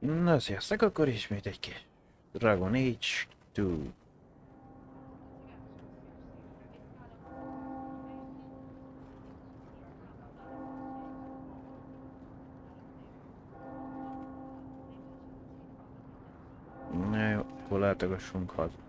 Na, sziasztok, akkor ismét egy kis Dragon Age 2. Na jó, akkor látogassunk haza.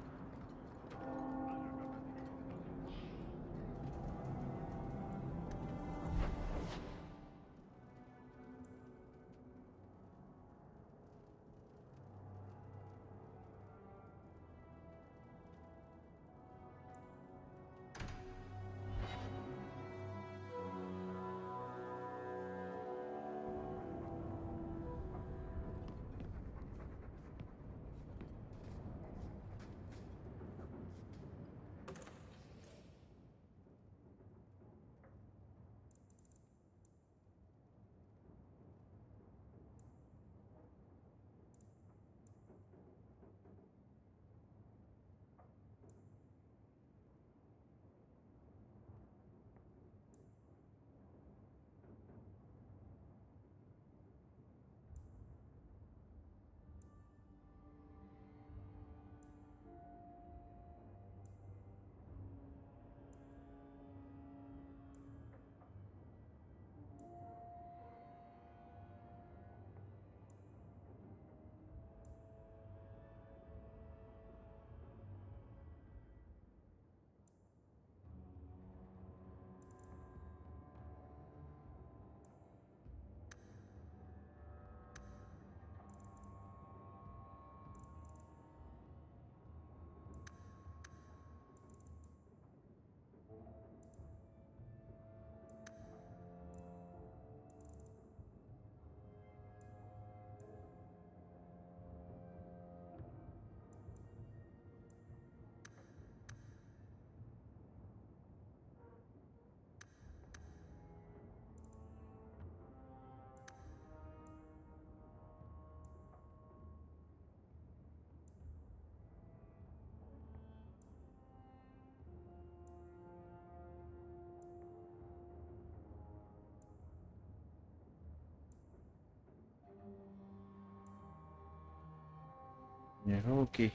Jó ki.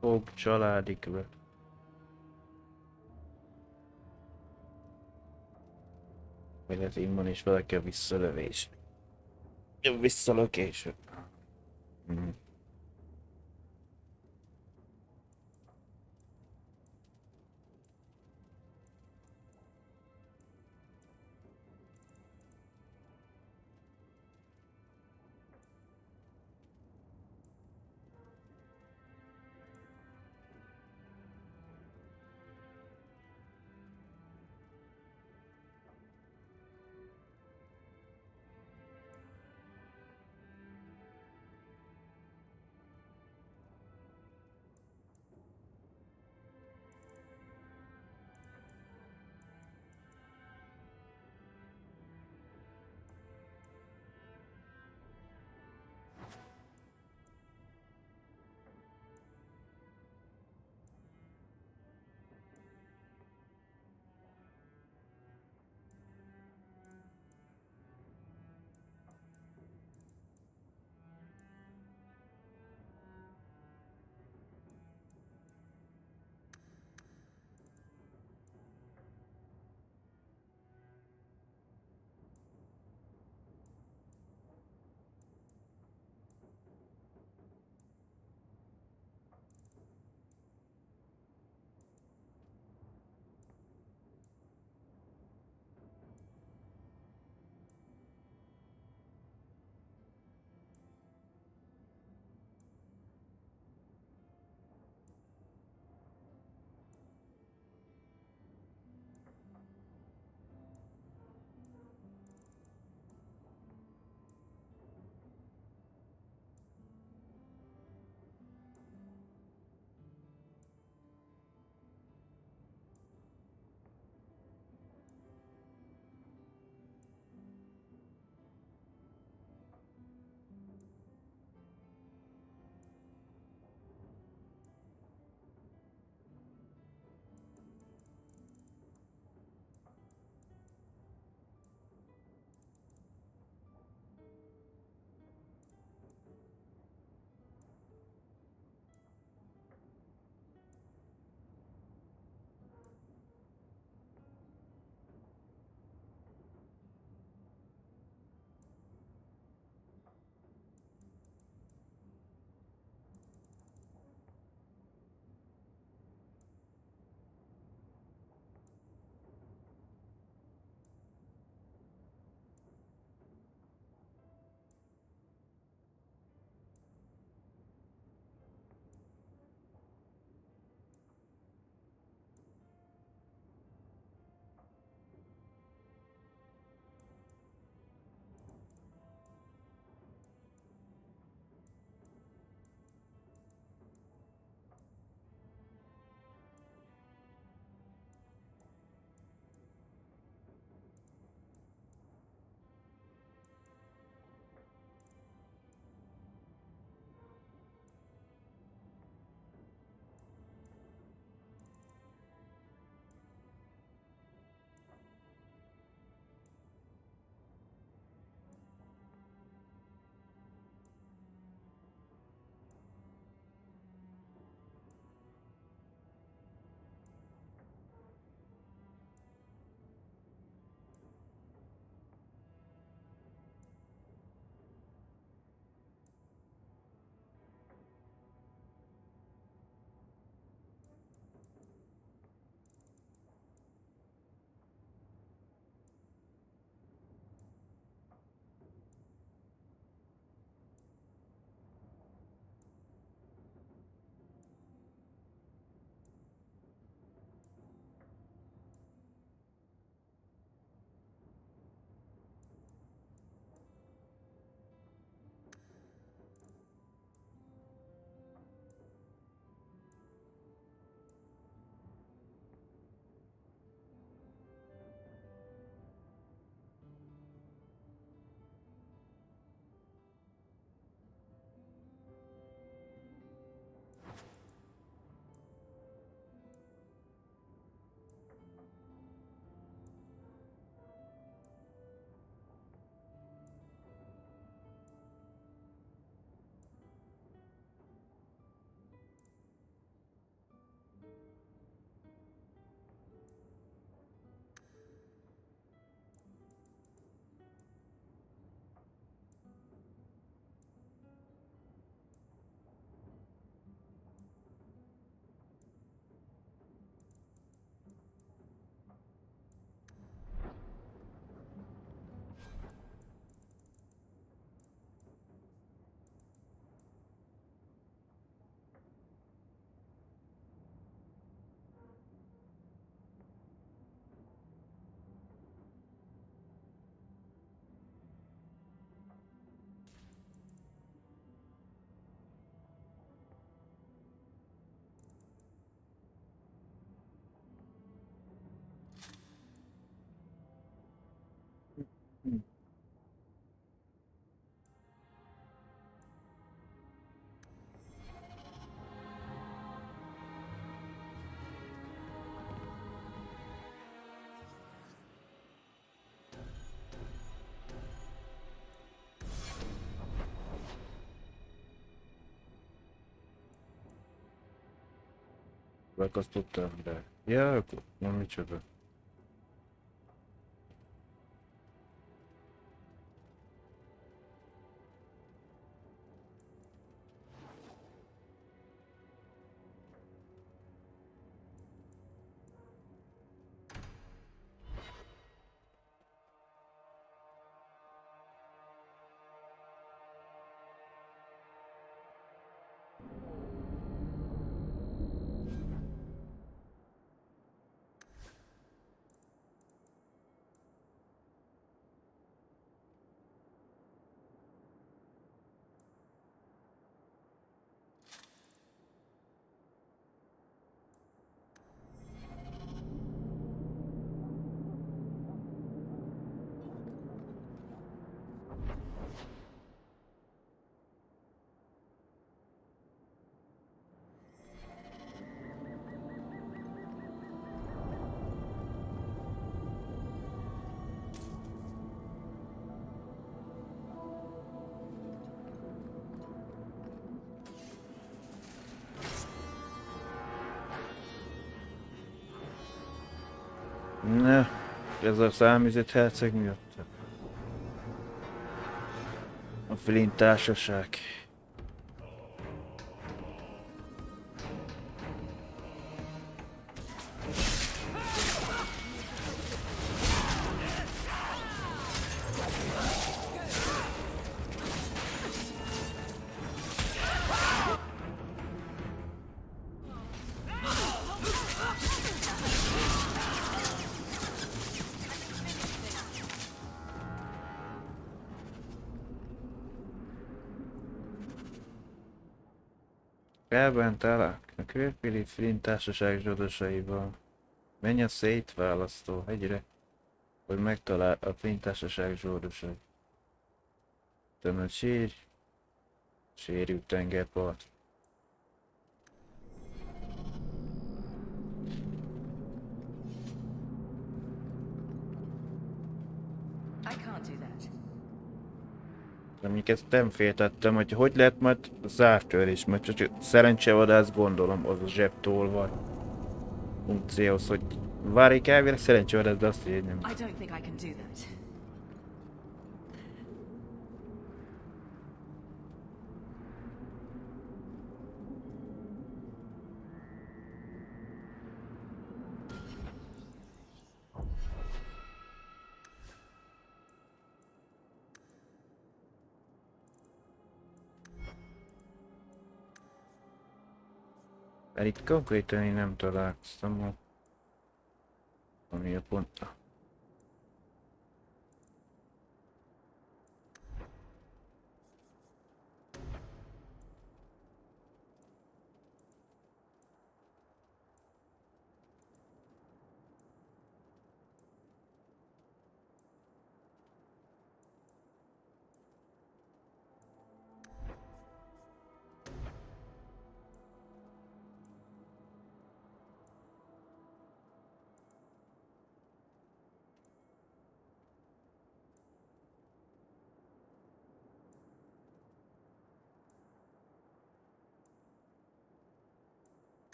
Fog családi kör. Vagy az imman is valaki a visszalövés. A visszalökés. Mhm. Vagy azt tudtam, de... Ja, akkor nem micsoda. Ne, ez a száműzött herceg miatt. A Flint társaság. Elbent el a körpili Flint társaság zsodosaival. Menj a szétválasztó hegyre, hogy megtalál a Flint társaság zsordosai. Tömött sérült tengerpart. Amíg ezt nem féltettem, hogy lehet majd zártörés, mert csak szerencsevadász gondolom, az a zsebtolvaj. Funkcióhoz, hogy várjék elvileg szerencsevadász, de azt így nem. Mert itt konkrétan én nem találkoztam, ami a pont.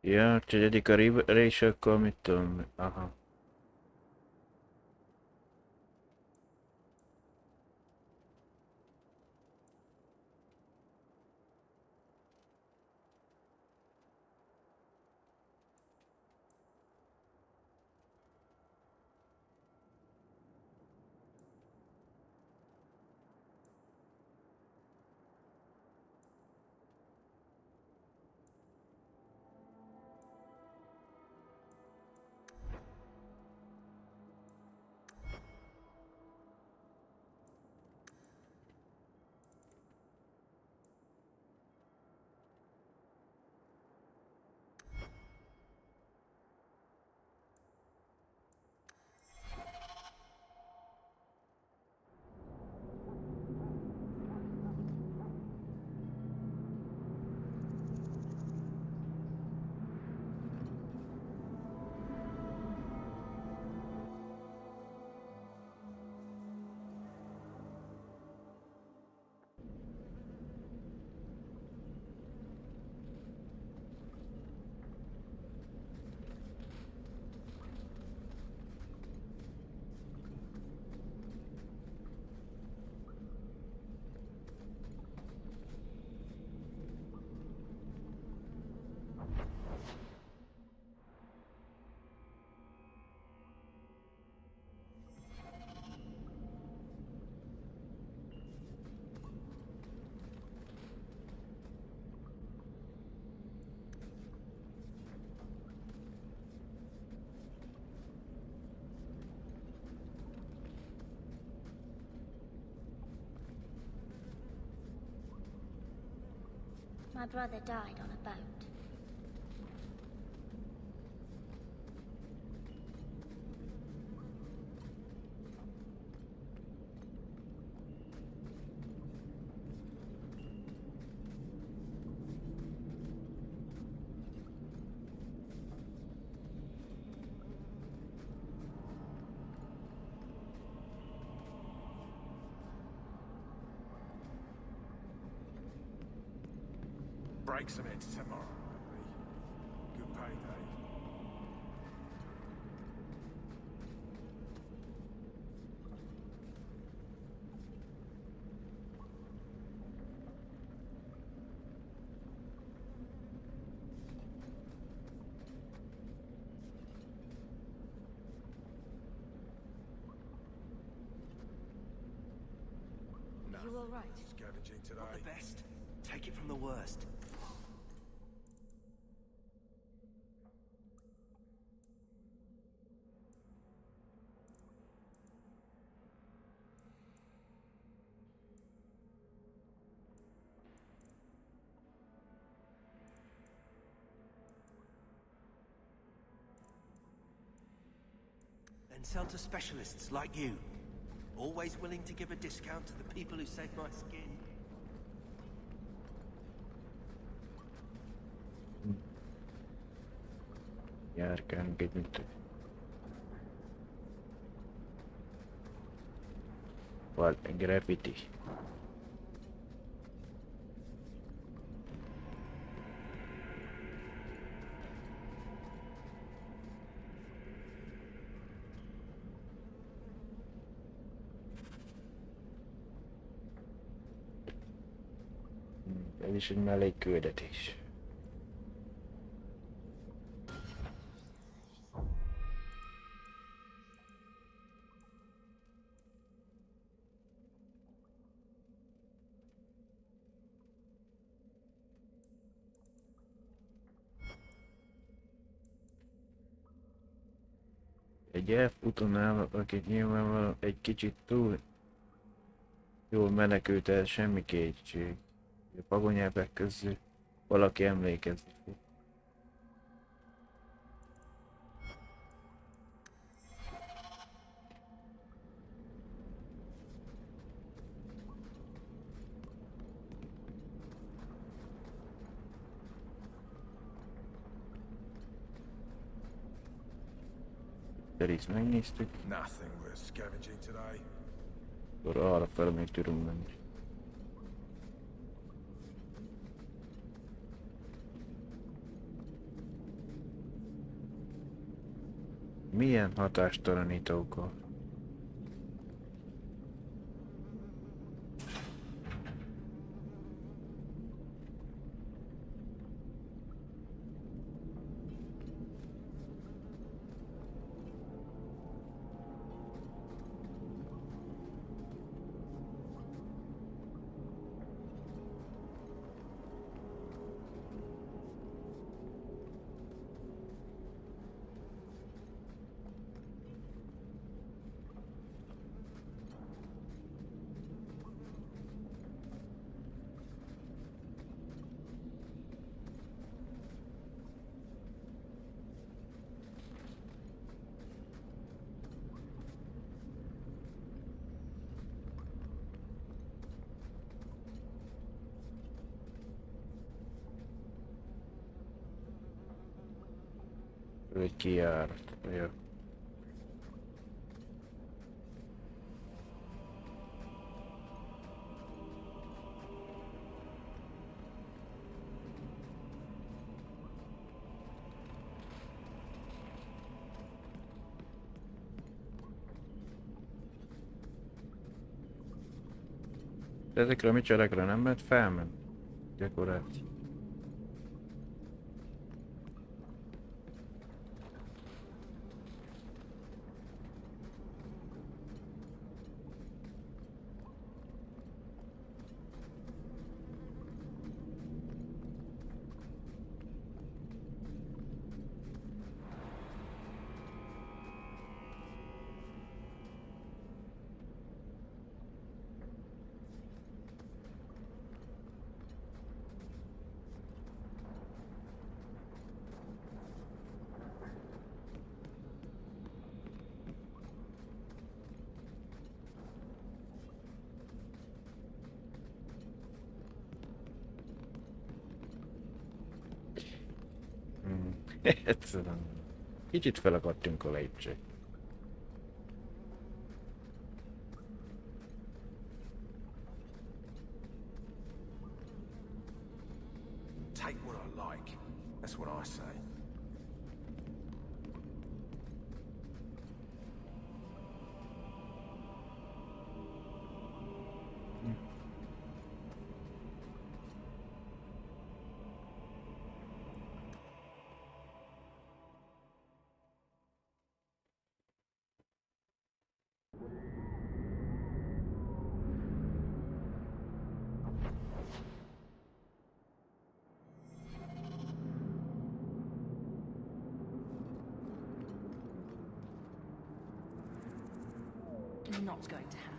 Ja, cserélik a résakkal, mit tudom. Aha. My brother died on a boat. Break some heads tomorrow, maybe. Good payday. You all right? Scavenging today. Not the best. Take it from the worst. Then sell to specialists like you. Always willing to give a discount to the people who saved my skin. Járkálunk egy mint... Graffiti. Ez is egy mellékküldetés. Egy elfutónál, akik nyilvánvalóan egy kicsit túl jól menekült el, semmi kétség. A pagonyelvek közül valaki emlékezni fog. Ezt megnéztük, Nothing worth scavenging today. akkor arra fel még tudunk menni. Milyen hatástalanítókkal? Egy kijárat. Jó. De ezekre a micsodákra nem lehet felmenni? Dekoráció. Egyszerűen. Kicsit felakadtunk a lépcsőt. Take what I like. That's what I say. Not going to happen.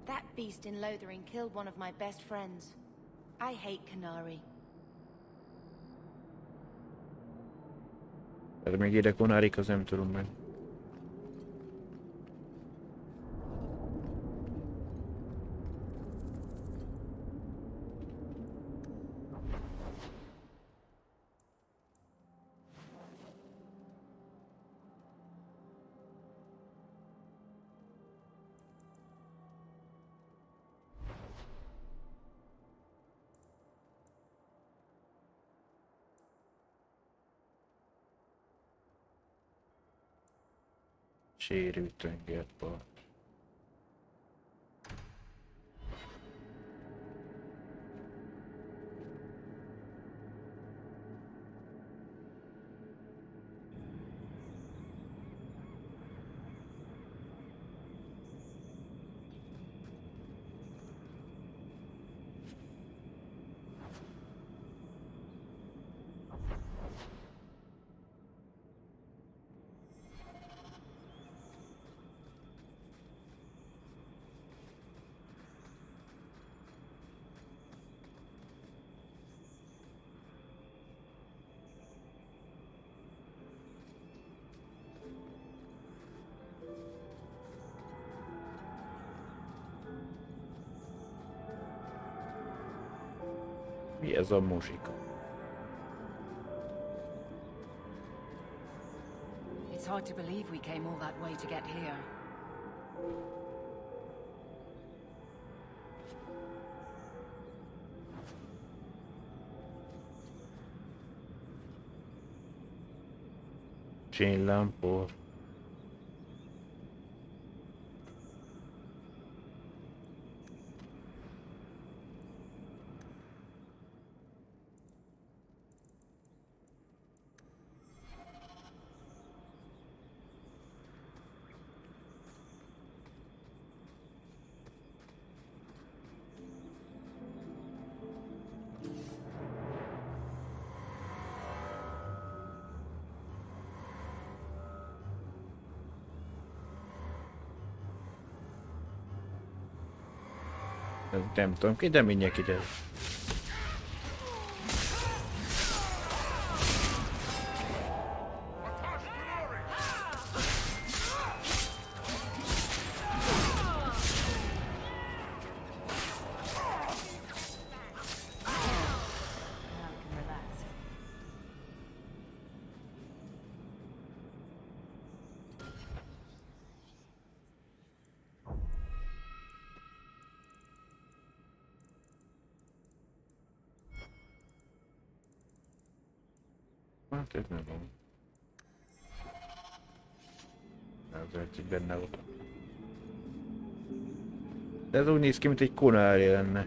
That beast in Lothering killed one of my best friends. I hate Canary. Tehát még ide konárik, az nem tudom meg. Sérült tengerpart. Mi ez a muzsika? It's hard to believe we came all that way to get here. Csénylámpor. Nem tudom ki, de mindenki ide. Now we can relax. Hát ez nem van. Azért, hogy benne volt. De ez úgy néz ki, mint egy konári lenne.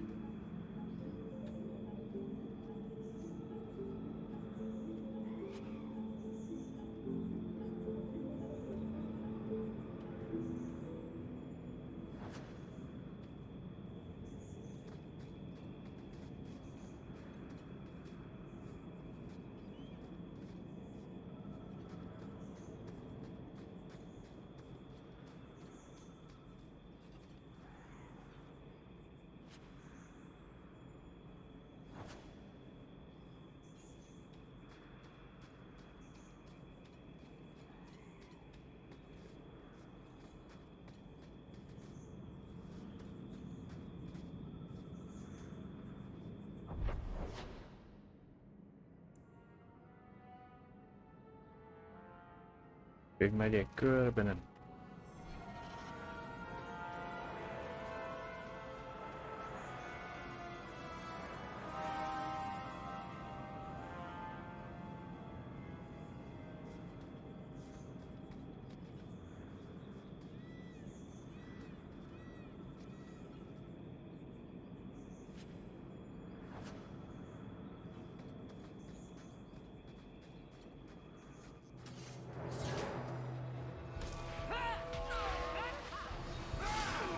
Még megyek körbe, nem?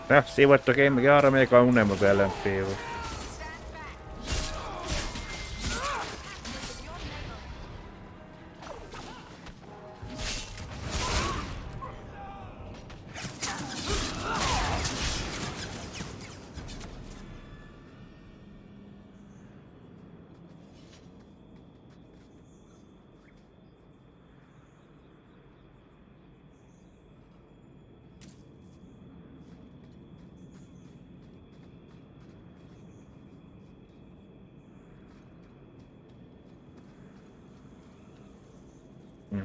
Na, szévagytok, én meg arra megyek, ahol nem az ellenfél.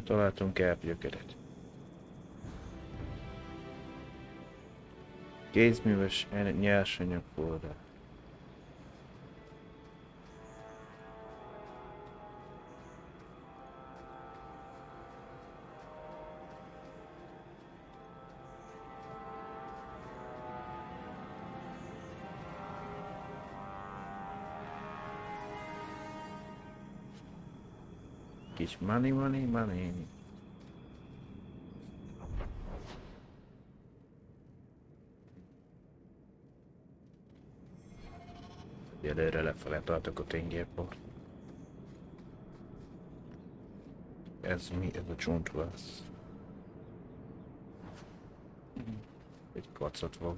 Találtunk erdgyökeret. Kézműves nyersanyag forrás. Kis money. Előre lefele tartok a tengerpart. Ez mi? Ez a csontvász. Egy kacot van.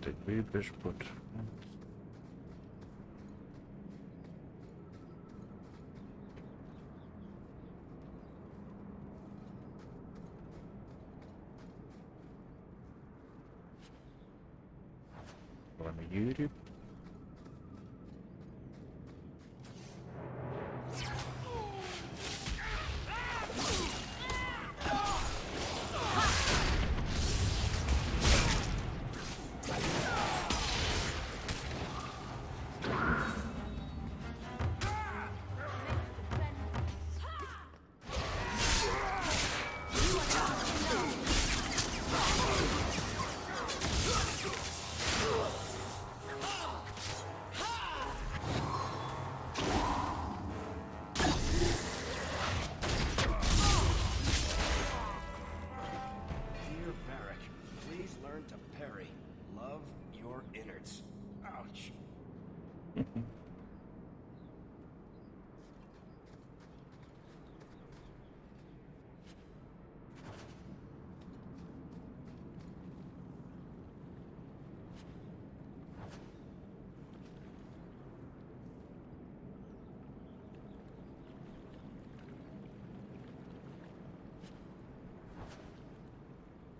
Egy bűbös bot. Valami gyűrű. Dear Barak, please learn to parry. Love your innards. Ouch.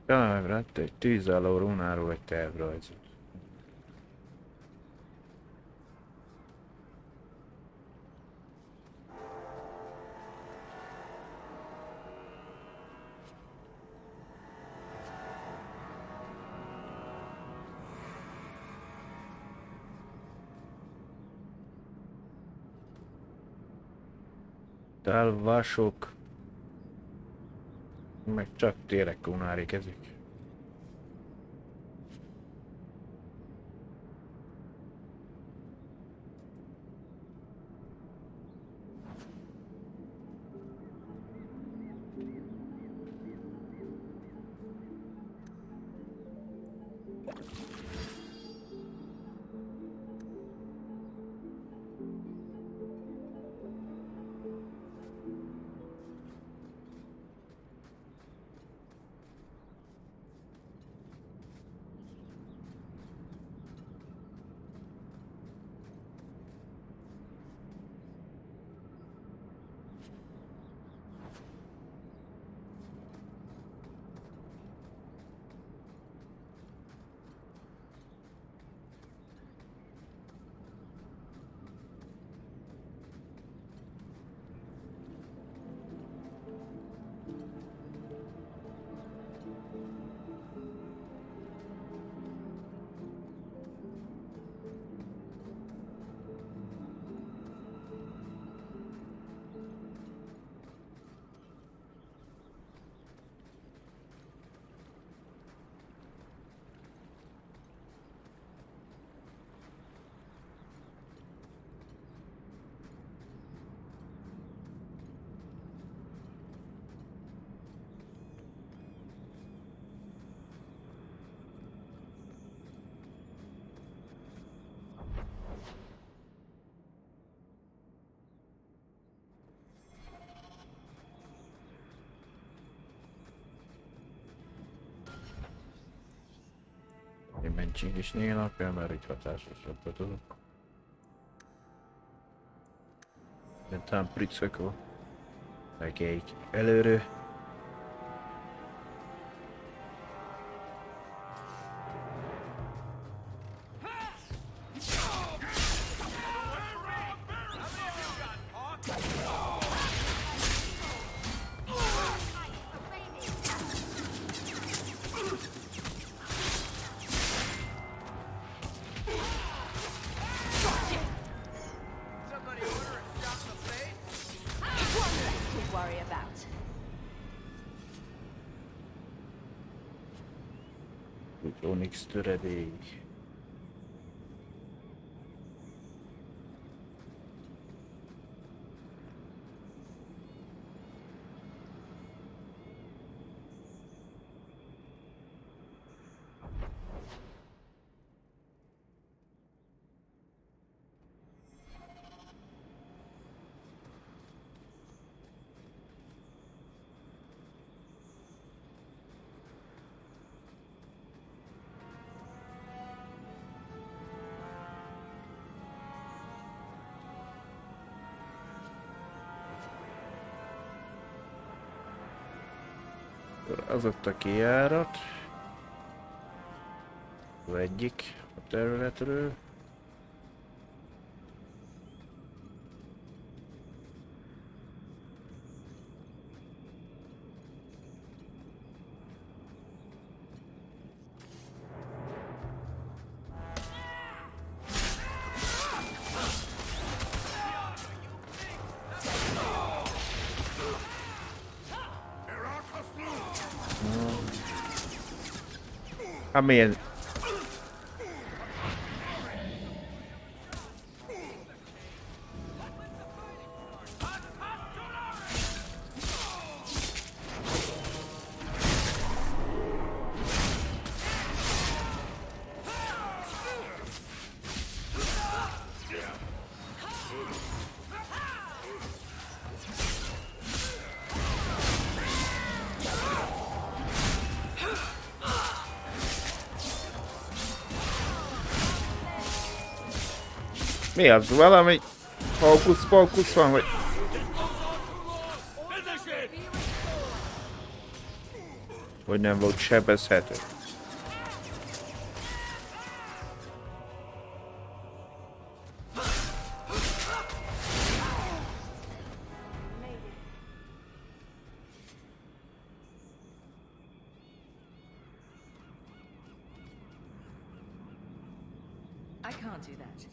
Felvett egy tűzálló runáról egy tervrajzot. Dalvasok. Meg csak tényleg kunárik ezek. mentség is néha kell, mert így hatásosabb a dolog. De talán pricökó. Meg előre. To worry about. Onyx töredék. Az ott a kijárat. Az egyik a területről. Hát milyen? Mi az? Valami hókusz-pókusz van, vagy? Hogy nem volt sebezhető. I can't do that.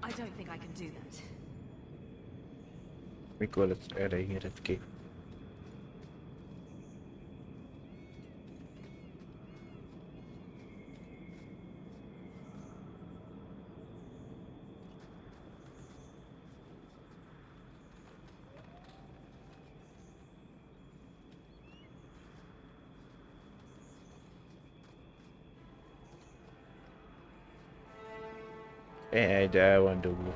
I don't think I can do that. Mikor lesz erre ígéret ki? De el van dugva.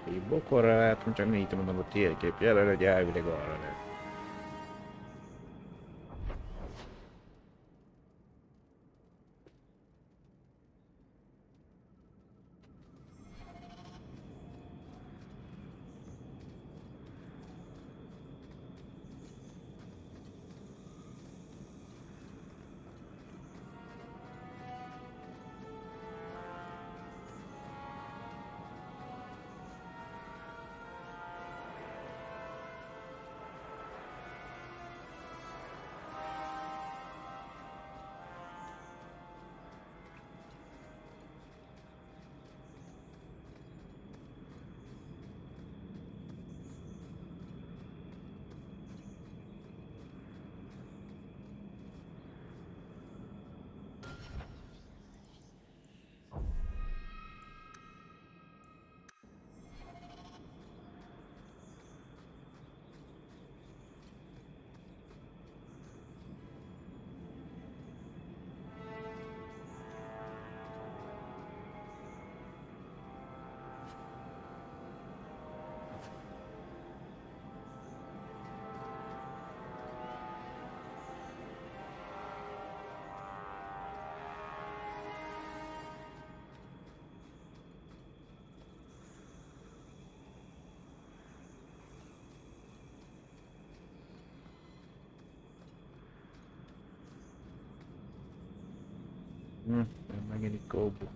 Így bokorra látom, csak négy mondom a térkép jelen, hogy elvileg arra lehet. Megint itt kóbú.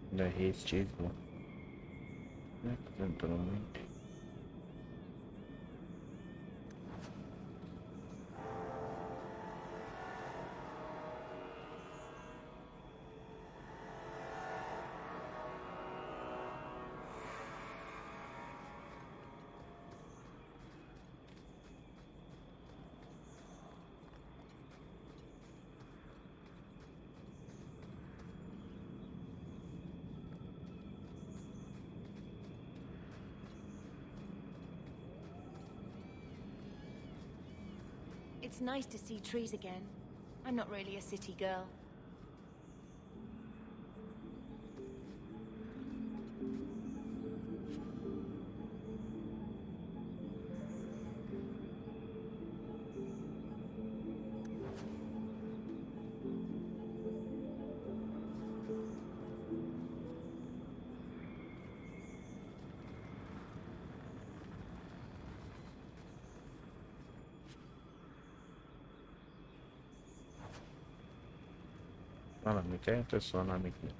De 7 cheese-ból. Nem tudom mi. It's nice to see trees again. I'm not really a city girl. Valami tehetősz, valamit nem.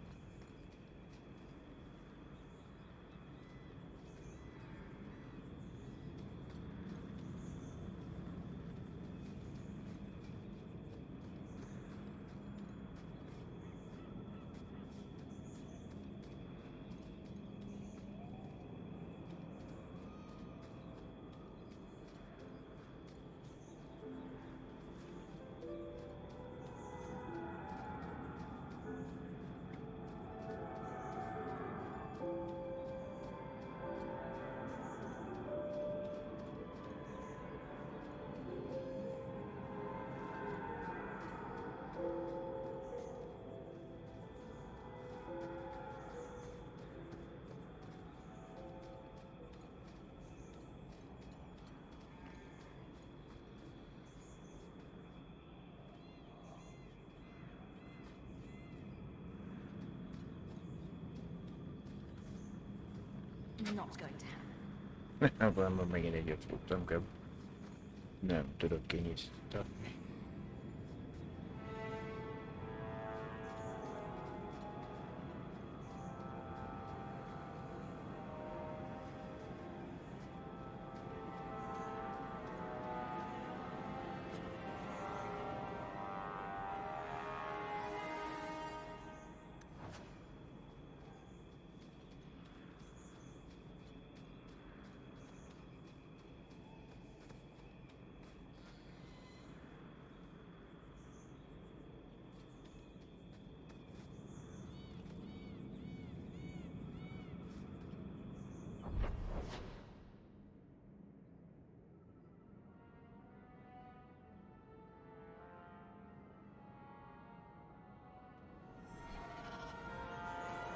Not going to happen. Abban megint egyet futtam kell. Nem tudok kinyitni.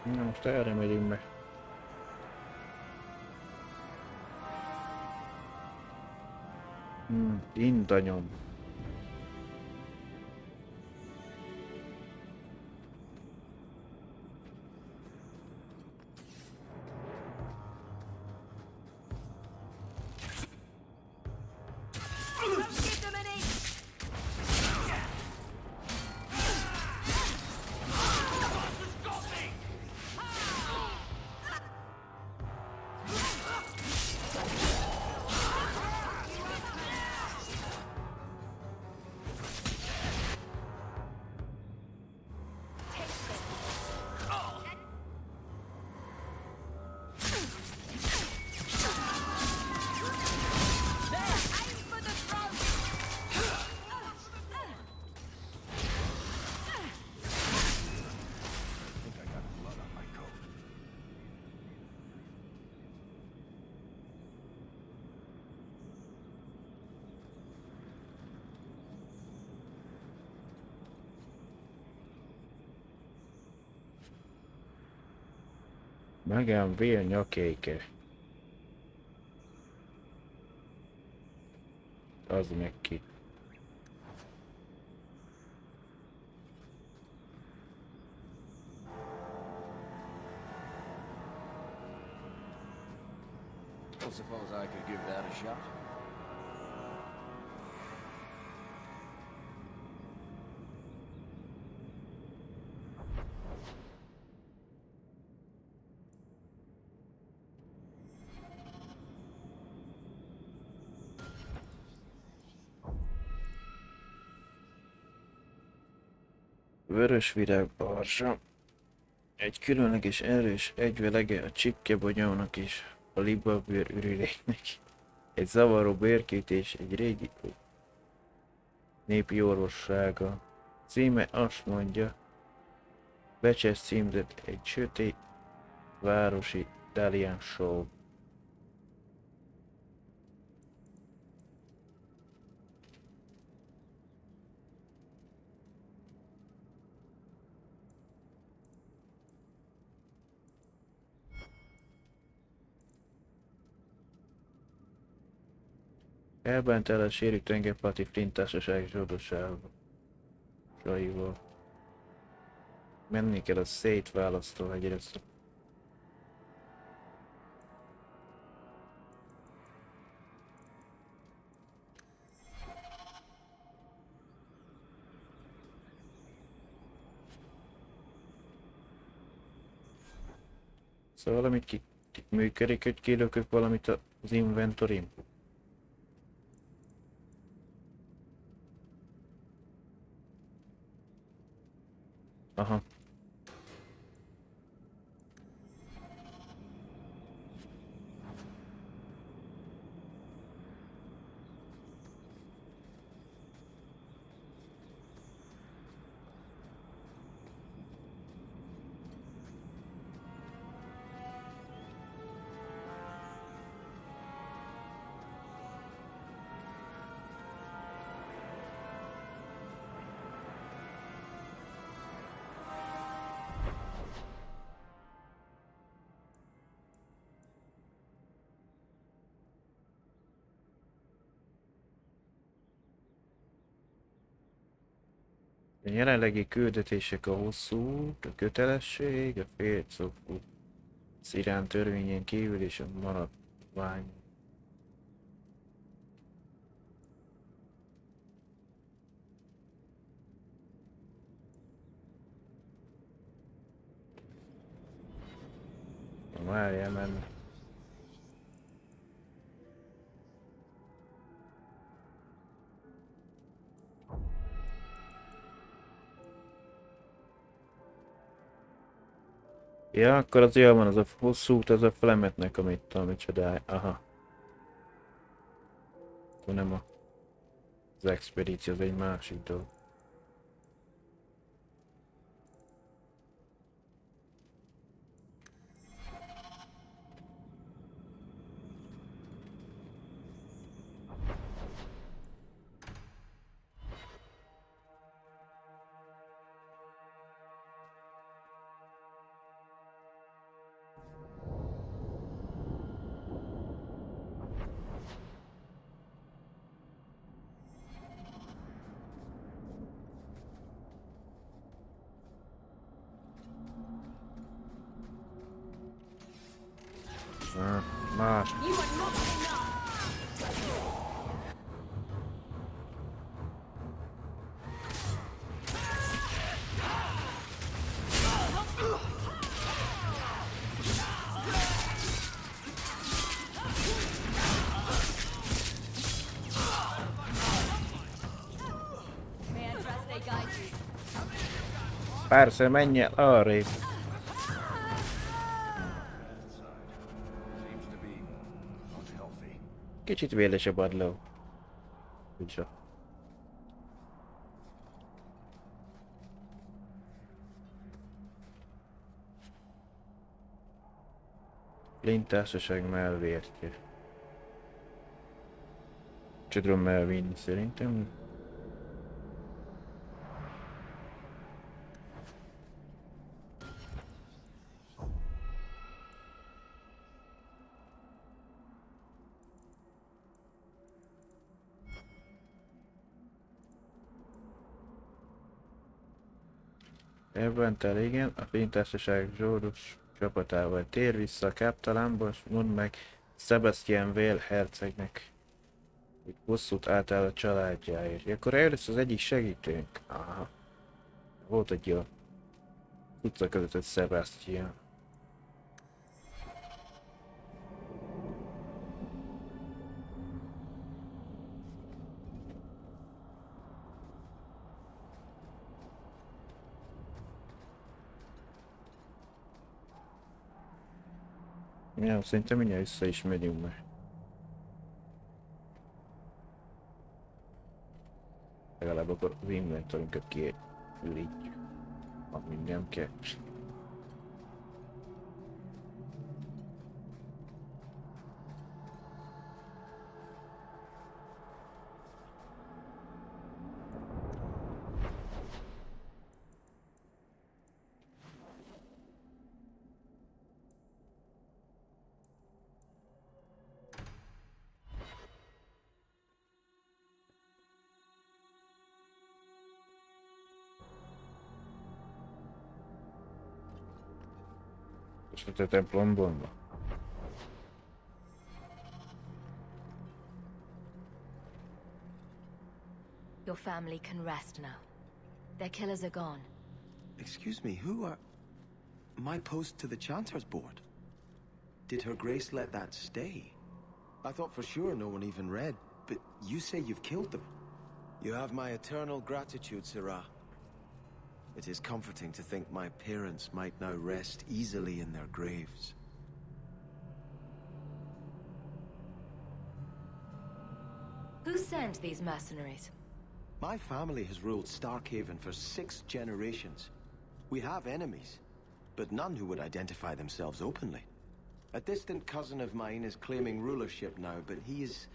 Na most erre megyünk meg. Intanyom. Magán vél nyakéke. Az meg ki. Well, suppose I could give that a shot. Vörös virág barzsa. Egy különleges erős egyvelege a csipkebonyónak és a libabőr ürüléknek. Egy zavaró bőrkítés, egy régi népi orvossága. Címe azt mondja, becses címzett egy sötét városi Dalian show. Elbánt el a sérült tengerparti Flint társaság zsoldosával. Menni kell a szétválasztó hegyre. Szóval valamit működik, hogy kilökök valamit az inventorim. Aha. A jelenlegi küldetések a hosszú út, a kötelesség, a félcokú iránt törvényen kívül és a maradvány. Várjál menni. Ja, akkor az jól van, az a hosszú út, az a Flemetnek, amit tudom, micsodája. Aha. Akkor nem az expedíció, az egy másik dolog. Más. Persze, menj el arrébb. Seems to be unhealthy. Kicsit véles a badló. Úgyse. Flint társaság melvértje. Csak tudom elvinni szerintem. Ebben igen, a fénytársaság zsóros csapatával tér vissza a káptalanba, és mondd meg Sebastian Vél hercegnek, hogy bosszút átáll a családjáért. Akkor először az egyik segítőnk. Aha. Volt egy a utca között egy Sebastian. Ja, szerintem mindjárt vissza is megyünk meg. Legalább akkor az inventorünket kiürítjük. Ami nem kell. Most a templomban van. Your family can rest now. Their killers are gone. Excuse me, who are... My post to the Chanter's board? Did Her Grace let that stay? I thought for sure no one even read, but you say you've killed them. You have my eternal gratitude, Sirrah. It is comforting to think my parents might now rest easily in their graves. Who sent these mercenaries? My family has ruled Starkhaven for 6 generations. We have enemies, but none who would identify themselves openly. A distant cousin of mine is claiming rulership now, but he is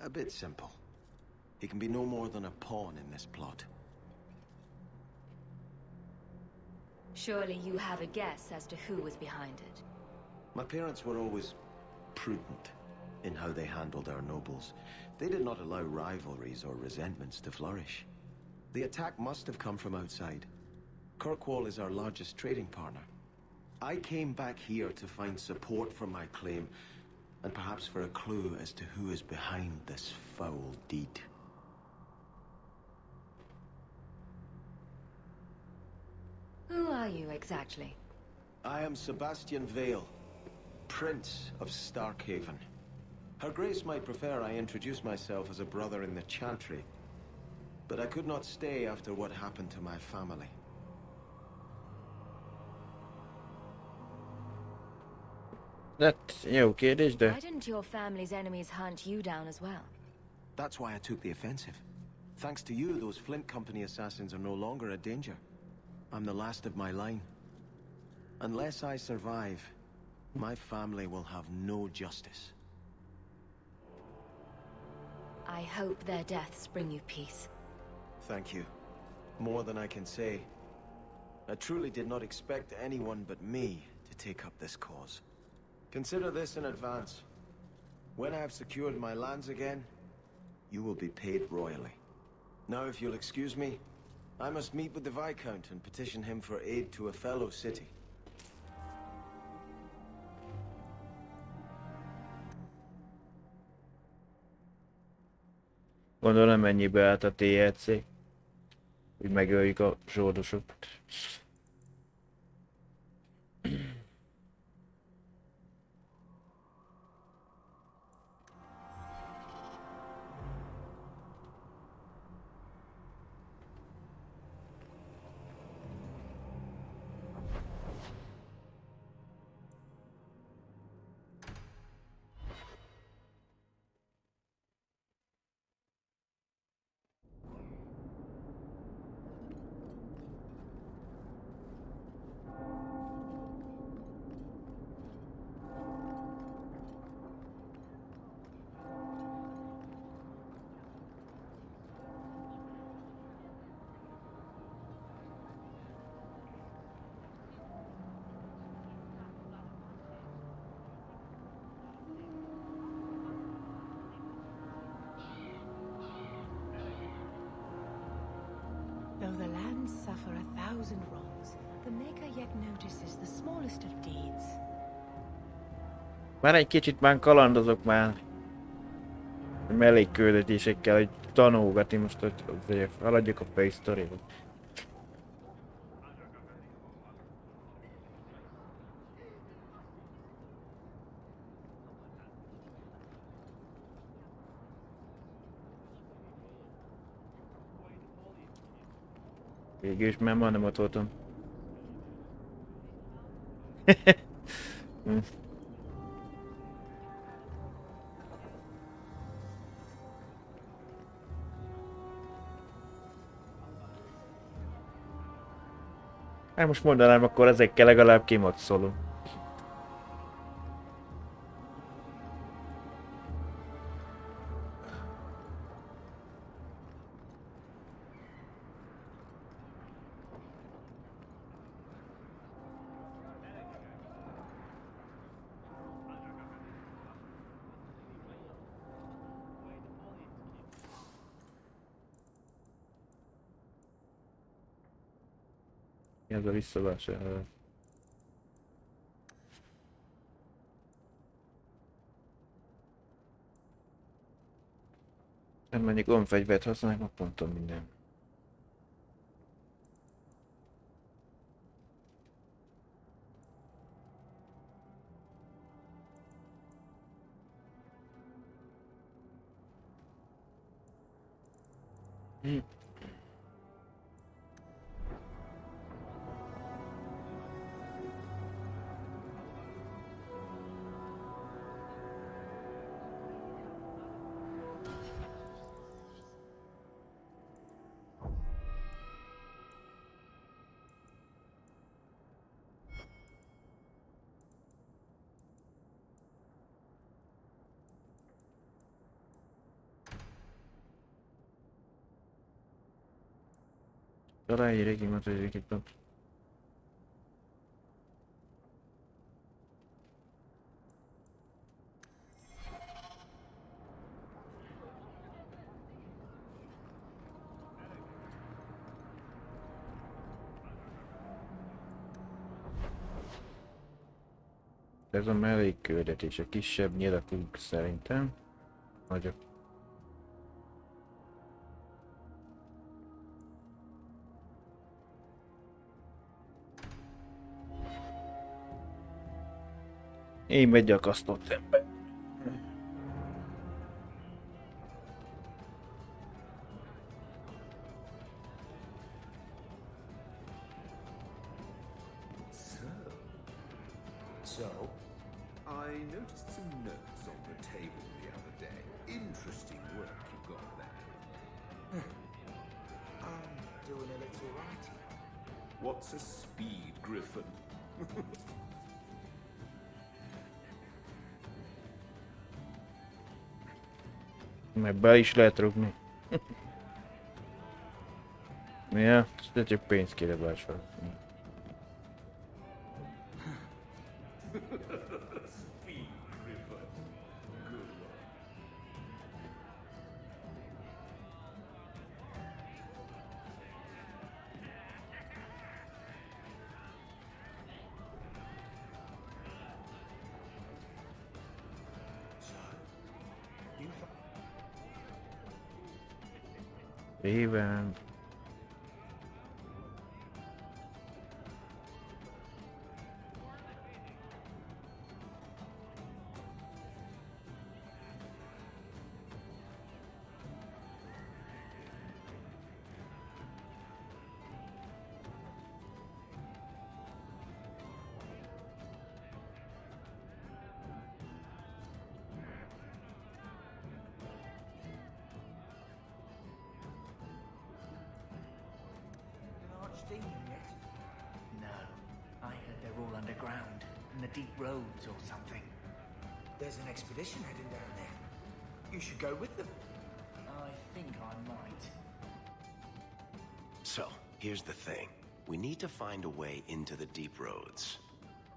a bit simple. He can be no more than a pawn in this plot. Surely you have a guess as to who was behind it. My parents were always prudent in how they handled our nobles. They did not allow rivalries or resentments to flourish. The attack must have come from outside. Kirkwall is our largest trading partner. I came back here to find support for my claim, and perhaps for a clue as to who is behind this foul deed. Who are you exactly? I am Sebastian Vale, Prince of Starkhaven. Her Grace might prefer I introduce myself as a brother in the Chantry, but I could not stay after what happened to my family. Hát, jó kérdés, de... Why didn't your family's enemies hunt you down as well? That's why I took the offensive. Thanks to you, those Flint Company assassins are no longer a danger. I'm the last of my line. Unless I survive, my family will have no justice. I hope their deaths bring you peace. Thank you. More than I can say. I truly did not expect anyone but me to take up this cause. Consider this in advance. When I have secured my lands again, you will be paid royally. Now, if you'll excuse me, I must meet with the Viscount and petition him for aid to a fellow city. Gondolom mennyibe állt a TLC, hogy megöljük a zsoldosokat. Though the lands suffer 1,000 wrongs, the Maker yet notices the smallest of deeds. Már egy kicsit már kalandozok már. Mellékküldetésekkel, hogy tanulgatni most, hogy azért haladjuk a face story-ba. Végül is már majdnem ott voltam. Hát most mondanám, akkor ezekkel legalább kimaxolom. Mi az a visszavásárlás? Nem mondjuk önfegyvert használják, meg ponton minden. Találj régi matériákat. Ez a mellékküldetés, a kisebb nyilatunk szerintem. Nagyobb. Én meggyakasztott ember. So, I noticed some notes on the table the other day. Interesting work you got there. I'm doing a little writing. What's a speed griffin? Meg be is lehet rúgni. Ja, de csak pénzt kirebásol. Speed griffin. Good one. You found Éven. an archdemon yet? No. I heard they're all underground, in the deep roads or something. There's an expedition heading down there. You should go with them. I think I might. So, here's the thing. We need to find a way into the deep roads.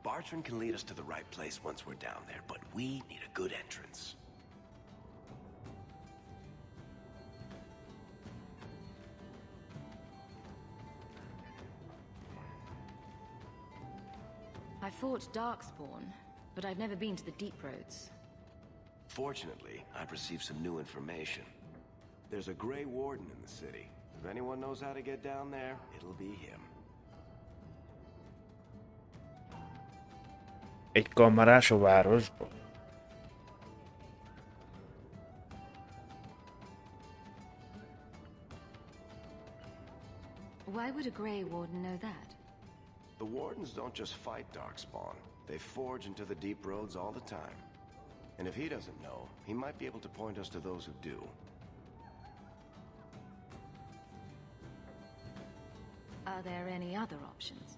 Bartrand can lead us to the right place once we're down there, but we need a good entrance. I fought Darkspawn, but I've never been to the deep roads. Fortunately, I've received some new information. There's a Grey Warden in the city. If anyone knows how to get down there, it'll be him. Egy kamarás a városban. Why would a Grey Warden know that? The Wardens don't just fight Darkspawn. They forge into the deep roads all the time. And if he doesn't know, he might be able to point us to those who do. Are there any other options?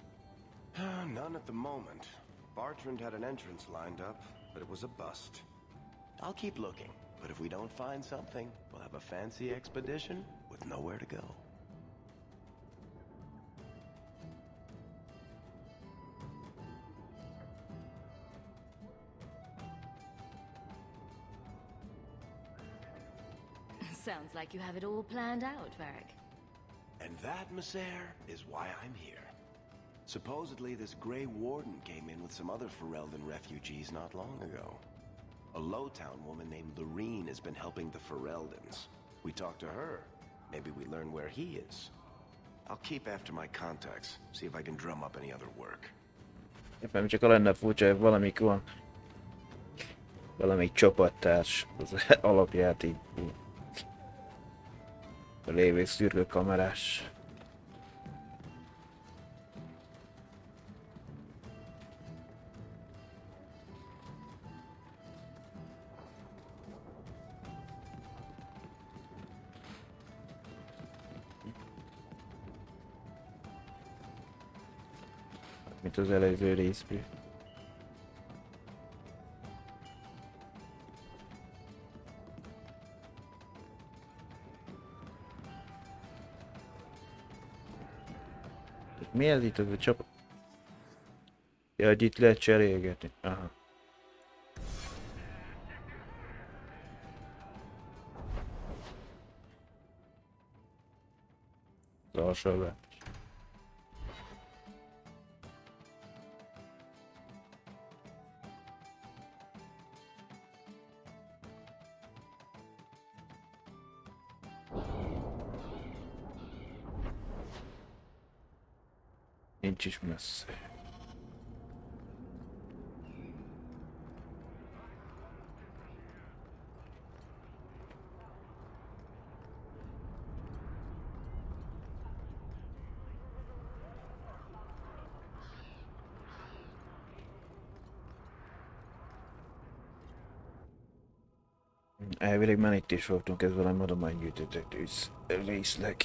None at the moment. Bartrand had an entrance lined up, but it was a bust. I'll keep looking, but if we don't find something, we'll have a fancy expedition with nowhere to go. Sounds like you have it all planned out, Varric. And that, Misser, is why I'm here. Supposedly, this Grey Warden came in with some other Ferelden refugees not long ago. A Lowtown woman named Lorene has been helping the Fereldans. We talked to her. Maybe we learn where he is. I'll keep after my contacts, see if I can drum up any other work. Éppen csak a lenne furcsa, hogy valamik van. Valamelyik csapattárs az alapjátékból. A lévő szürkőkamerás. Mint az előző részből. Mi ez itt az a csapat? Ja, hogy itt lehet cserélgetni. Aha. Az alsóban. Nincs is messze. Elvileg már itt is voltunk, ez valami adománygyűjtőtek részleg.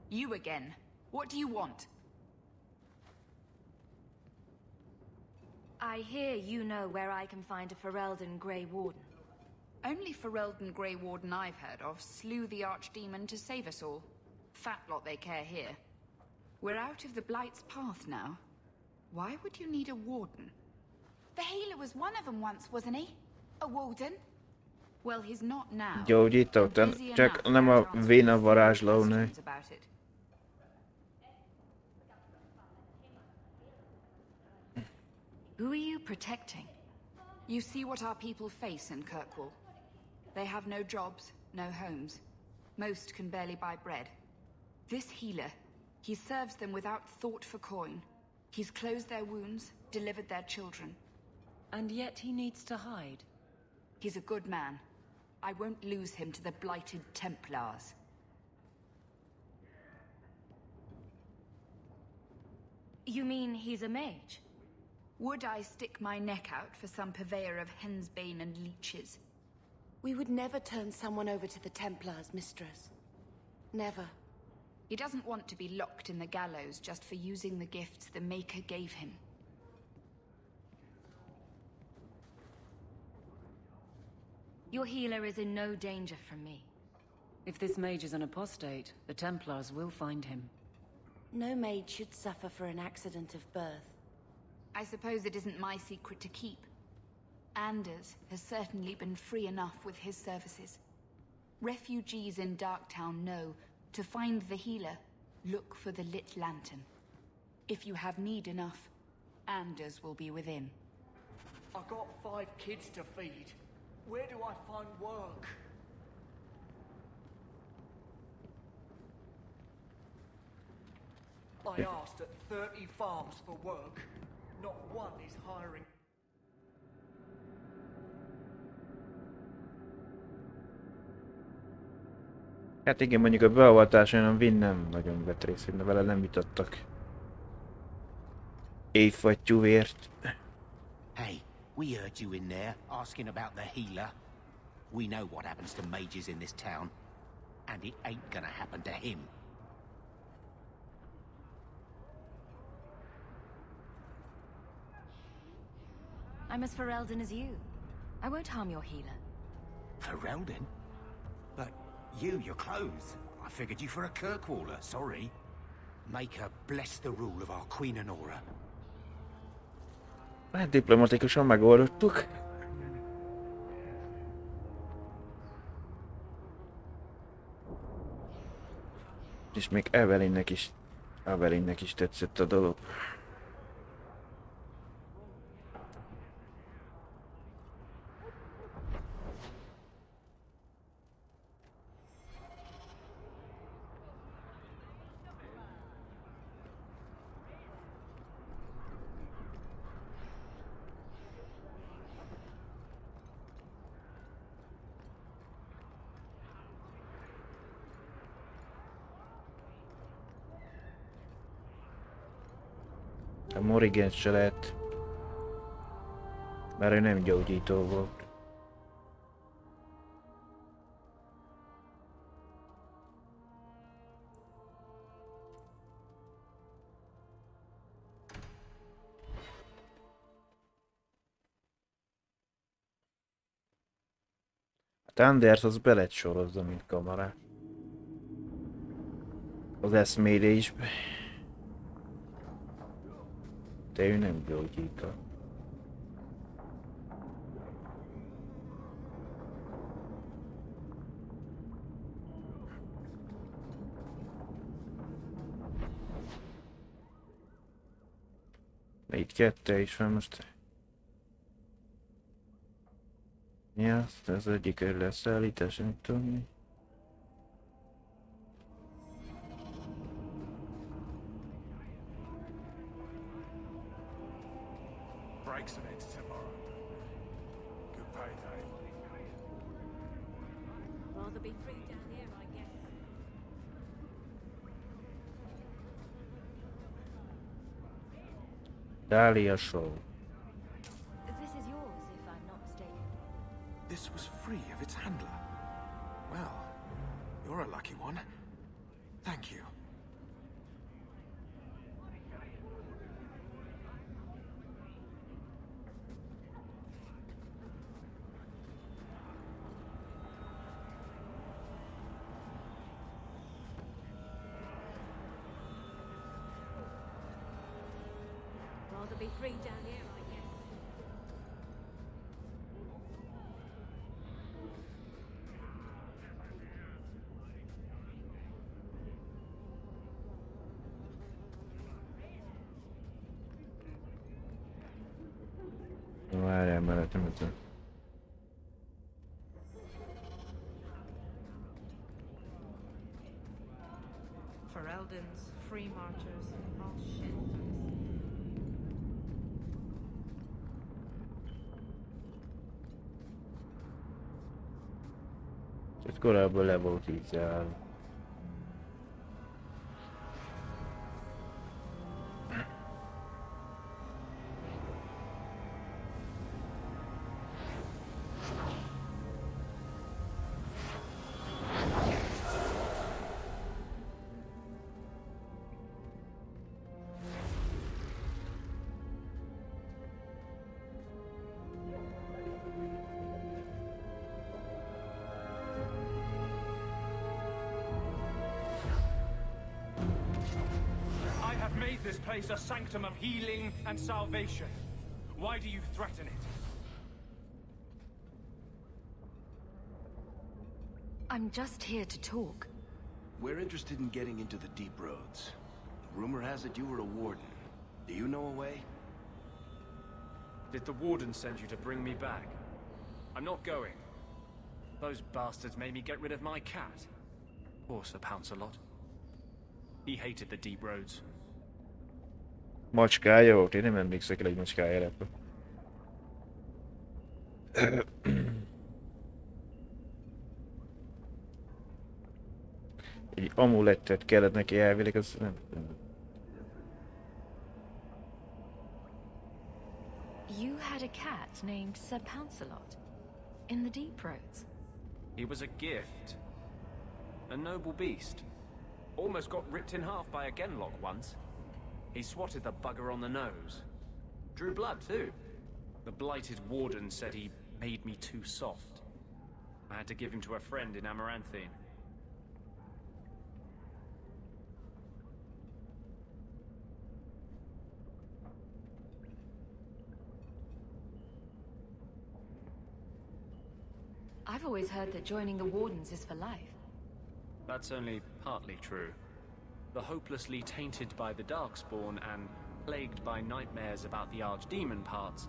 You again. What do you want? I hear you know where I can find a Ferelden Grey Warden. Only Ferelden Grey Warden I've heard of slew the Archdemon to save us all. Fat lot they care here. We're out of the Blight's path now. Why would you need a warden? The healer was one of them once, wasn't he? A warden? Well, he's not now. Gyógyító, And busy csak enough nem a to answer véna few varázslónő. questions about it. Who are you protecting? You see what our people face in Kirkwall. They have no jobs, no homes. Most can barely buy bread. This healer, he serves them without thought for coin. He's closed their wounds, delivered their children. And yet he needs to hide. He's a good man. I won't lose him to the blighted Templars. You mean he's a mage? Would I stick my neck out for some purveyor of hensbane and leeches? We would never turn someone over to the Templars, mistress. Never. He doesn't want to be locked in the gallows just for using the gifts the Maker gave him. Your healer is in no danger from me. If this mage is an apostate, the Templars will find him. No maid should suffer for an accident of birth. I suppose it isn't my secret to keep. Anders has certainly been free enough with his services. Refugees in Darktown know to find the healer, look for the lit lantern. If you have need enough, Anders will be within. I got 5 kids to feed. Where do I find work? I asked at 30 farms for work. Not one is hiring. Hát igen, mondjuk a beavatáson a Vin nem nagyon vett részt, hogy vele nem jutottak. Éjfattyú vért. Hey, we heard you in there asking about the healer. We know what happens to mages in this town, and it ain't gonna happen to him. I'm as Ferelden as you. I won't harm your healer. Ferelden? But your clothes. I figured you for a Kirkwaller, sorry. Make her bless the rule of our Queen Honora. Hát diplomatikusan megoldottuk. És még Evelynnek is tetszett a dolog. A Morrigan se lehet, mert ő nem gyógyító volt. Hát Anders az be lett sorozza, mint kamara. Az eszmélésbe. De ő nem gyógyító. Itt 2 is van most. Ja, az egyik leszállítás, nem tudom mi. Breaks of it tomorrow. Good payday. Rather be free down here, I guess. Dahlia Show. This is yours, if I'm its handler. Well, you're a lucky one. Thank you. Rather be free down here, I guess. Várjál, mert nem tudom. Fereldans, free marchers, all shit. Ez korábban le volt így áll. This place a sanctum of healing and salvation. Why do you threaten it? I'm just here to talk. We're interested in getting into the deep roads. Rumor has it you were a warden. Do you know a way? Did the warden send you to bring me back? I'm not going. Those bastards made me get rid of my cat. Poor Sir Pouncelot. He hated the deep roads. Macskája volt, én nem emlékszek el egy macskájára. Egy amulettet kellett neki elvileg, az nem... You had a cat named Sir Pouncelot in the deep roads. He was a gift. A noble beast. Almost got ripped in half by a genlock once. He swatted the bugger on the nose. Drew blood, too. The blighted warden said he made me too soft. I had to give him to a friend in Amaranthine. I've always heard that joining the Wardens is for life. That's only partly true. The hopelessly tainted by the Darkspawn and plagued by nightmares about the Archdemon parts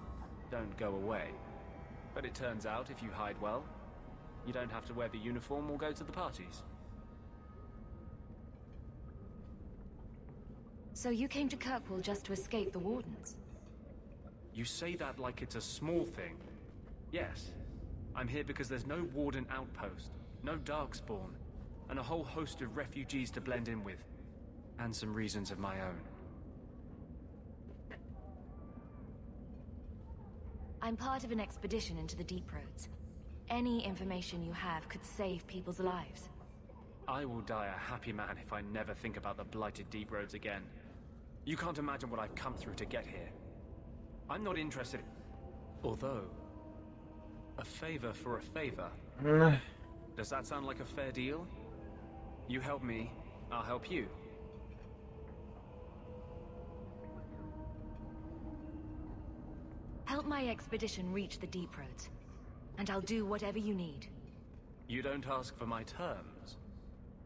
don't go away. But it turns out if you hide well, you don't have to wear the uniform or go to the parties. So you came to Kirkwall just to escape the Wardens? You say that like it's a small thing. Yes, I'm here because there's no Warden outpost, no Darkspawn, and a whole host of refugees to blend in with. And some reasons of my own. I'm part of an expedition into the deep roads. Any information you have could save people's lives. I will die a happy man if I never think about the blighted deep roads again. You can't imagine what I've come through to get here. I'm not interested. Although, a favor for a favor. Does that sound like a fair deal? You help me, I'll help you. Help my expedition reach the deep roads, and I'll do whatever you need. You don't ask for my terms.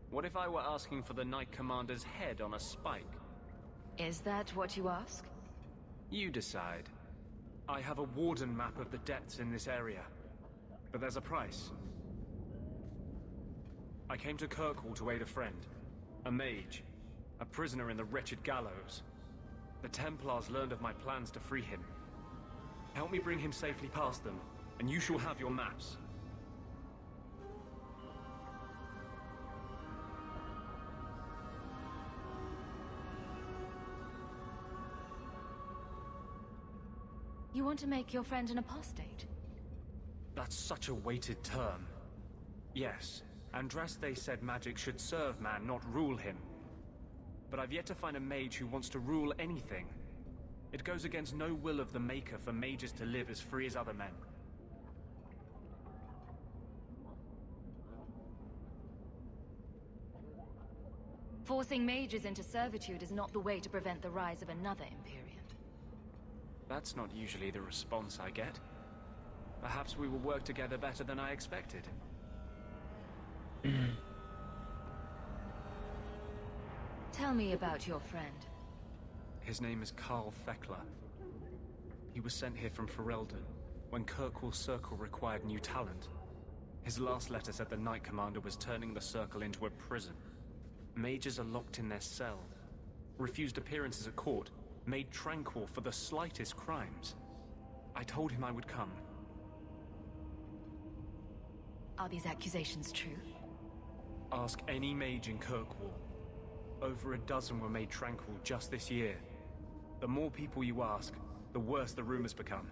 What if I were asking for the Knight Commander's head on a spike? Is that what you ask? You decide. I have a warden map of the depths in this area, but there's a price. I came to Kirkwall to aid a friend, a mage, a prisoner in the wretched gallows. The Templars learned of my plans to free him. Help me bring him safely past them, and you shall have your maps. You want to make your friend an apostate? That's such a weighted term. Yes, Andraste said magic should serve man, not rule him. But I've yet to find a mage who wants to rule anything. It goes against no will of the Maker for mages to live as free as other men. Forcing mages into servitude is not the way to prevent the rise of another Imperium. That's not usually the response I get. Perhaps we will work together better than I expected. Tell me about your friend. His name is Karl Thekla. He was sent here from Ferelden when Kirkwall's Circle required new talent. His last letter said the Knight Commander was turning the Circle into a prison. Mages are locked in their cell, refused appearances at court, made tranquil for the slightest crimes. I told him I would come. Are these accusations true? Ask any mage in Kirkwall. Over a dozen were made tranquil just this year. The more people you ask, the worse the rumors become.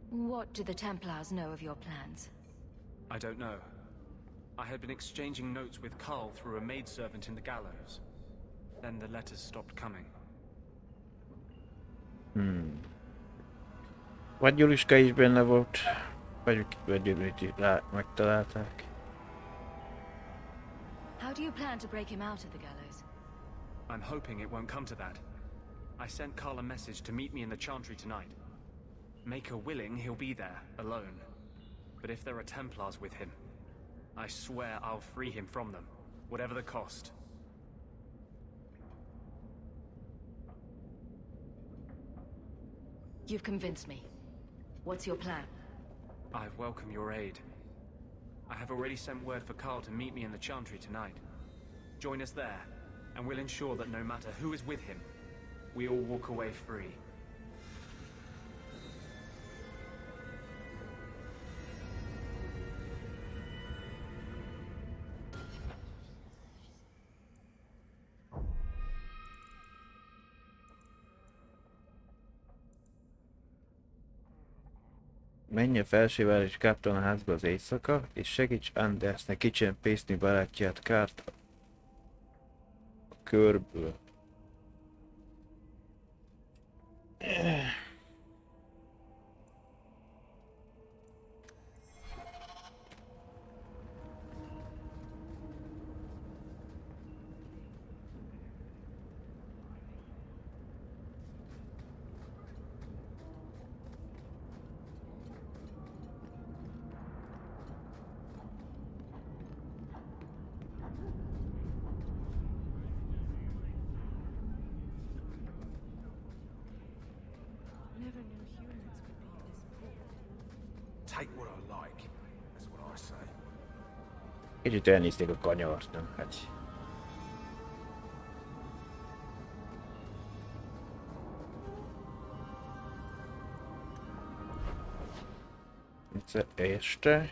What do the Templars know of your plans? I don't know. I had been exchanging notes with Karl through a maidservant in the gallows. Then the letters stopped coming. Vagy Juliska is benne volt, vagy őt megtalálták. How do you plan to break him out of the gallows? I'm hoping it won't come to that. I sent Karl a message to meet me in the Chantry tonight. Maker willing, he'll be there, alone. But if there are Templars with him, I swear I'll free him from them, whatever the cost. You've convinced me. What's your plan? I welcome your aid. I have already sent word for Karl to meet me in the Chantry tonight. Join us there, and we'll ensure that no matter who is with him, we all walk away free. Menj a felsőváros káptalan házba az éjszaka, és segíts Andersnek kicsempészni barátját Kárt a körből. Never knew humans could be this poor. Take what I like. That's what I say. Kicsit elnézték a kanyart, nem? Hát. Egyszer este.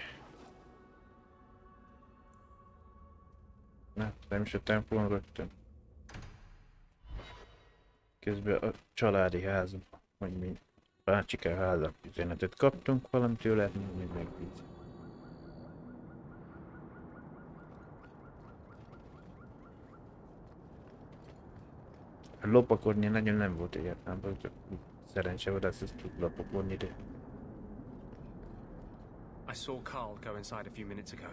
Na, nem is a templom rögtön. Közben a családi házam, vagy mi bácsike házam üzenetet kaptunk valamitől, még megbízik. Lopakodni nagyon nem volt egyáltalán, csak szerencse volt, ezt tud lopakodni, de... I saw Karl go inside a few minutes ago.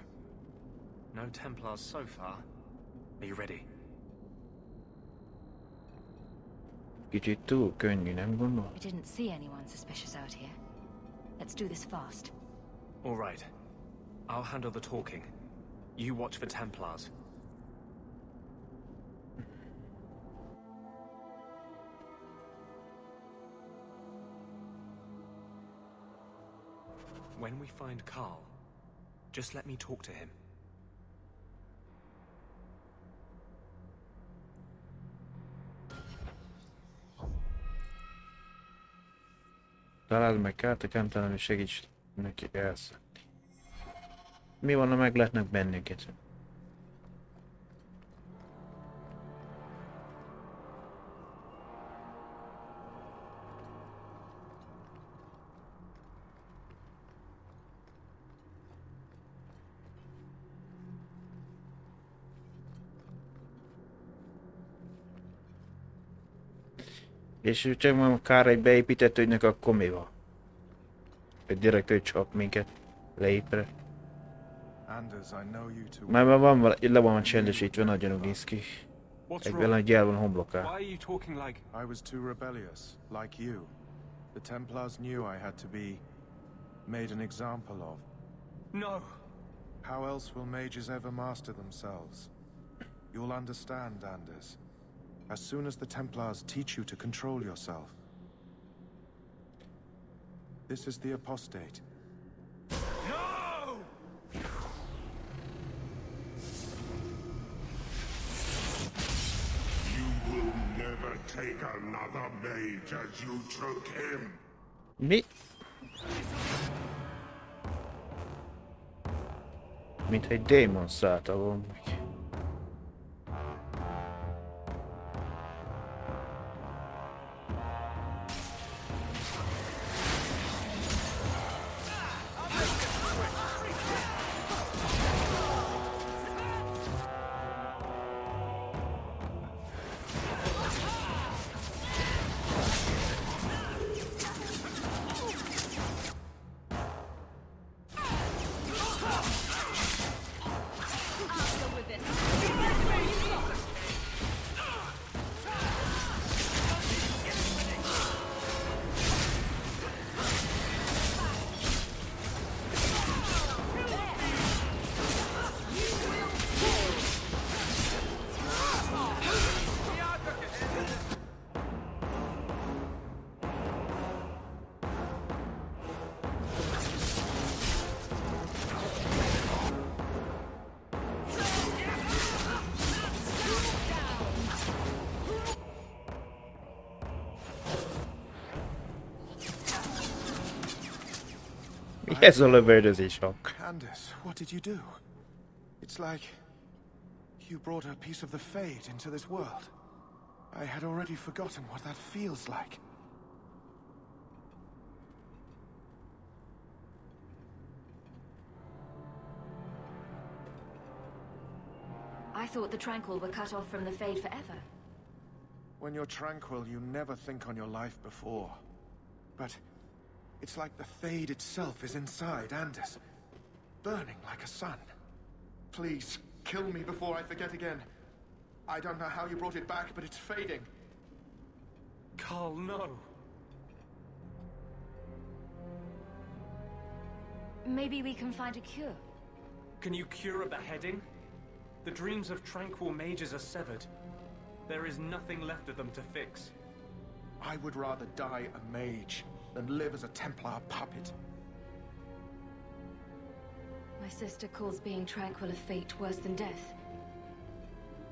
No Templars so far. Are you ready? Kicsit túl könnyű, nem gondol? I didn't see anyone suspicious out here. Let's do this fast. All right. I'll handle the talking. You watch for Templars. When we find Karl, just let me talk to him. Találd meg Kárt, a kámtalan, és segíts neki elszedni. Mi van, ha meg lehetnek bennünket? És ő csak mondom, kár egy beépített ügynök, akkor mi van? Hogy direkt ő csap minket leépre. Anders, I know you too. Már van le van csendesítve, nagyon úgy néz ki. Egyben egy jel van homloká. Why are you talking like I was too rebellious, like you? The Templars knew I had to be made an example of. No! How else will mages ever master themselves? You'll understand, Anders. As soon as the Templars teach you to control yourself. This is the apostate. No! You will never take another mage as you took him. Mi? Mint egy démon szállta volna meg. Mi ez a lövöldözés hang? Anders, what did you do? It's like you brought a piece of the Fade into this world. I had already forgotten what that feels like. I thought the Tranquil were cut off from the Fade forever. When you're tranquil, you never think on your life before. But it's like the Fade itself is inside Anders, burning like a sun. Please, kill me before I forget again. I don't know how you brought it back, but it's fading. Carl, no! Maybe we can find a cure. Can you cure a beheading? The dreams of tranquil mages are severed. There is nothing left of them to fix. I would rather die a mage than live as a Templar puppet. My sister calls being tranquil a fate worse than death.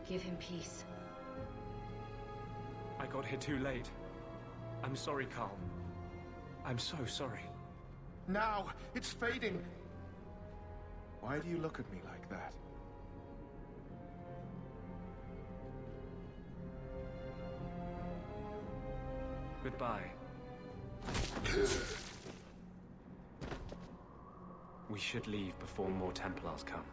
Give him peace. I got here too late. I'm sorry, Carl. I'm so sorry. Now! It's fading! Why do you look at me like that? Goodbye. We should leave before more Templars come.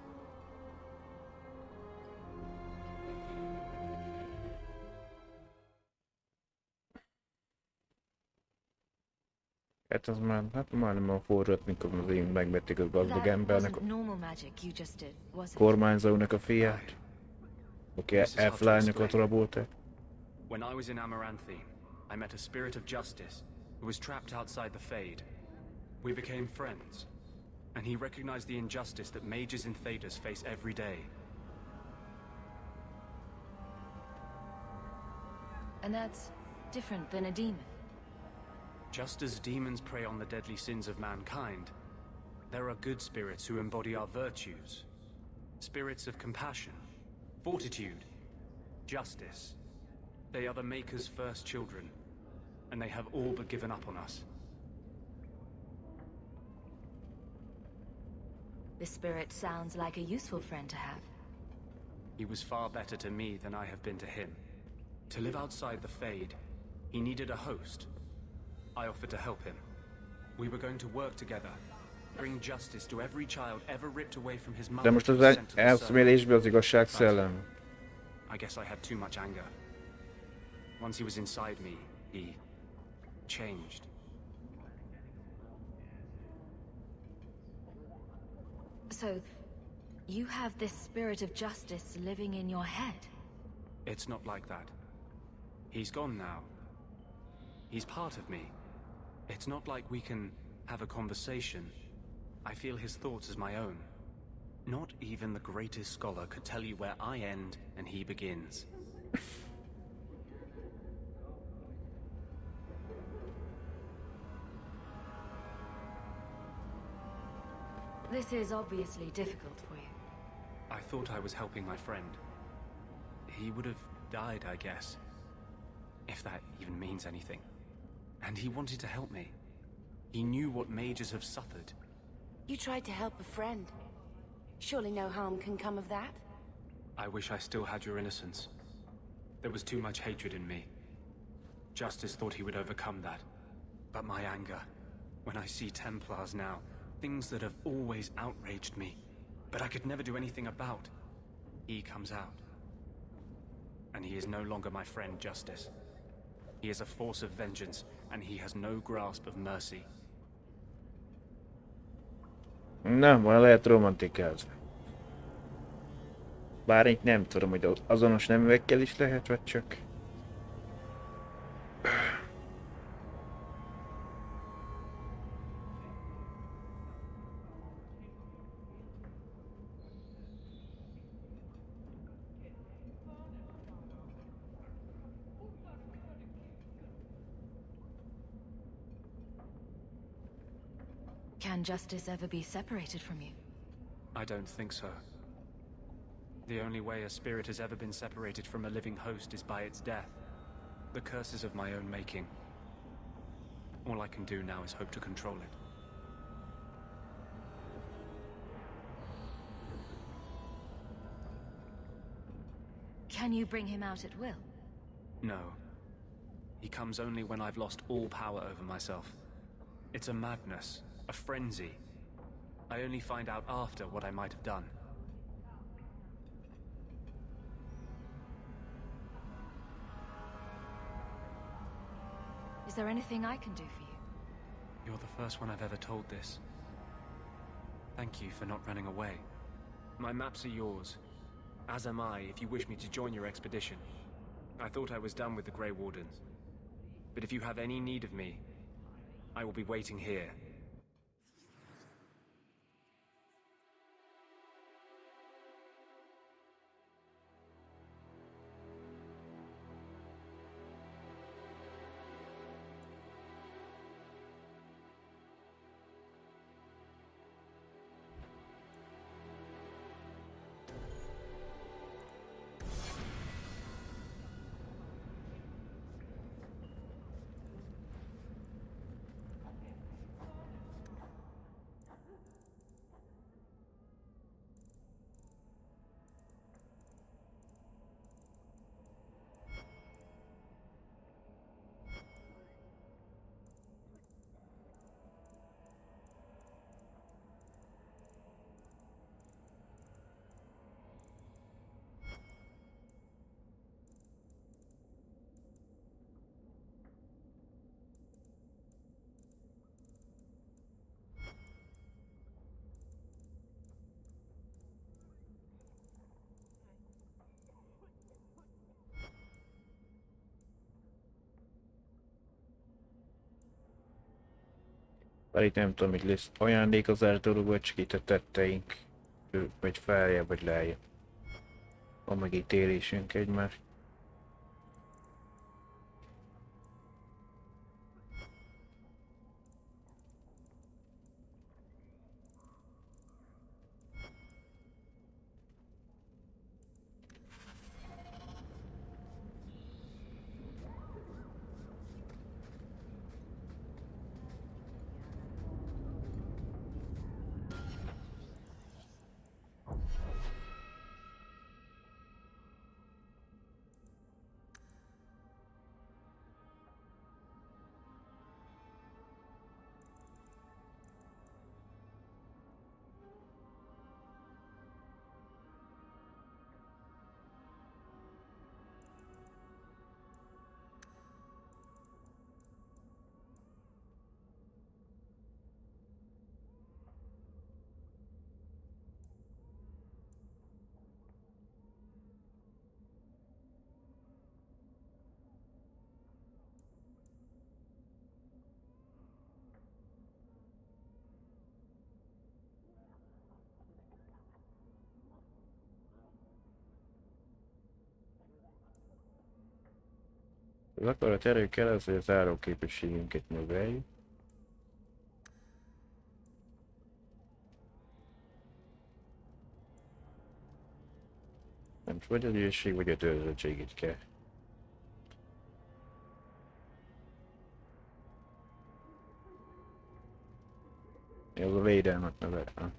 Hát az már, hát majdnem a forrott, mikor az én megvették a gazdag That embernek, wasn't normal magic you just did, was it? kormányzónak a fiát, aki elflányokat rabolták. When I was in Amaranthine, I met a spirit of justice who was trapped outside the Fade. We became friends, and he recognized the injustice that mages and Thaders face every day. And that's different than a demon. Just as demons prey on the deadly sins of mankind, there are good spirits who embody our virtues. Spirits of compassion, fortitude, justice. They are the Maker's first children, and they have all but given up on us. This spirit sounds like a useful friend to have. He was far better to me than I have been to him. To live outside the Fade, he needed a host. I offered to help him. We were going to work together, bring justice to every child ever ripped away from his mother. De most az elszmélésben az igazság szellem. I guess I had too much anger. Once he was inside me, He changed. So, you have this spirit of justice living in your head? It's not like that. He's gone now. He's part of me. It's not like we can have a conversation. I feel his thoughts as my own. Not even the greatest scholar could tell you where I end and he begins. This is obviously difficult for you. I thought I was helping my friend. He would have died, I guess. If that even means anything. And he wanted to help me. He knew what mages have suffered. You tried to help a friend. Surely no harm can come of that? I wish I still had your innocence. There was too much hatred in me. Justice thought he would overcome that. But my anger, when I see Templars now, things that have always outraged me, but I could never do anything about, he comes out. And he is no longer my friend, Justice. He is a force of vengeance, and he has no grasp of mercy. Na, már lehet romantikázni. Bár itt nem tudom, hogy azonos neműekkel is lehet, vagy csak... Can justice ever be separated from you? I don't think so. The only way a spirit has ever been separated from a living host is by its death. The curse is of my own making. All I can do now is hope to control it. Can you bring him out at will? No. He comes only when I've lost all power over myself. It's a madness, a frenzy. I only find out after what I might have done. Is there anything I can do for you? You're the first one I've ever told this. Thank you for not running away. My maps are yours, as am I if you wish me to join your expedition. I thought I was done with the Grey Wardens. But if you have any need of me, I will be waiting here. Bár itt nem tudom, hogy lesz ajándékozás dolog, vagy csak itt a tetteink, vagy feljebb, vagy lejjebb. Van megítélésünk egymás. Az akarat erő kell az, hogy az áróképességünket növeljük. Nem vagy az ügyesség, vagy a törzsöltség itt kell. Ez a védelmet növel.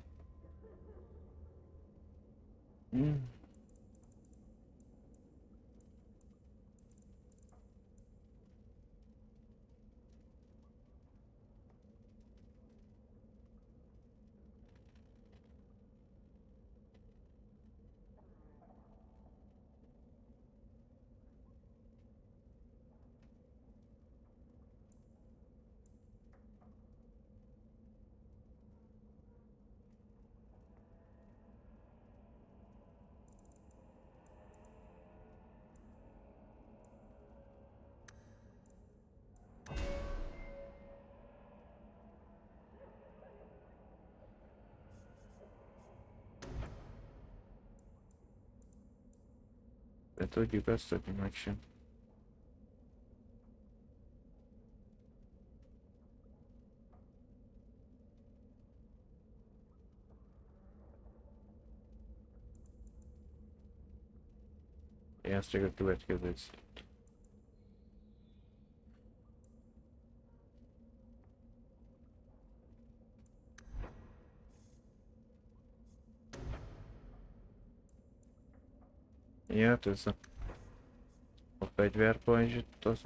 De tudjuk azt, hogy meg sem. Ez csak a következő szint. Ja, hát ez a fegyverpajzsit az.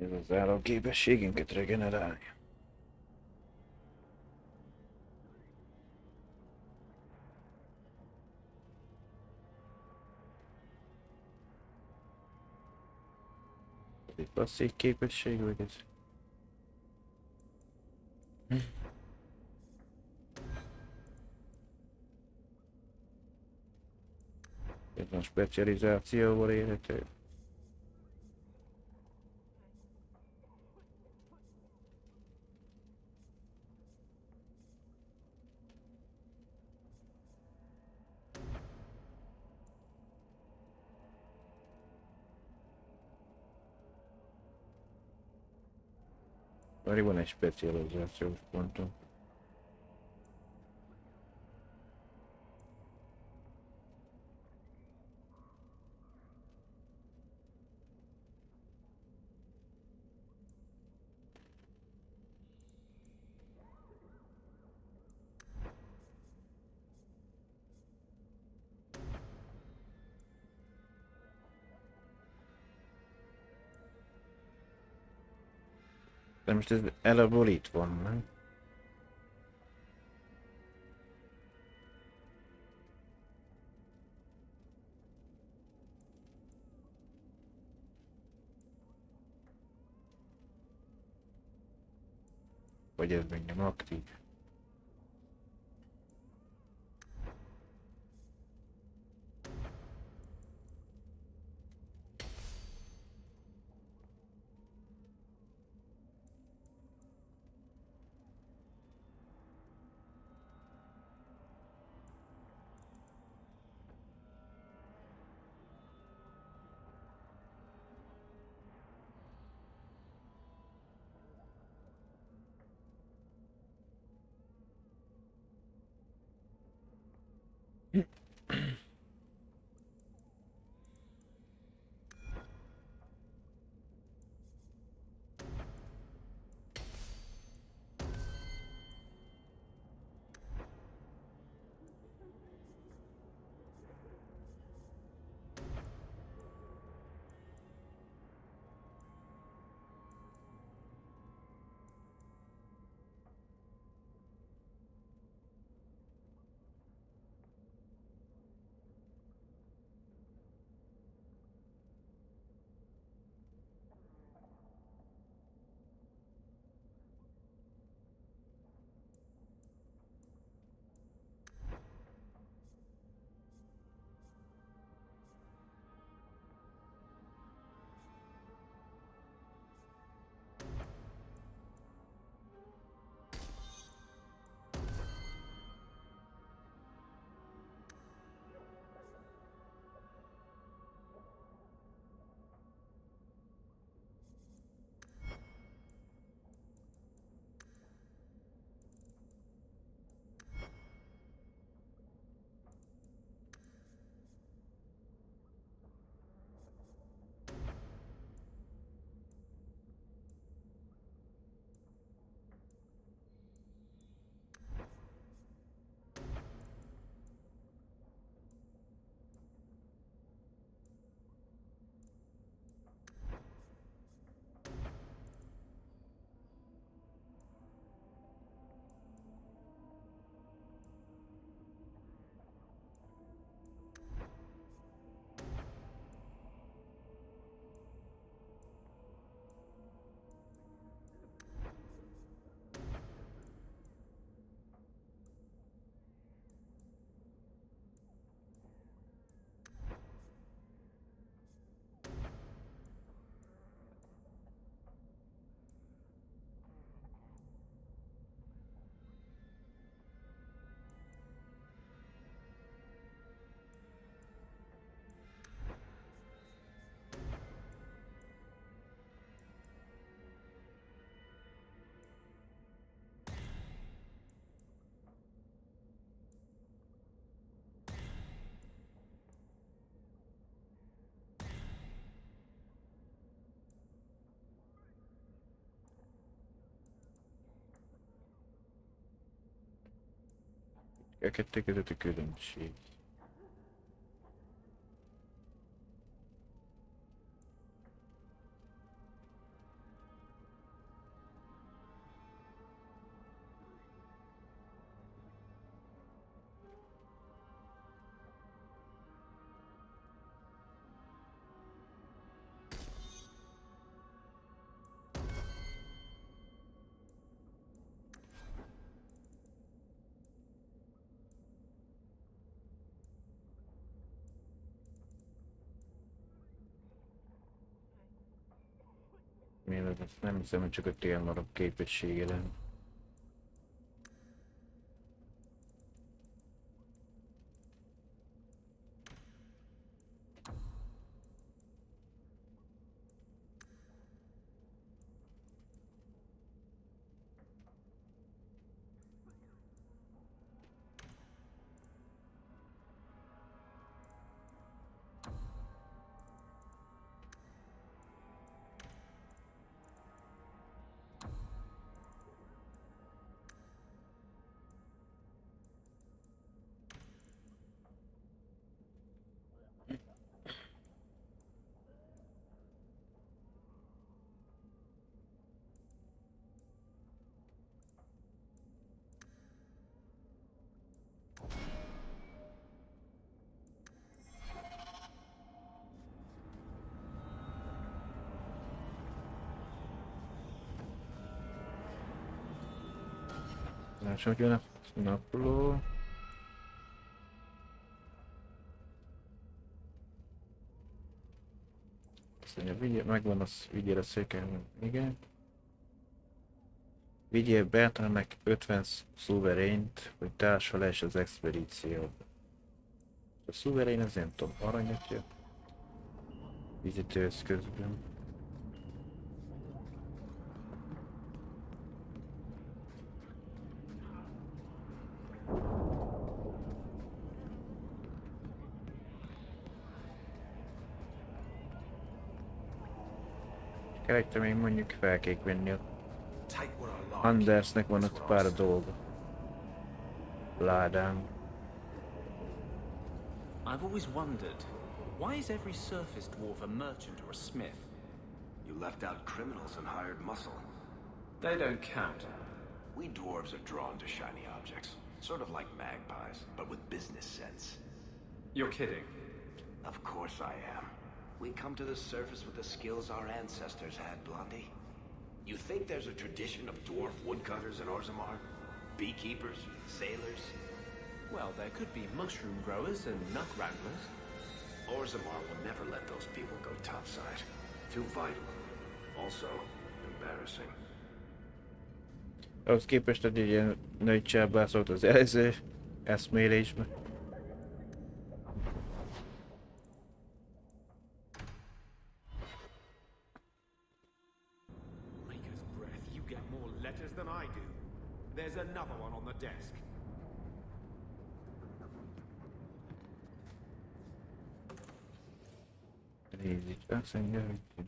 Ez az állóképességünket regenerálni. Ez egy passzív képesség, vagy ez? Ez a specializációval érhető. Vagy van egy specializációs pontom. De most ez elabból itt van, nem? Vagy ez még nem aktív? A kettő közötti különbség. Mielőtt ezt nem hiszem, hogy csak a télmarok képessége lenne. Lássam, hogy jön a napló. Azt mondja, megvan az, vigyél a széken. Igen. Vigyél Bertrandnek 50 szuverént, hogy társa lesz az expedícióba. A szuverén az nem tudom, aranyatja. Vizitőz közben. Kellett még mondjuk fel kék venni a Andersnek van ott pár dolga. Ládán. I've always wondered, why is every surface dwarf a merchant or a smith? You left out criminals and hired muscle. They don't count. We dwarves are drawn to shiny objects. Sort of like magpies, but with business sense. You're kidding. Of course I am. We come to the surface with the skills our ancestors had, Blondie. You think there's a tradition of dwarf woodcutters in Orzammar? Beekeepers? Sailors? Well, there could be mushroom growers and nut wranglers. Orzammar will never let those people go topside. Too vital. Also, embarrassing. Ahhoz képest, hogy egy ilyen nagy csábászolt az előző eszmélésben. Maker's breath, you get more letters than I do. There's another one on the desk. Nézzük, azt mondja, hogy...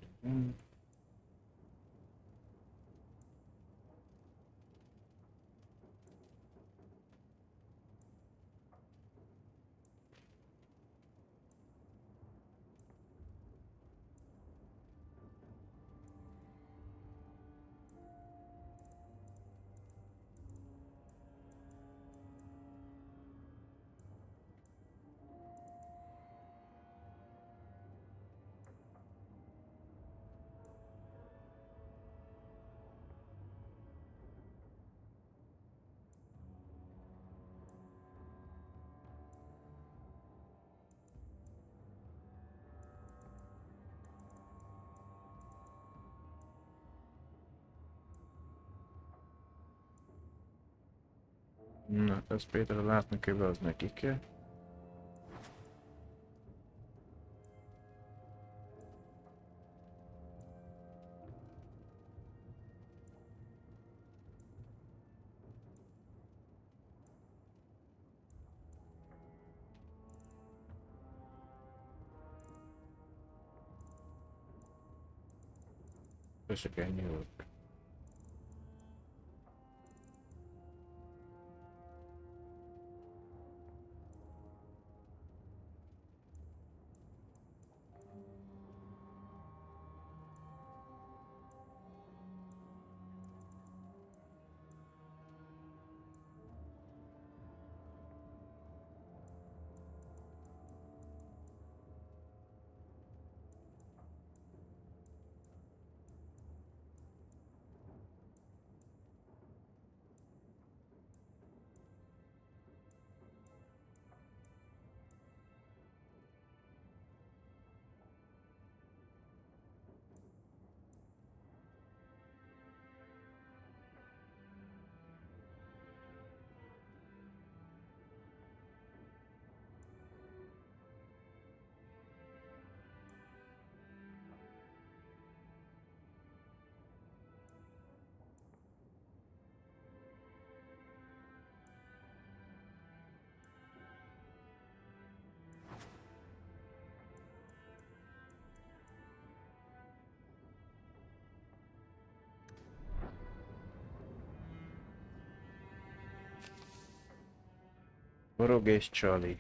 Na, ezt például látni kell, az neki kell. Össze kell nyúlni. Forog és csali.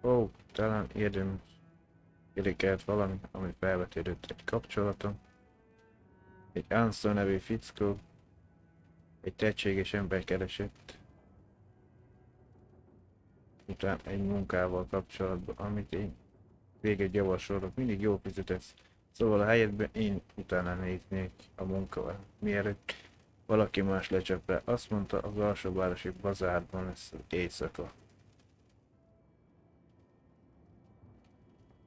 Ó, talán érdekelt valami, ami felvetődött egy kapcsolatom. Egy Ansel nevű fickó, egy tehetséges ember keresett. Utána egy munkával kapcsolatban, amit én végig javasolok, mindig jól fizetesz. Szóval a helyetben én utána néznék a munkával, mielőtt valaki más lecsap rá. Azt mondta, az alsóvárosi bazárban lesz az éjszaka.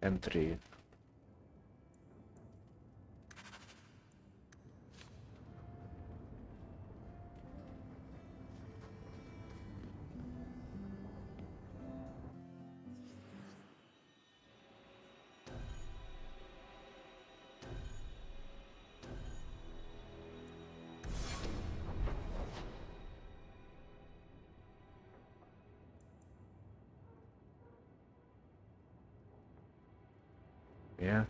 Entry. Yeah.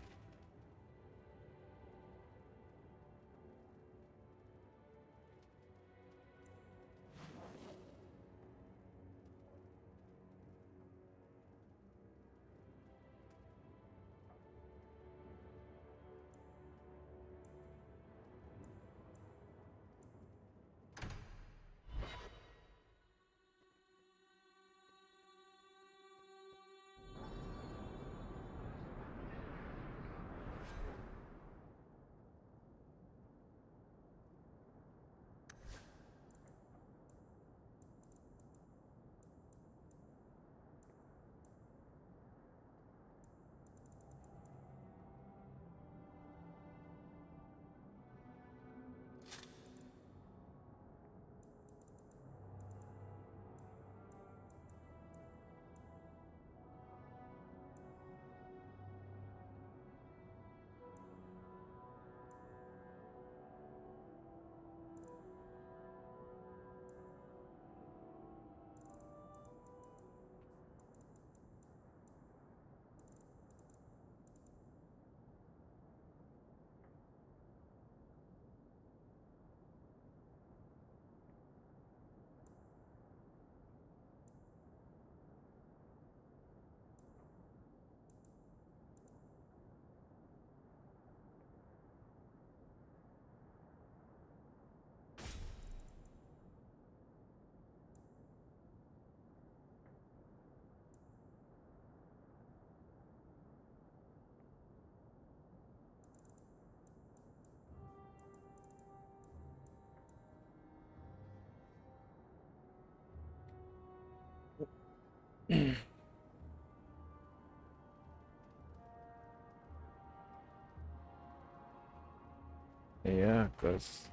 Ja, akkor az...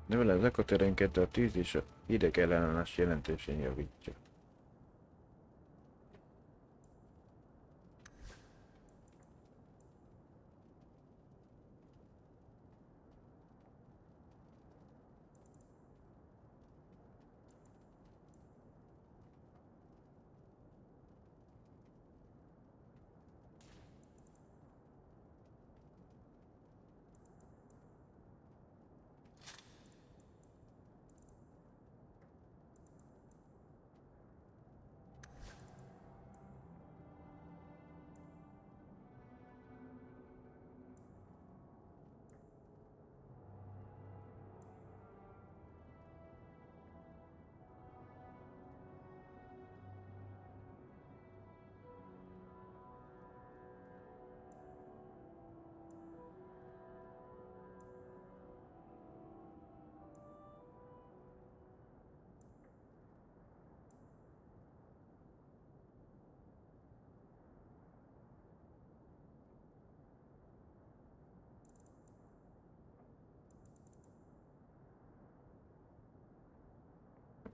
Mivel az ekoterénket a tűz és a idegellenállás jelentősen javítja.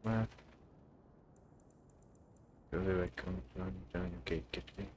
Már... Jövőekkel mondjuk kéket ki.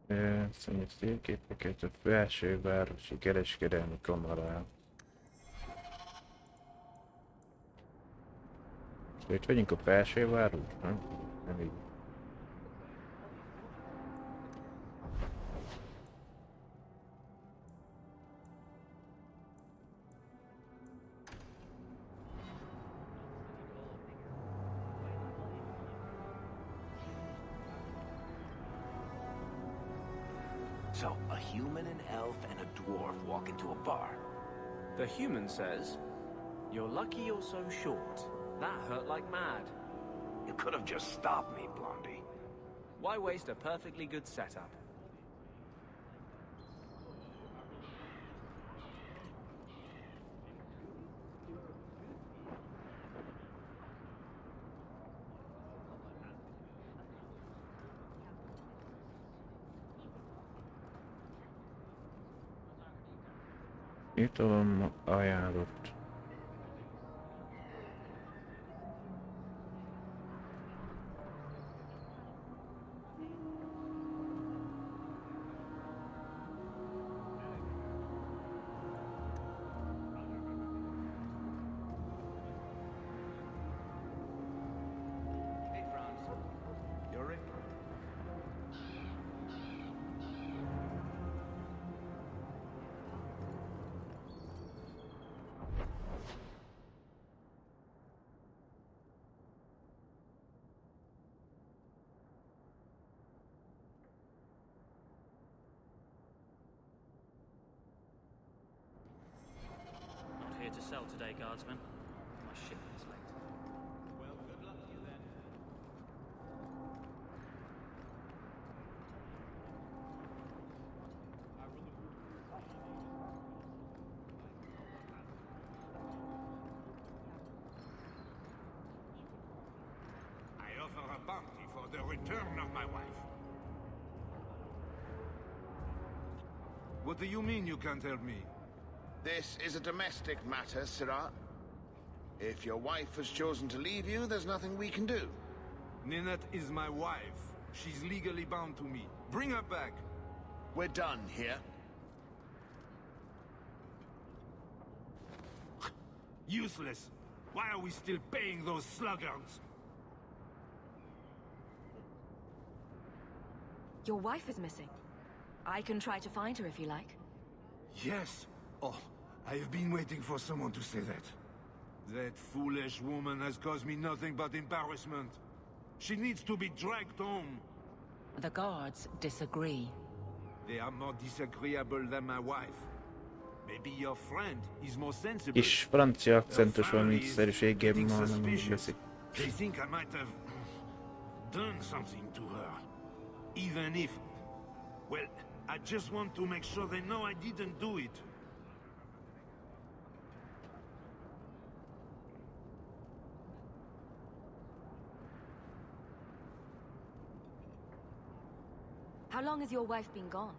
Szennyes térképeket a felsővárosi kereskedelmi kamarán. Itt vagyunk a felsőváros, nem? Nem így. So, a human, an elf, and a dwarf walk into a bar. The human says, "You're lucky you're so short. That hurt like mad." You could have just stopped me, Blondie. Why waste a perfectly good setup? Jutalom ajánlott. Hey, Franz. You're Rick. Not here to sell today, guardsman. My shipment's late. Well, good luck to you then. I offer a bounty for the return of my wife. What do you mean you can't help me? This is a domestic matter, Sirrah. If your wife has chosen to leave you, there's nothing we can do. Ninette is my wife. She's legally bound to me. Bring her back. We're done here. Useless. Why are we still paying those sluggards? Your wife is missing. I can try to find her if you like. Yes. Oh, I have been waiting for someone to say that. That foolish woman has caused me nothing but embarrassment. She needs to be dragged home. The guards disagree. They are more disagreeable than my wife. Maybe your friend is more sensible. Kis francia akcentus van, mint szerűségében ma nem úgy veszik. They think I might have done something to her. Even if... Well, I just want to make sure they know I didn't do it. How long has your wife been gone?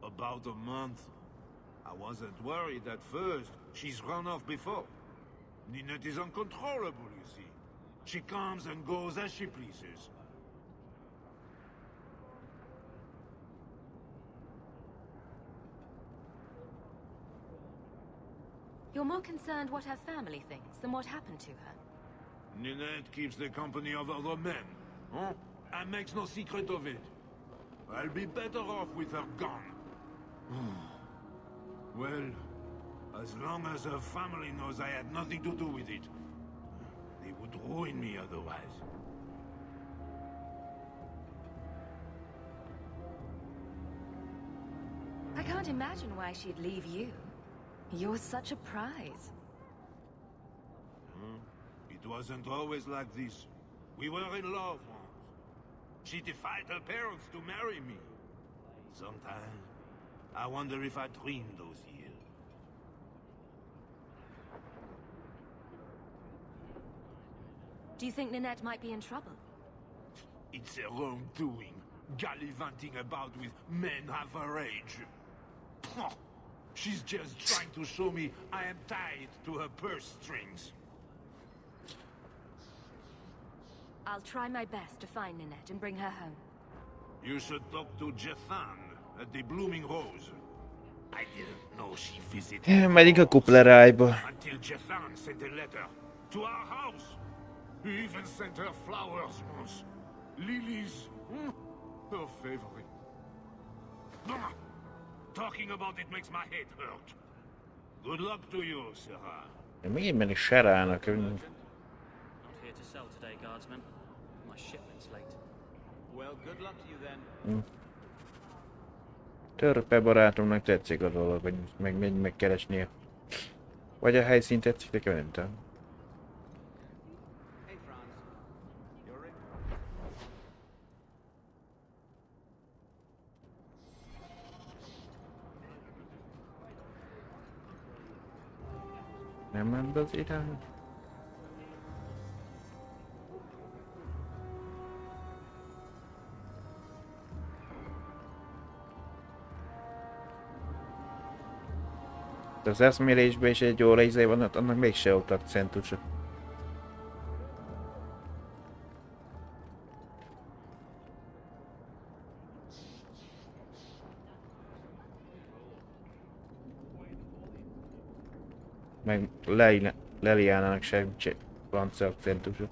About a month. I wasn't worried at first. She's run off before. Ninette is uncontrollable, you see. She comes and goes as she pleases. You're more concerned what her family thinks than what happened to her. Ninette keeps the company of other men. Huh? And makes no secret of it. I'll be better off with her gone. Well, as long as her family knows I had nothing to do with it, they would ruin me otherwise. I can't imagine why she'd leave you. You're such a prize. It wasn't always like this. We were in love once. She defied her parents to marry me. Sometimes, I wonder if I dreamed those years. Do you think Ninette might be in trouble? It's her own doing, gallivanting about with men half her age. Pah! She's just trying to show me I am tied to her purse strings. I'll try my best to find Ninette and bring her home. You should talk to Jethan at the Blooming Rose. I didn't know she visited Megyünk a kuplerájba. until Jethan sent a letter to our house. He even sent her flowers once. Lilies. Her favorite. Talking about it makes my head hurt. Good luck to you, Sarah. Miért menni Serának? Not here to sell today, guardsman. My shipment's late. Well, good luck to you then. Törpe barátomnak tetszik a dolog, hogy megy megkeresnie. Vagy a helyszín tetszik, nekem nem tudom. Nem ment az irány? De az eszmélésben is egy óra izé van, annak mégse ott akcentusa. Meg Leliánának sem francia akcentusa.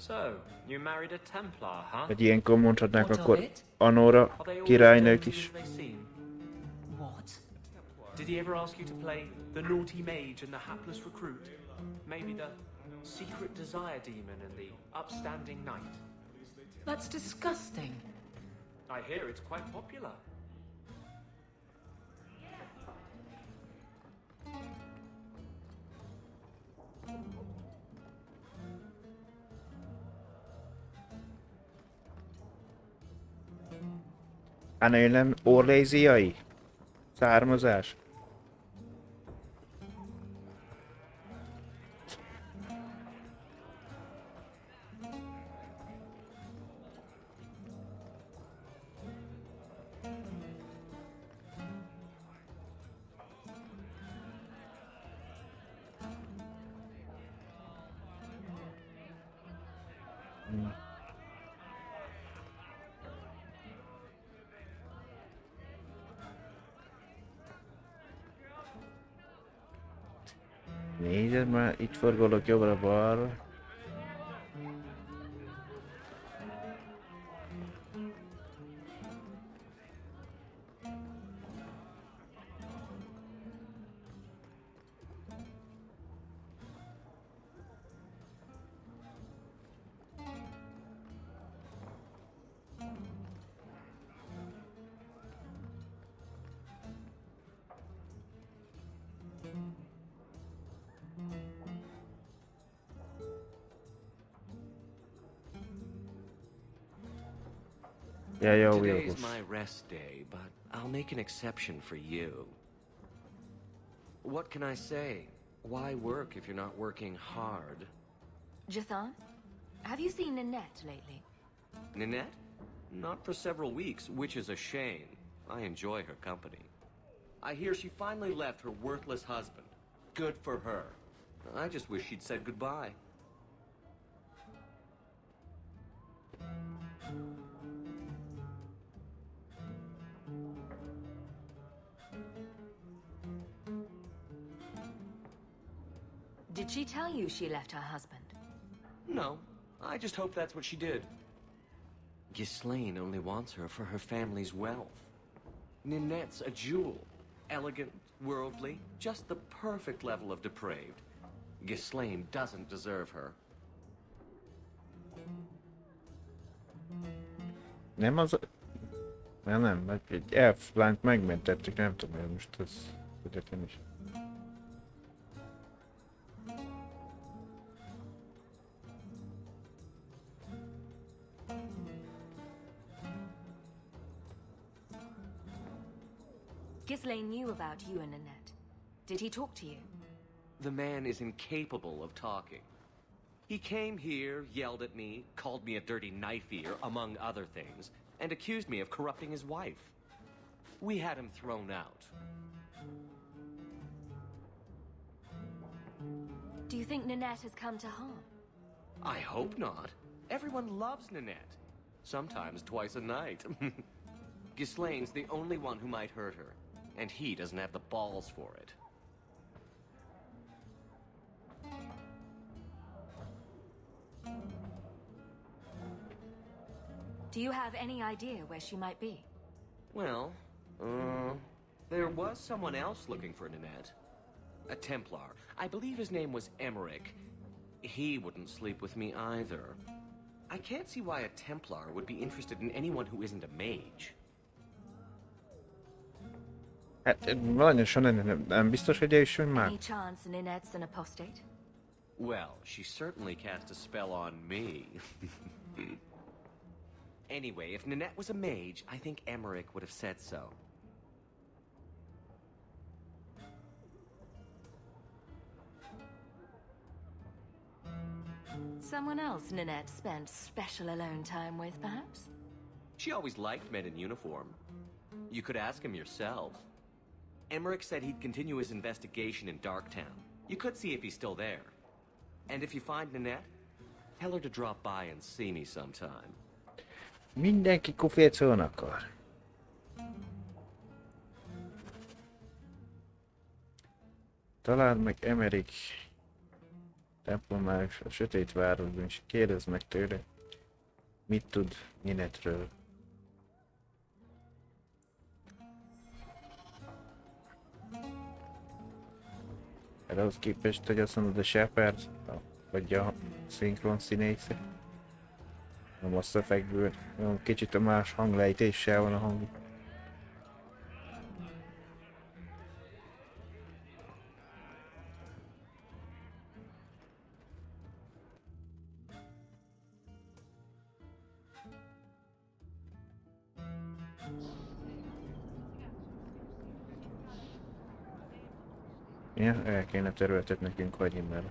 So, you married a Templar, huh? Vagy ilyenkor mondhatnák akkor Anora királynőt is. What? Did he ever ask you to play the naughty mage and the hapless recruit? Maybe the secret desire demon and the upstanding knight? That's disgusting. I hear it's quite popular. Nem orléziai? Származás? Nézd már, itt forgolok jobbra-balra. Today's my rest day, but I'll make an exception for you. What can I say? Why work if you're not working hard? Jathan, have you seen Ninette lately? Ninette? Not for several weeks, which is a shame. I enjoy her company. I hear she finally left her worthless husband. Good for her. I just wish she'd said goodbye. Did she tell you she left her husband? No, I just hope that's what she did. Ghislaine only wants her for her family's wealth. Ninette's a jewel. Elegant, worldly, just the perfect level of depraved. Ghislaine doesn't deserve her. Nem az... Nem, egy elflányt megmentettük, nem tudom, hogy most ez... Tudjátok is. Ghislaine knew about you and Nanette. Did he talk to you? The man is incapable of talking. He came here, yelled at me, called me a dirty knife-ear, among other things, and accused me of corrupting his wife. We had him thrown out. Do you think Nanette has come to harm? I hope not. Everyone loves Nanette. Sometimes twice a night. Ghislaine's the only one who might hurt her, and he doesn't have the balls for it. Do you have any idea where she might be? Well, there was someone else looking for Nanette. A Templar. I believe his name was Emmerich. He wouldn't sleep with me either. I can't see why a Templar would be interested in anyone who isn't a mage. Hát valanyosan nem biztos, hogy eljusson már. Any chance Nanette's an apostate? Well, she certainly cast a spell on me. Anyway, if Nanette was a mage, I think Emmerich would have said so. Someone else Nanette spent special alone time with, perhaps? She always liked men in uniform. You could ask him yourself. Emmerich said he'd continue his investigation in Darktown. You could see if he's still there. And if you find Nanette, tell her to drop by and see me sometime. Mindenki kufécolni akar. Találd meg Emmerich templomágus a sötét városban, és kérdezd meg tőle, mit tud Ninetről. Erre ahhoz képest, hogy azt mondod a Shepard, vagy a szinkron színésze. A Mass Effectből, kicsit a más hanglejtéssel van a hang. Ja, el kéne területet nekünk hagyni, mert...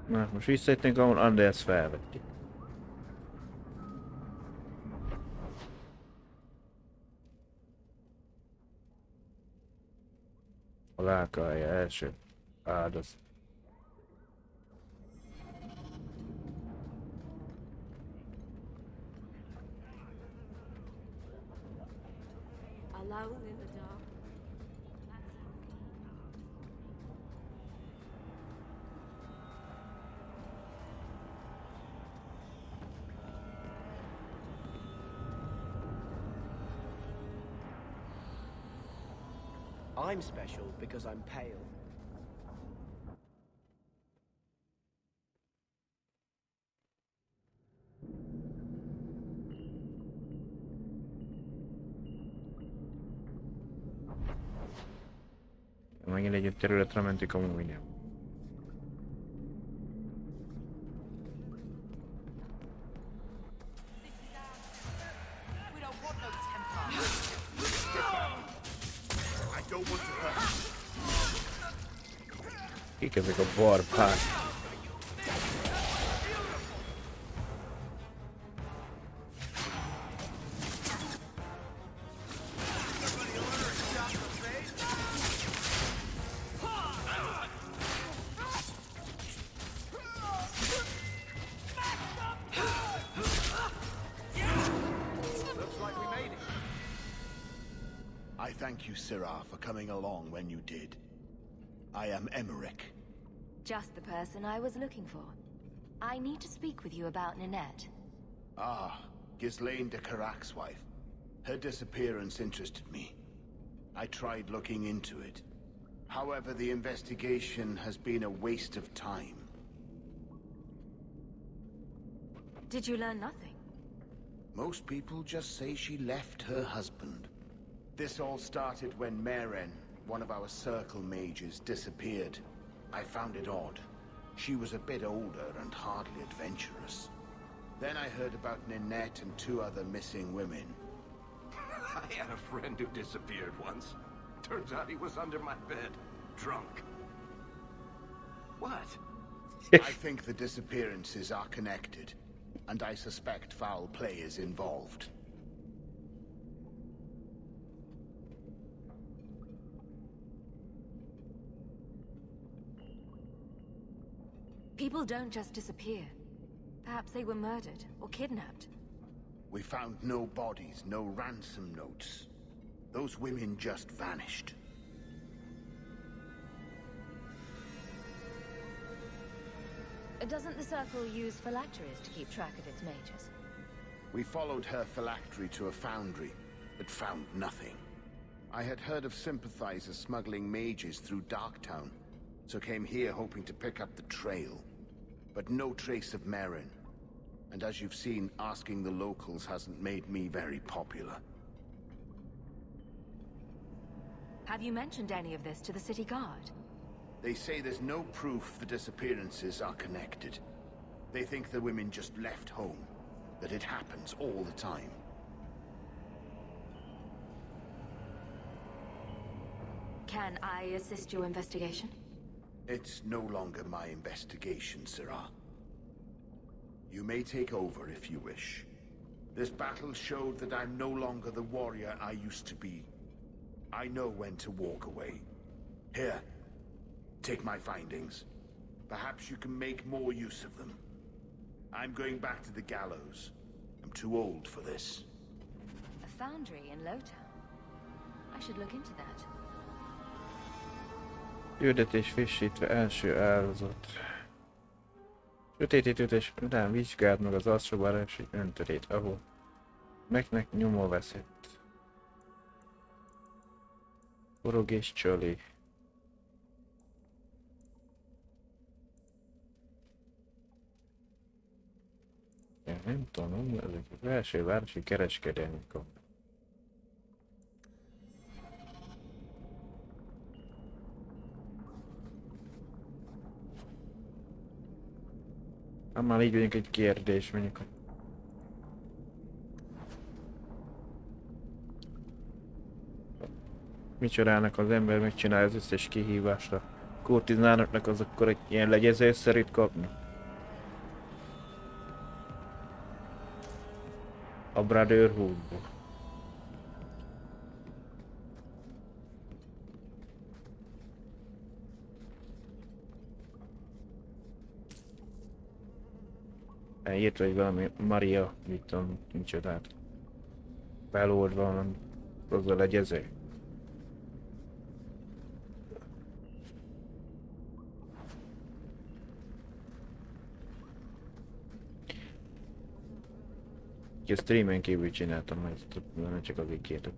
Na, most visszajöttünk, ahol Anders felvettük. A lákalja első áldozat. Alone in the dark. I'm special because I'm pale. Megint egy területre mentünk amúgy nem. Kik ezek a barbák? I thank you, Sirrah, for coming along when you did. I am Emmerich. Just the person I was looking for. I need to speak with you about Nanette. Ah, Ghislaine de Carac's wife. Her disappearance interested me. I tried looking into it. However, the investigation has been a waste of time. Did you learn nothing? Most people just say she left her husband. This all started when Maren, one of our circle mages, disappeared. I found it odd. She was a bit older and hardly adventurous. Then I heard about Ninette and 2 other missing women. I had a friend who disappeared once. Turns out he was under my bed, drunk. What? I think the disappearances are connected, and I suspect foul play is involved. People don't just disappear. Perhaps they were murdered or kidnapped. We found no bodies, no ransom notes. Those women just vanished. Doesn't the Circle use phylacteries to keep track of its mages? We followed her phylactery to a foundry, but found nothing. I had heard of sympathizers smuggling mages through Darktown, so came here hoping to pick up the trail. But no trace of Maren. And as you've seen, asking the locals hasn't made me very popular. Have you mentioned any of this to the city guard? They say there's no proof the disappearances are connected. They think the women just left home, that it happens all the time. Can I assist your investigation? It's no longer my investigation, Sirrah. You may take over if you wish. This battle showed that I'm no longer the warrior I used to be. I know when to walk away. Here, take my findings. Perhaps you can make more use of them. I'm going back to the gallows. I'm too old for this. A foundry in Lowtown. I should look into that. Küldetés frissítve első áldozat. Sötétítőtés után vizsgáld meg az alsóvárosi öntörét, ahol megnek nyomó veszett. Forog és csöli. Én nem tudom, ezek az első városi kereskedelmi kap. Már így vagyunk egy kérdés, mondjuk. Micsodának az ember megcsinálja az összes kihívásra. Kurtiznának az akkor egy ilyen legyezőszerűt kapni. A Brotherhoodból. Írt vagy valami Maria, mit tudom, micsodát. Beloldva az a legyező. A streamen kívül csináltam ezt, nem csak az ikét.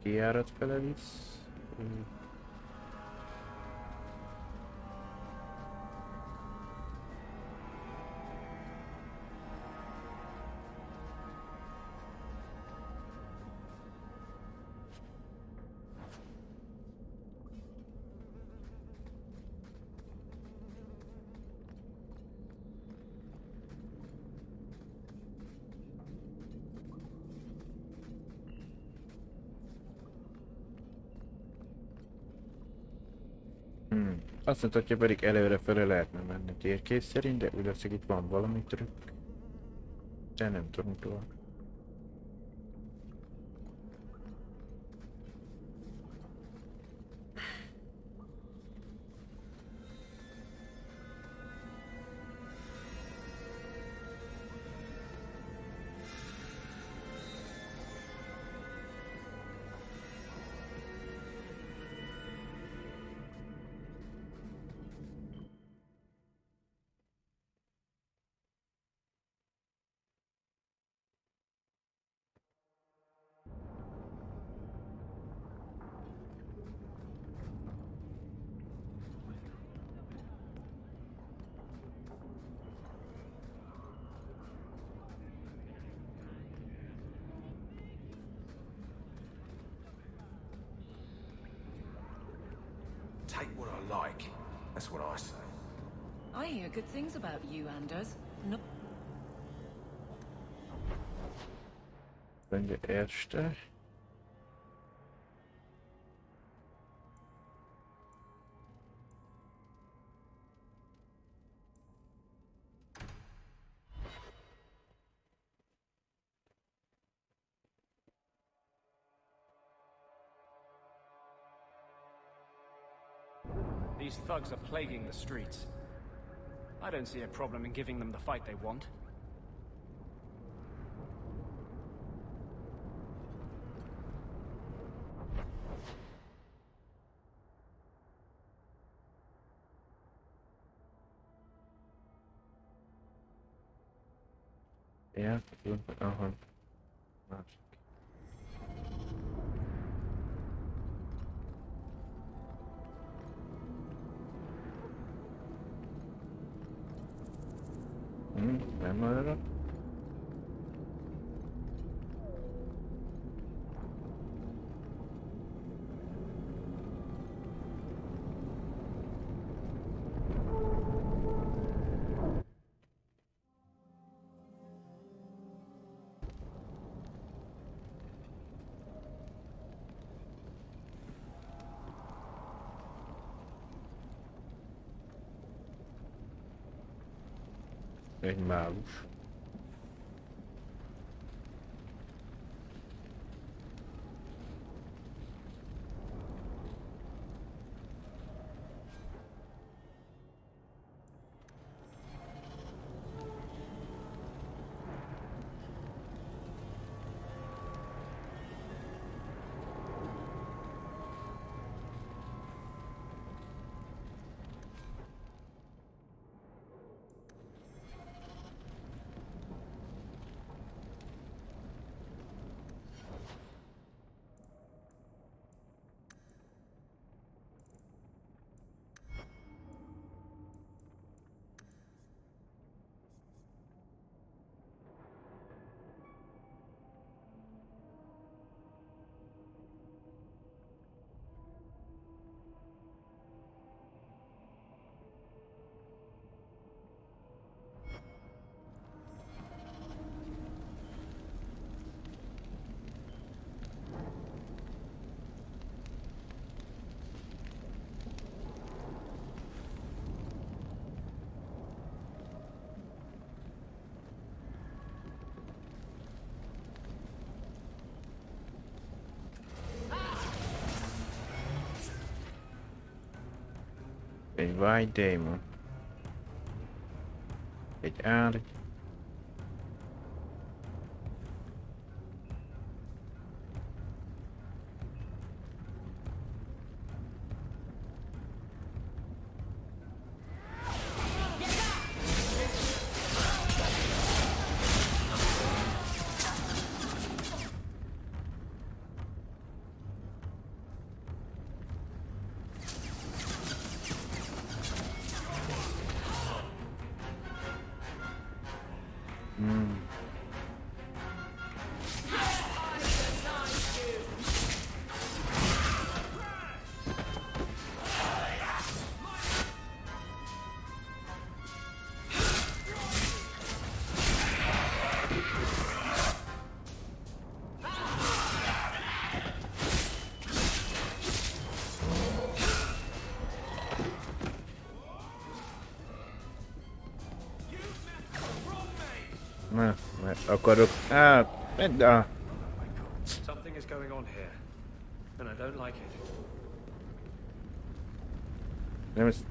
Kijárat fele visz. Azt mondta, hogy pedig előre fele lehetne menni térkép szerint, de úgy látszik, itt van valami trükk. De nem tudom tovább. like. That's what I say. I hear good things about you, Anders. No. Dann der erste. These thugs are plaguing the streets. I don't see a problem in giving them the fight they want. Ja, aha. Másik. Nem arra. Egy mágus. Egy white demon. Egy ár. Na, mert akarok. Menj a... Something is going on here, and I don't like it. Nem ez...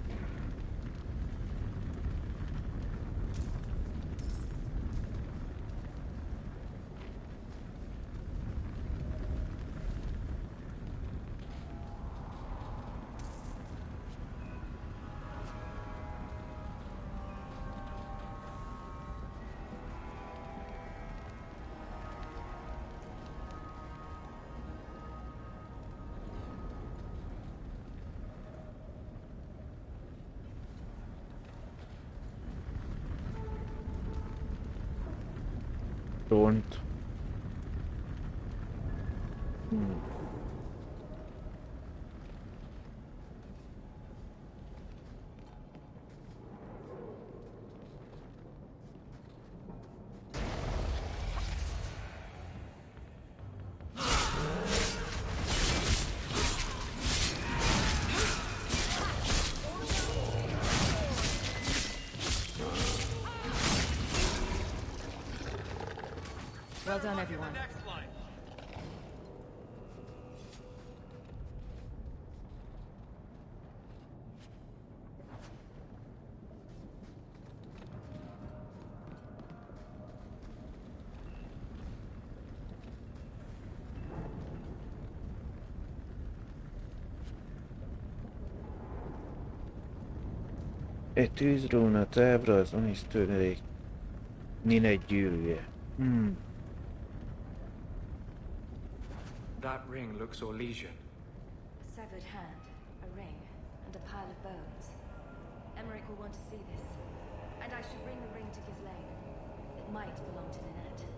Don't. Well done, everyone. Egy tűzróna tábra az onisztőnék Ninek gyűrűje. That ring looks Orlesian. A severed hand, a ring, and a pile of bones. Emmerich will want to see this. And I should bring the ring to Ghislaine. It might belong to Ninette.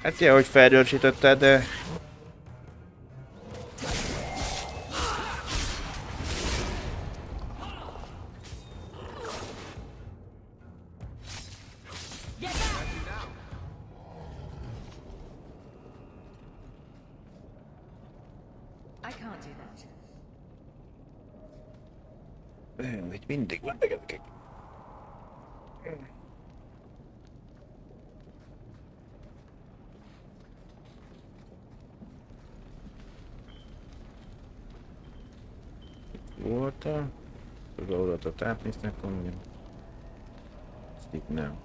Hát ja, hogy felgyorsítottad, de... I can't do that. Hogy mindig van neked. Voltam. Az auratot átnéznek, hogy ezt itt nem.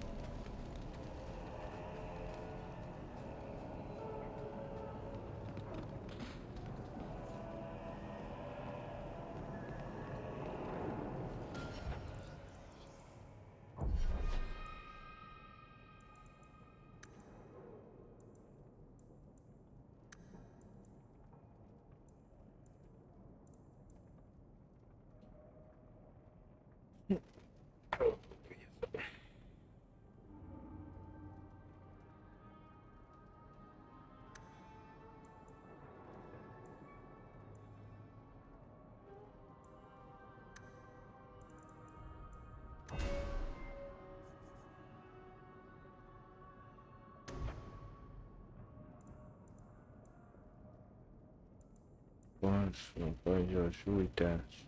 Alsó, vagy sújtás.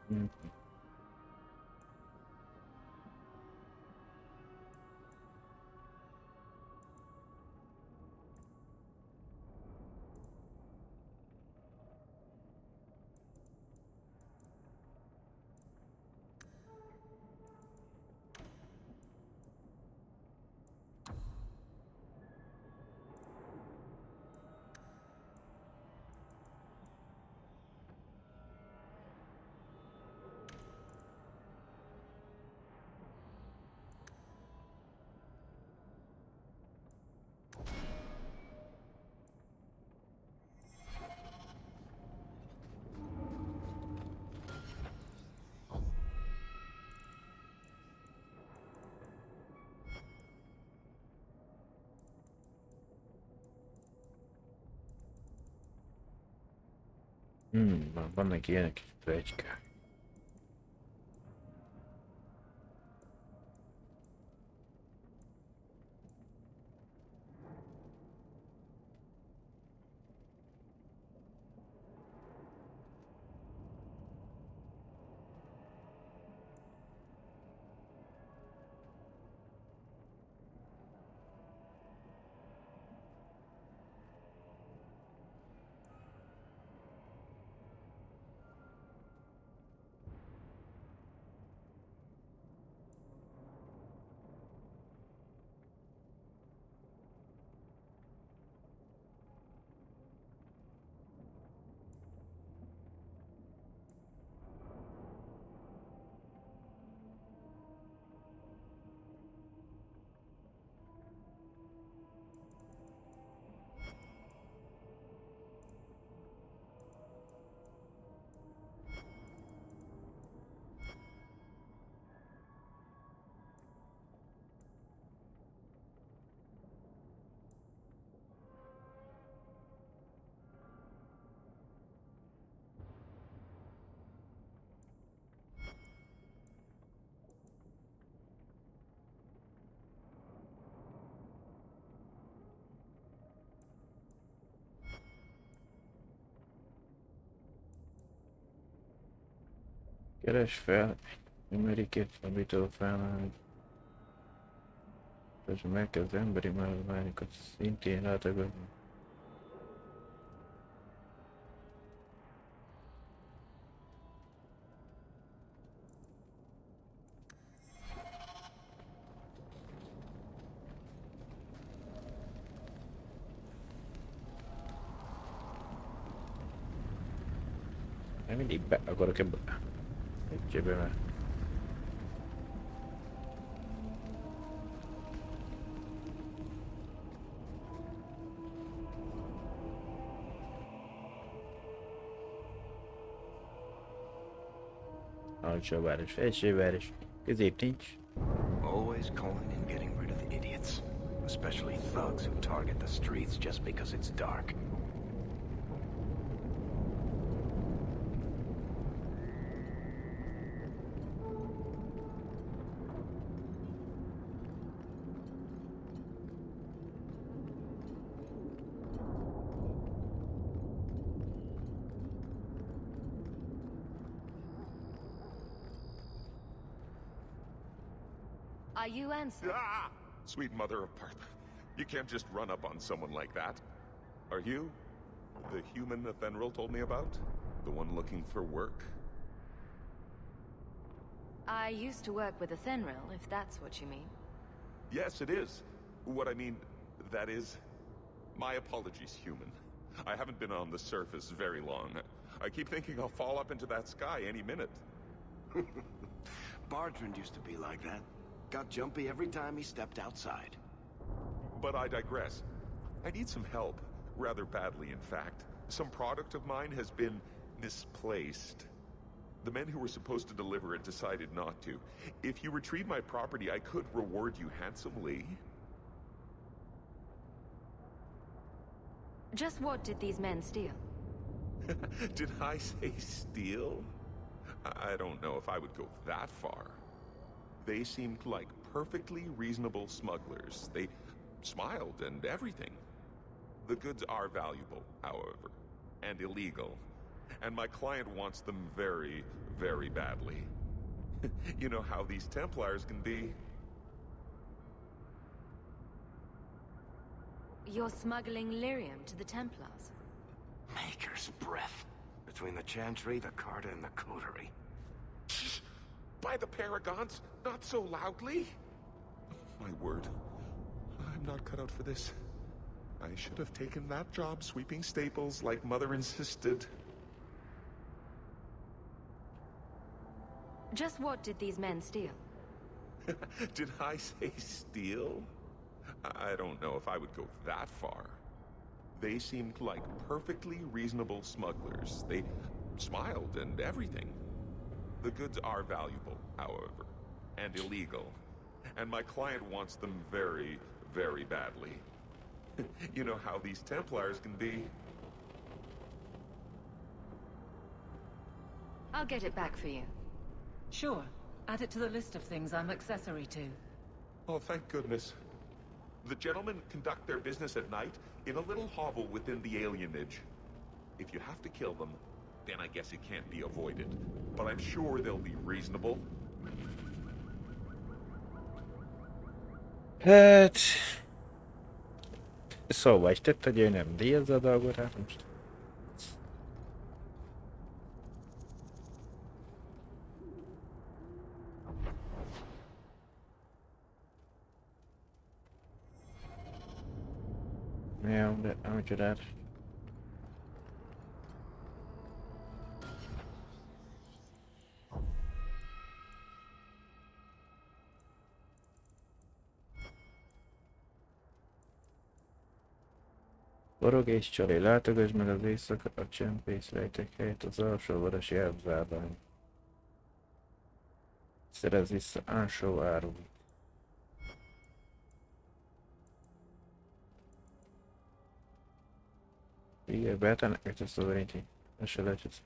Mhm. Vannak ilyenek is, plegykák. Keres fel egy Amerikét, amitől feláll. És megkezd emberi maradványokat szintén látogatni. Nem mindig be akarok ebbe egyébbe, mert alsó város, felső város, közép nincs. Always calling and getting rid of idiots. Especially thugs who target the streets just because it's dark. Are you Ansel? Ah! Sweet mother of Parth. You can't just run up on someone like that. Are you the human Athenril told me about? The one looking for work? I used to work with Athenril, if that's what you mean. Yes, it is. What I mean, that is... My apologies, human. I haven't been on the surface very long. I keep thinking I'll fall up into that sky any minute. Bartrand used to be like that. Got jumpy every time he stepped outside. But I digress. I need some help. Rather badly, in fact. Some product of mine has been misplaced. The men who were supposed to deliver it decided not to. If you retrieve my property, I could reward you handsomely. Just what did these men steal? Did I say steal? I don't know if I would go that far. They seemed like perfectly reasonable smugglers. They smiled and everything. The goods are valuable, however, and illegal. And my client wants them very, very badly. You know how these Templars can be. You're smuggling lyrium to the Templars? Maker's breath. Between the Chantry, the Carta, and the Coterie. By the Paragons, not so loudly. My word. I'm not cut out for this. I should have taken that job sweeping stables like Mother insisted. Just what did these men steal? Did I say steal? I don't know if I would go that far. They seemed like perfectly reasonable smugglers. They smiled and everything. The goods are valuable, however, and illegal. And my client wants them very, very badly. You know how these Templars can be. I'll get it back for you. Sure. Add it to the list of things I'm accessory to. Oh, thank goodness. The gentlemen conduct their business at night in a little hovel within the alienage. If you have to kill them, then I guess it can't be avoided. But I'm sure they'll be reasonable. Hát... Szóval is tett, hogy ő nem díjazza a dolgot, hát most... Ja, de micsodád. Forog és csali, látogass meg az éjszaka a csempész rejtek helyett az alsó varas jelzában. Szerez vissza alsó árut. Igen, beálltanak ezt a szóval ezt se lehet.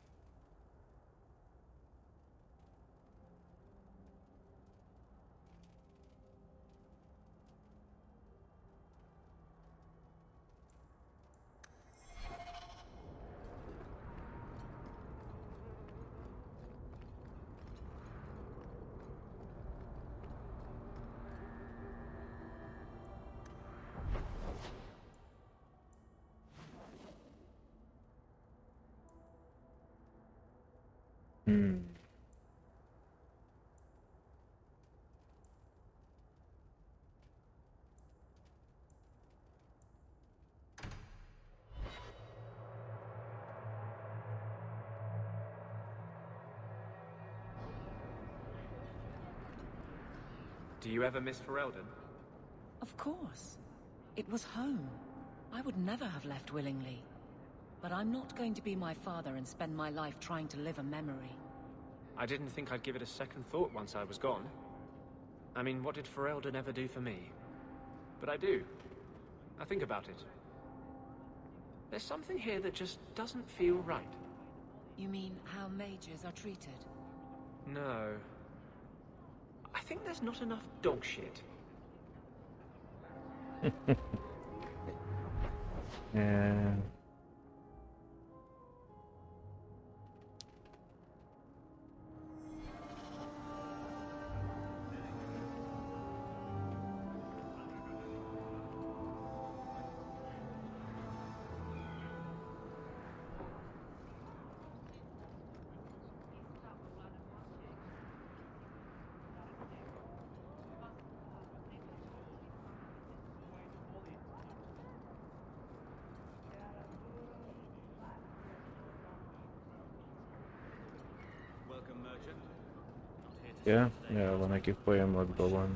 Do you ever miss Ferelden? Of course. It was home. I would never have left willingly. But I'm not going to be my father and spend my life trying to live a memory. I didn't think I'd give it a second thought once I was gone. I mean, what did Ferelden ever do for me? But I do. I think about it. There's something here that just doesn't feel right. You mean how mages are treated? No. I think there's not enough dog shit. Yeah. Ja, van neki folyamatban van.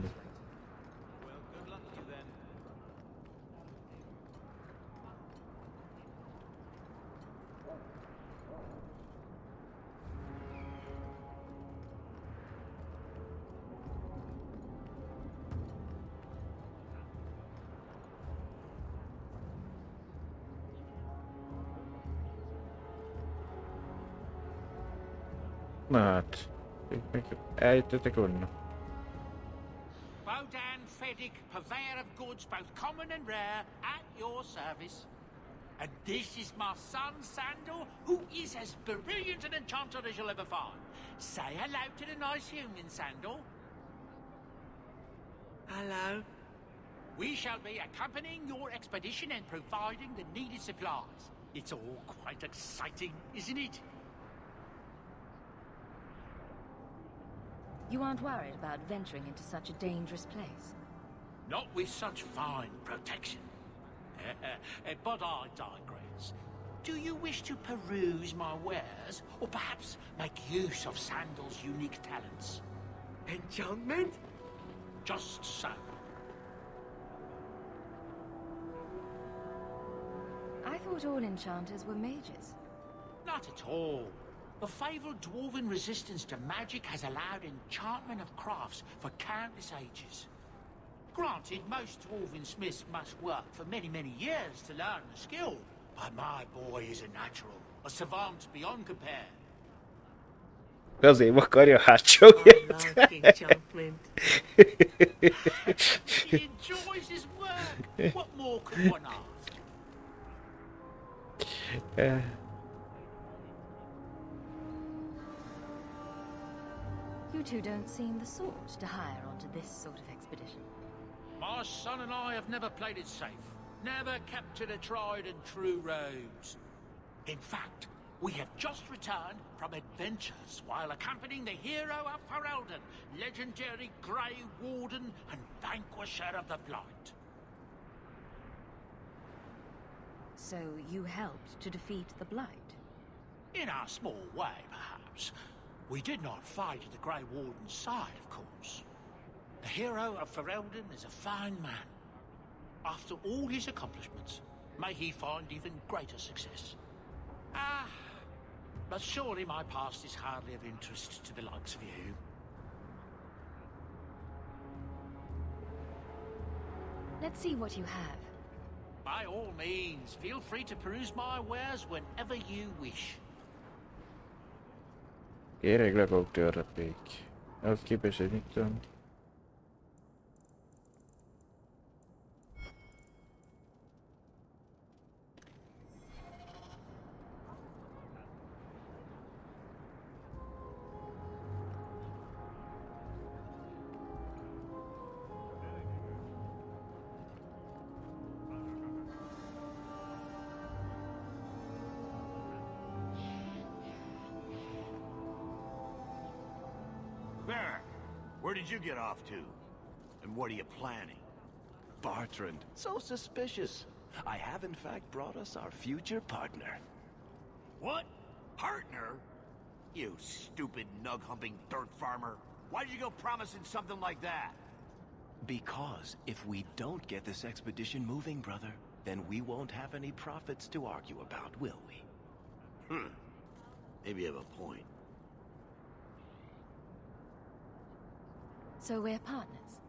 Na hát, eljöttetek onnan. Bodan Feddick, purveyor of goods both common and rare, at your service. And this is my son, Sandal, who is as brilliant an enchanter as you'll ever find. Say hello to the nice human, Sandal. Hello. We shall be accompanying your expedition and providing the needed supplies. It's all quite exciting, isn't it? You aren't worried about venturing into such a dangerous place? Not with such fine protection. But I digress. Do you wish to peruse my wares, or perhaps make use of Sandal's unique talents? Enchantment? Just so. I thought all enchanters were mages. Not at all. The fabled dwarven resistance to magic has allowed enchantment of crafts for countless ages. Granted, most dwarven smiths must work for many, many years to learn the skill, but my boy is a natural, a savant beyond compare. Azért akarja a hátsóját. He enjoys his work. What more could one ask? You two don't seem the sort to hire onto this sort of expedition. My son and I have never played it safe. Never kept to the tried and true roads. In fact, we have just returned from adventures while accompanying the hero of Ferelden, legendary Grey Warden and vanquisher of the Blight. So you helped to defeat the Blight? In our small way, perhaps. We did not fight at the Grey Warden's side, of course. The hero of Ferelden is a fine man. After all his accomplishments, may he find even greater success. But surely my past is hardly of interest to the likes of you. Let's see what you have. By all means, feel free to peruse my wares whenever you wish. Kérek, le fogok törrepék. Ahhoz képest, hogy mit tudom. Barak, where did you get off to? And what are you planning? Bartrand, so suspicious. I have in fact brought us our future partner. What? Partner? You stupid nug-humping dirt farmer. Why'd you go promising something like that? Because if we don't get this expedition moving, brother, then we won't have any profits to argue about, will we? Maybe you have a point. So we're partners?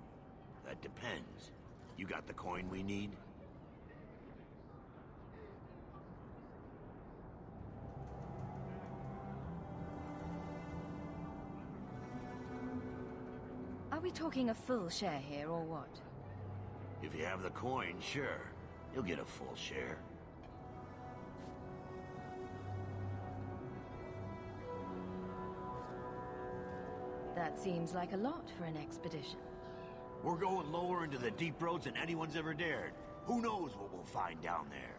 That depends. You got the coin we need? Are we talking a full share here, or what? If you have the coin, sure. You'll get a full share. That seems like a lot for an expedition. We're going lower into the deep roads than anyone's ever dared. Who knows what we'll find down there?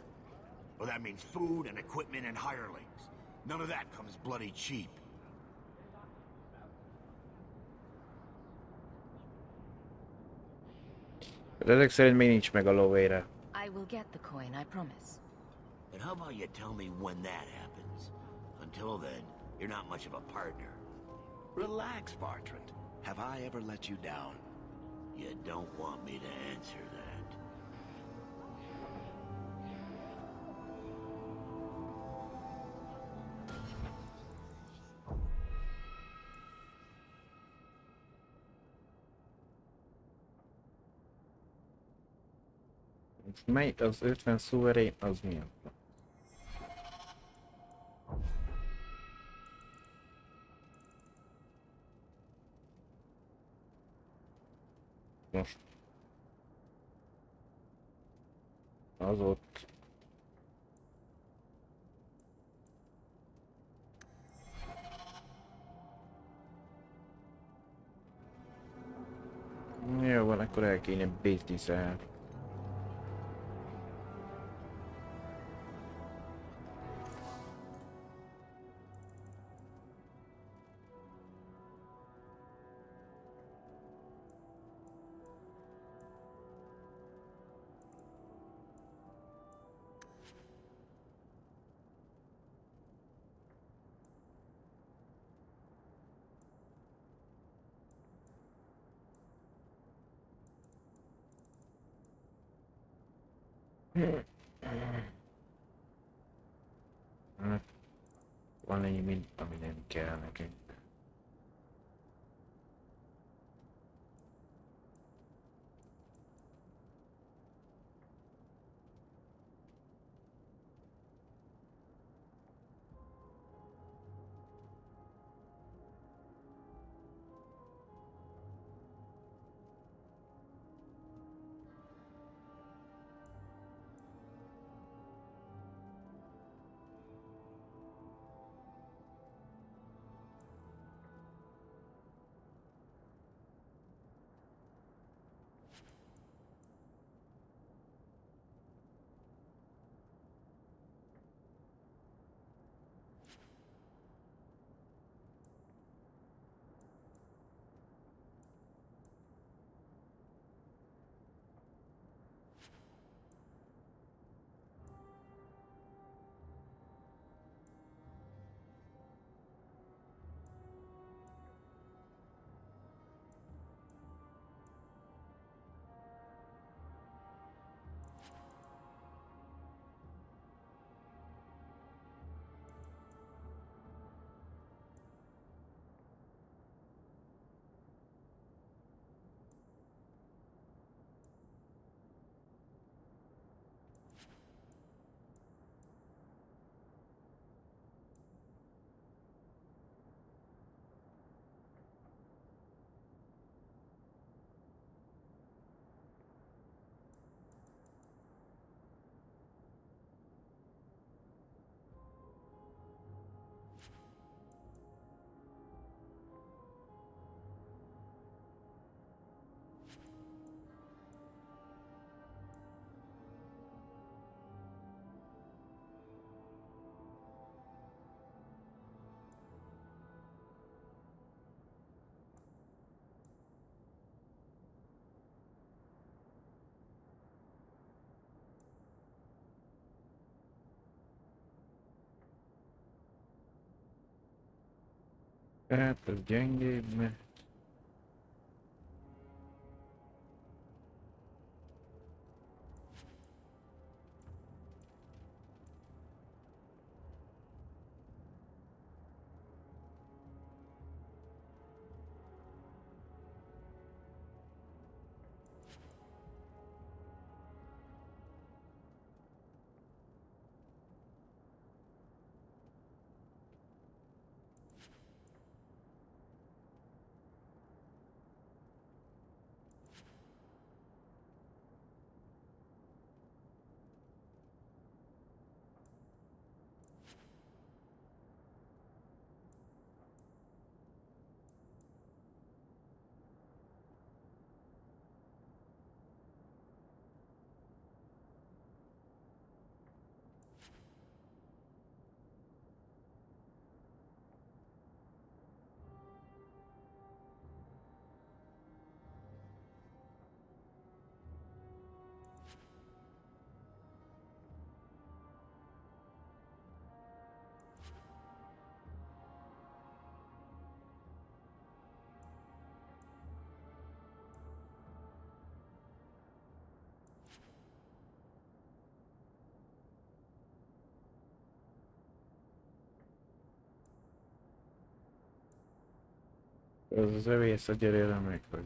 Well, that means food and equipment and hirelings. None of that comes bloody cheap. De ezek szerint még nincs meg a lóvére. I will get the coin, I promise. And how about you tell me when that happens? Until then, you're not much of a partner. Relax, Bartrand. Have I ever let you down? You don't want me to answer that. Mely az 50 szuverén, az mi? Most. Az ott. Jó van, akkor el kéne business-el. Van egy mind, ami nem kell nekünk. Hát ez gyengébb, mert... Az övész a gyerére meg, hogy...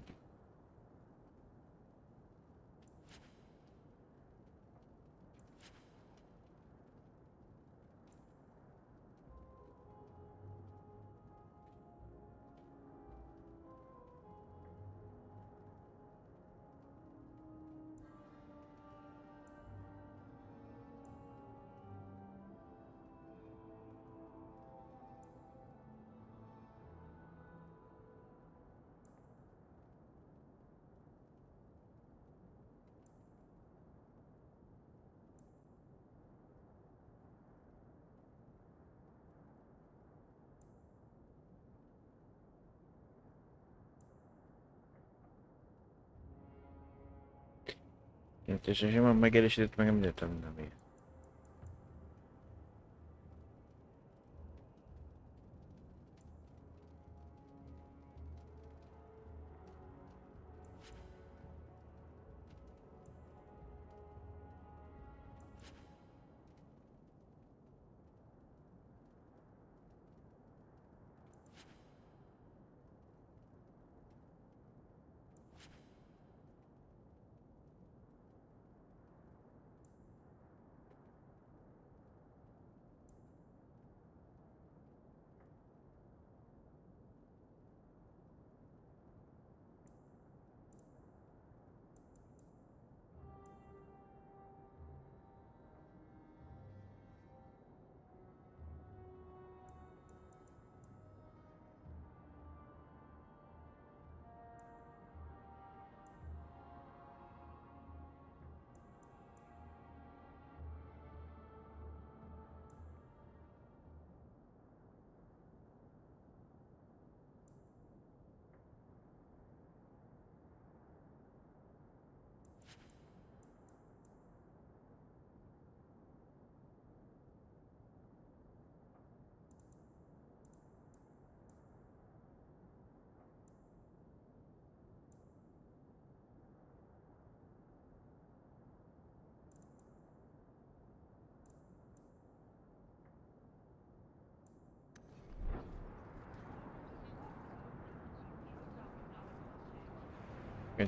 És simán megerősített, meg nem értem, nem ilyen.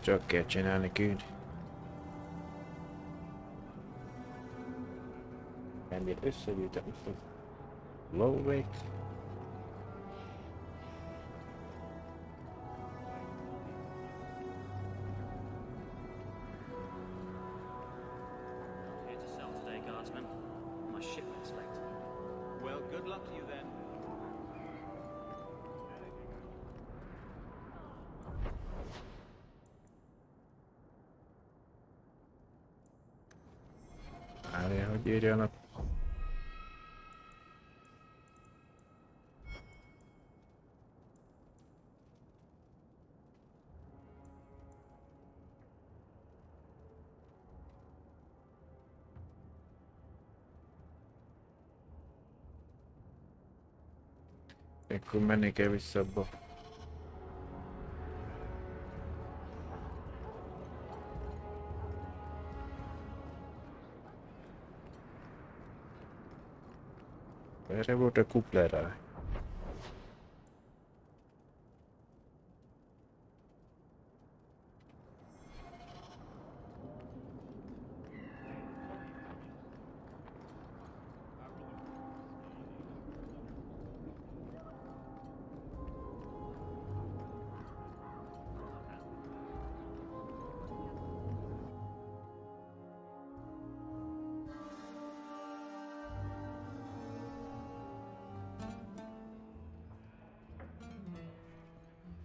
Csak kell csinálni küld. Ennél összegyűjtem ezt a low rate. Not here to sell today, Guardsman. My shipment's late. Well, good luck to you then. Várjál, hogy írjanak. Akkor menni kell vissza abba. Erre volt a kuplerá.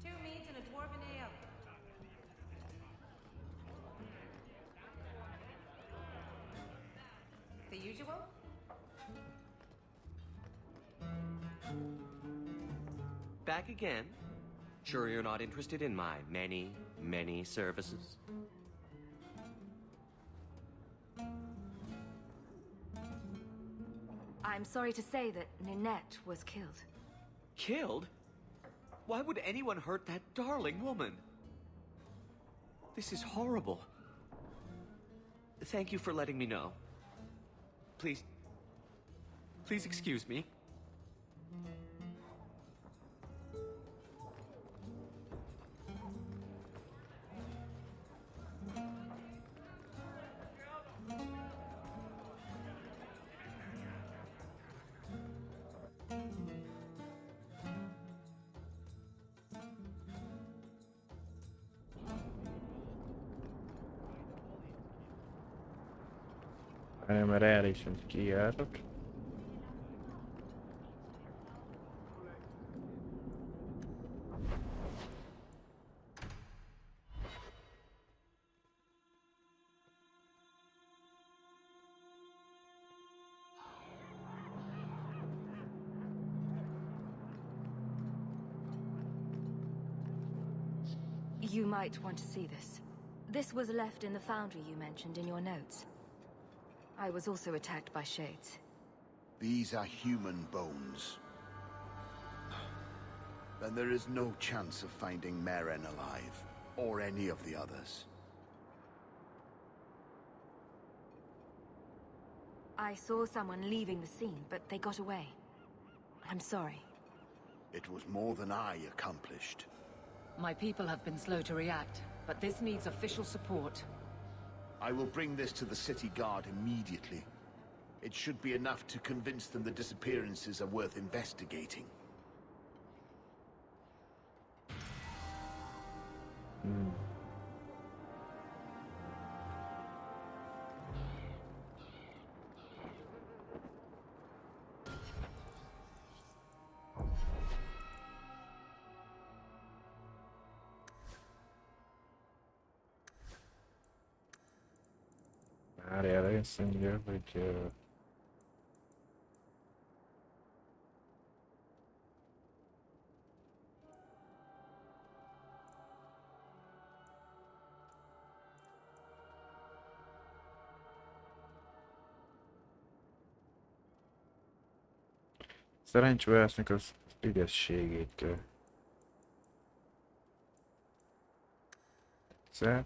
Two meads and a dwarven ale. The usual? Back again? Sure you're not interested in my many, many services? I'm sorry to say that Ninette was killed. Killed? Why would anyone hurt that darling woman? This is horrible. Thank you for letting me know. Please... Please excuse me. Várjál, mert erre is van kijárat. You might want to see this. This was left in the foundry you mentioned in your notes. I was also attacked by shades. These are human bones. Then there is no chance of finding Meren alive, or any of the others. I saw someone leaving the scene, but they got away. I'm sorry. It was more than I accomplished. My people have been slow to react, but this needs official support. I will bring this to the city guard immediately. It should be enough to convince them the disappearances are worth investigating. Várjál, azt mondja, hogy... Szerencsővásznak az ügyességét kell. Egyszer.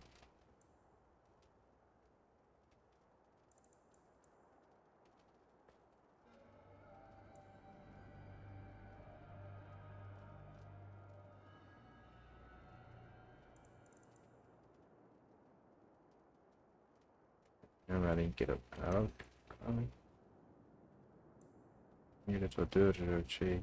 Emeljünk ki a illetve a dörzsöltség.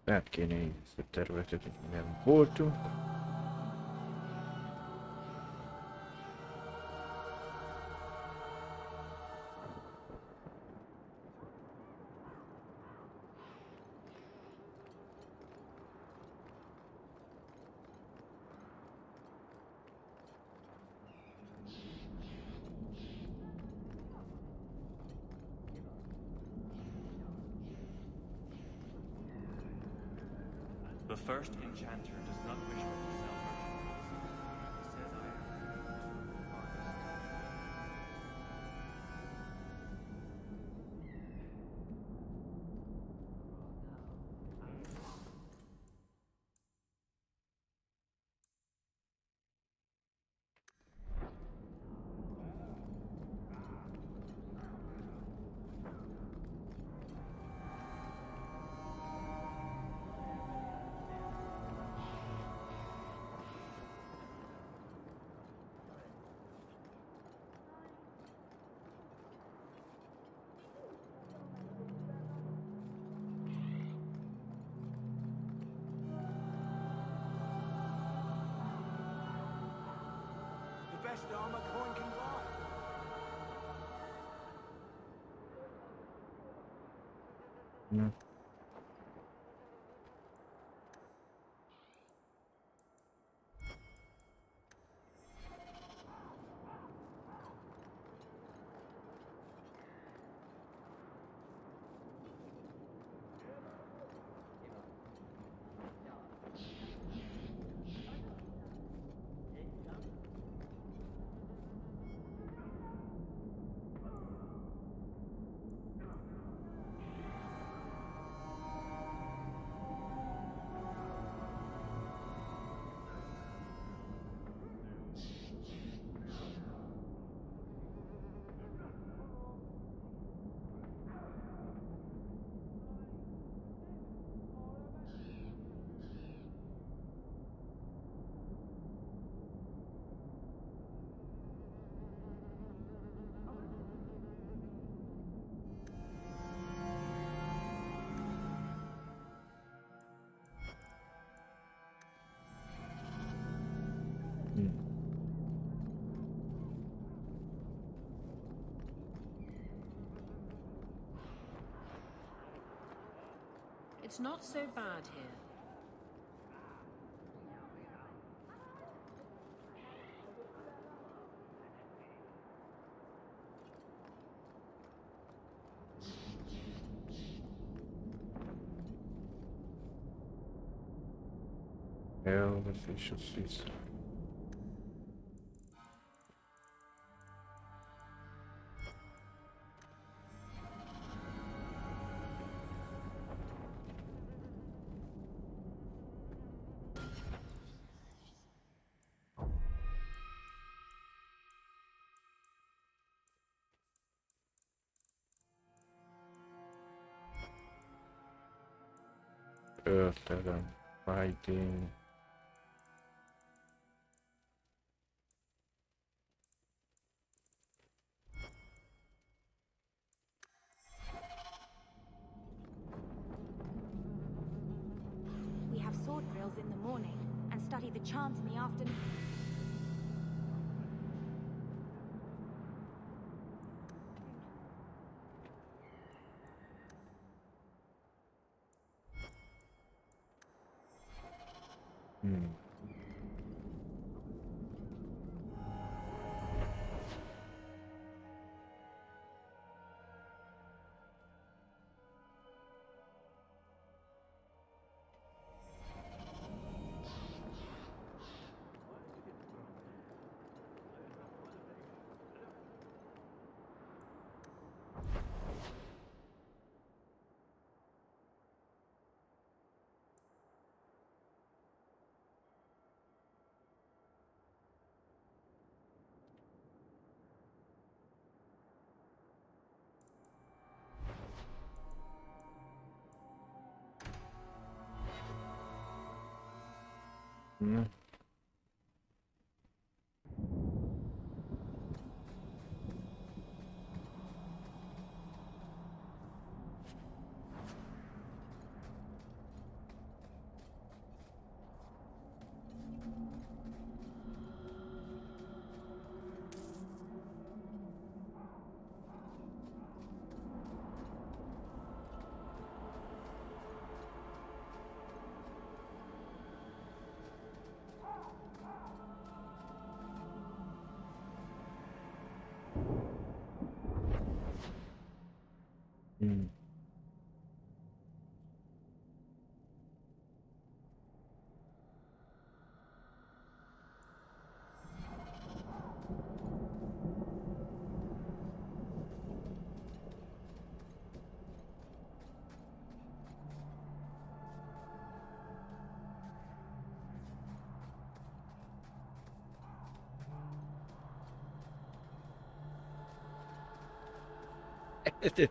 Át kéne így ezt a területet, hogy nem voltunk. The first enchanter does not wish me to sell merchandise. He says I am honest. The best armor coin can buy. Hm. It's not so bad here. Hell, official season. Örtelem, fighting. We have sword drills in the morning and study the charms in the afternoon.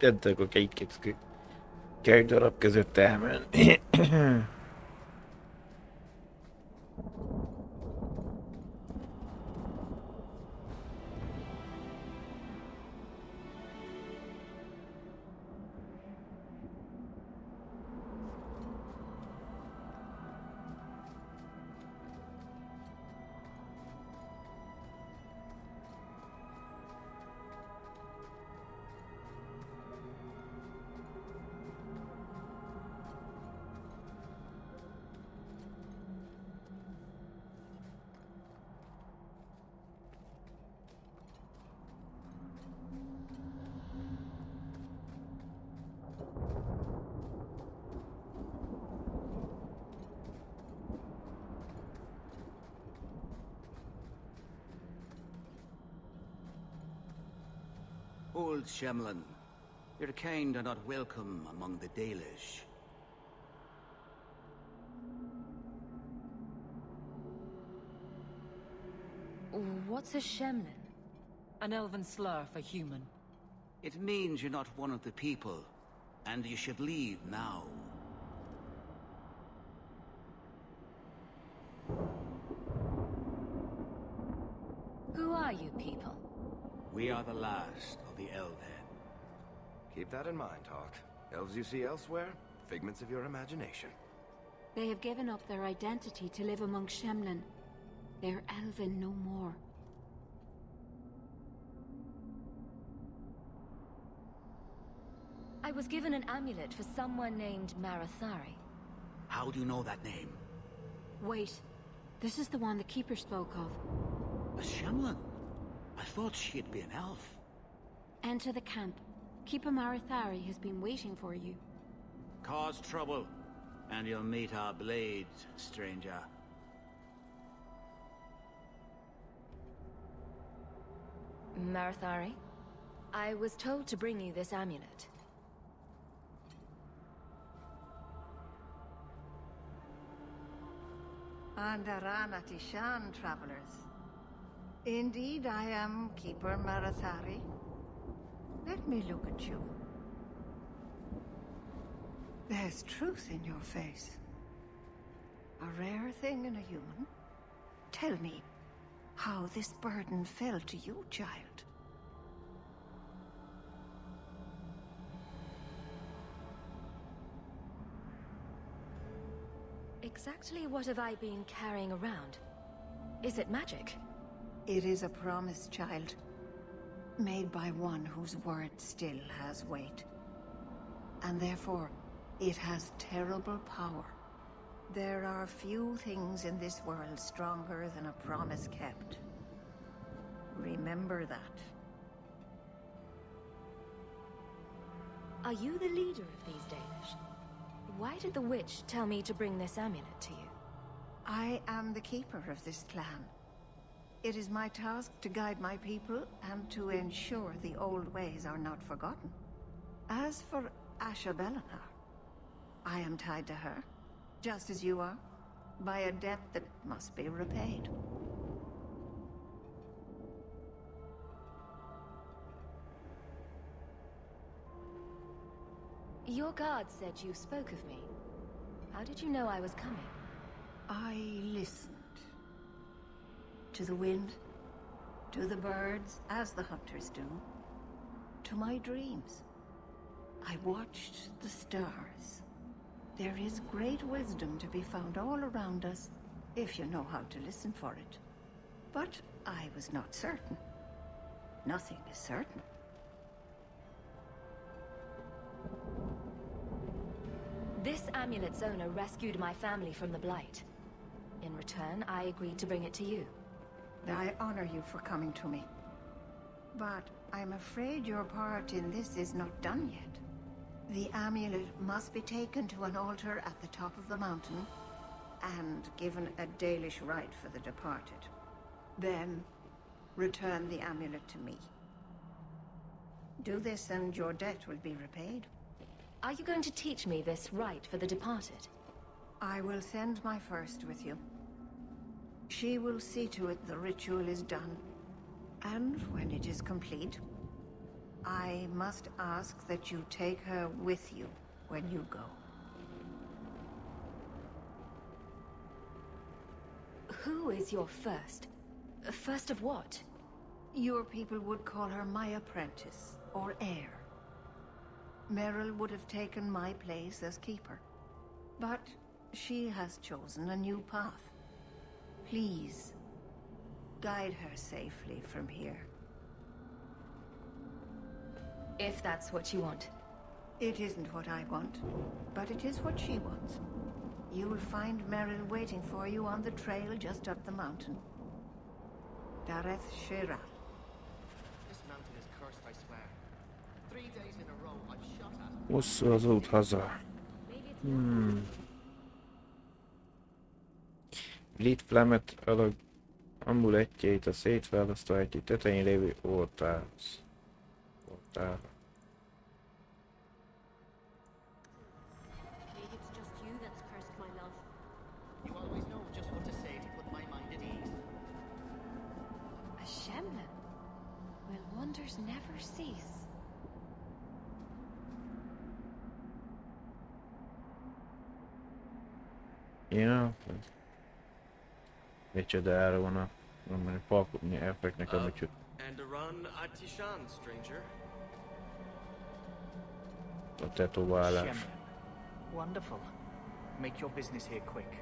Nem tudok egy darab között elmenni. Old Shemlin, your kind are not welcome among the Dalish. What's a Shemlin? An elven slur for human. It means you're not one of the people, and you should leave now. Who are you people? We are the last of the Elven. Keep that in mind, Hawk. Elves you see elsewhere, figments of your imagination. They have given up their identity to live among Shemlin. They're elven no more. I was given an amulet for someone named Marathari. How do you know that name? Wait, this is the one the Keeper spoke of. A Shemlin? I thought she'd be an elf. Enter the camp. Keeper Marathari has been waiting for you. Cause trouble, and you'll meet our blades, stranger. Marathari, I was told to bring you this amulet. Andaranatishan, travelers. Indeed, I am Keeper Marathari. Let me look at you. There's truth in your face. A rare thing in a human. Tell me how this burden fell to you, child. Exactly what have I been carrying around? Is it magic? It is a promise, child. Made by one whose word still has weight. And therefore, it has terrible power. There are few things in this world stronger than a promise kept. Remember that. Are you the leader of these Dalish? Why did the witch tell me to bring this amulet to you? I am the keeper of this clan. It is my task to guide my people and to ensure the old ways are not forgotten. As for Asha Bellinar, I am tied to her, just as you are, by a debt that must be repaid. Your guard said you spoke of me. How did you know I was coming? I listened. To the wind, to the birds, as the hunters do, to my dreams. I watched the stars. There is great wisdom to be found all around us, if you know how to listen for it. But I was not certain. Nothing is certain. This amulet's owner rescued my family from the Blight. In return, I agreed to bring it to you. I honor you for coming to me. But I'm afraid your part in this is not done yet. The amulet must be taken to an altar at the top of the mountain and given a Dalish rite for the departed. Then, return the amulet to me. Do this and your debt will be repaid. Are you going to teach me this rite for the departed? I will send my first with you. She will see to it the ritual is done. And when it is complete, I must ask that you take her with you when you go. Who is your first? First of what? Your people would call her my apprentice, or heir. Meryl would have taken my place as keeper. But she has chosen a new path. Please, guide her safely from here. If that's what you want. It isn't what I want, but it is what she wants. You'll find Meryl waiting for you on the trail just up the mountain. Dareth Shira. This mountain is cursed, I swear. 3 days in a row I've shot at it. Hosszú az út haza. Blit Flamet alag amulettjeit a szétválasztó egy tetején lévő oltárhoz. Tehát Maybe it's just you that's cursed my love. You always know just what to say to put my mind at ease. A Shemlin. Will wonders never cease? ja, micsodára van a palkotni elfeknek a micsoda. And a run at Tishan, stranger. A tetoválás. Shemlin. Wonderful. Make your business here quick.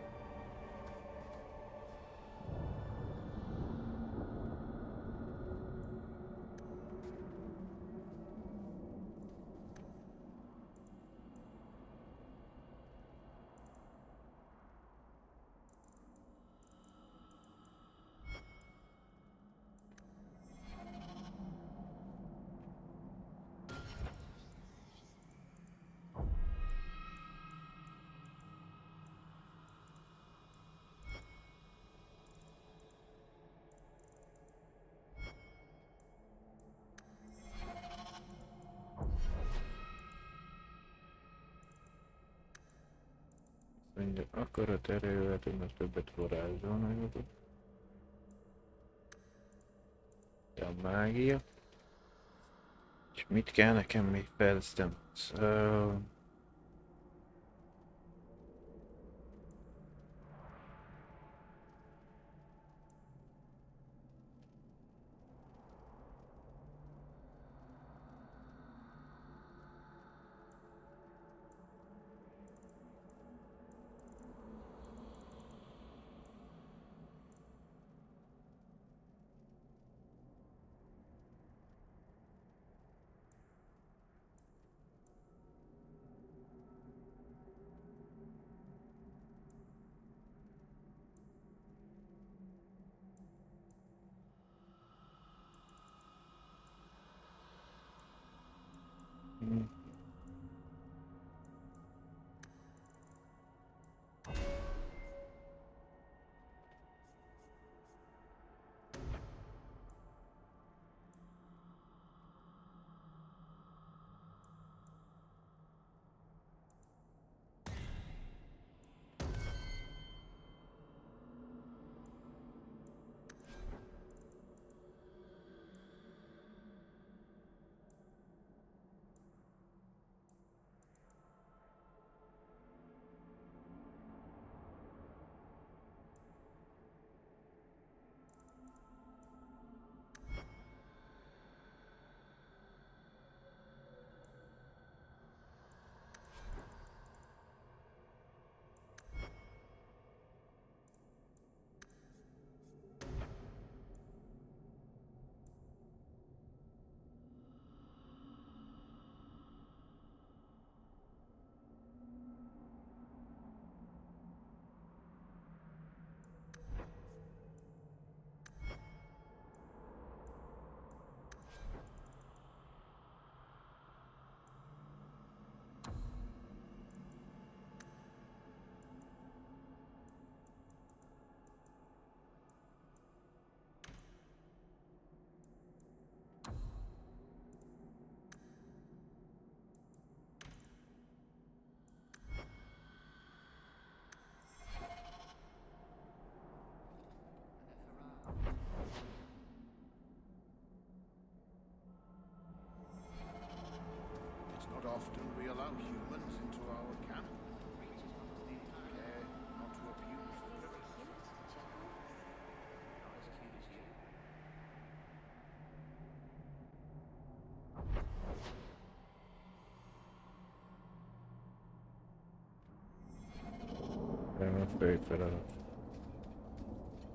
Minden akarat erővel tudnak többet varázsolni. De a mágia. És mit kell nekem még fejlesztem? Not often we allow humans into our camp. Care not to abuse the privilege. Not as cute as you.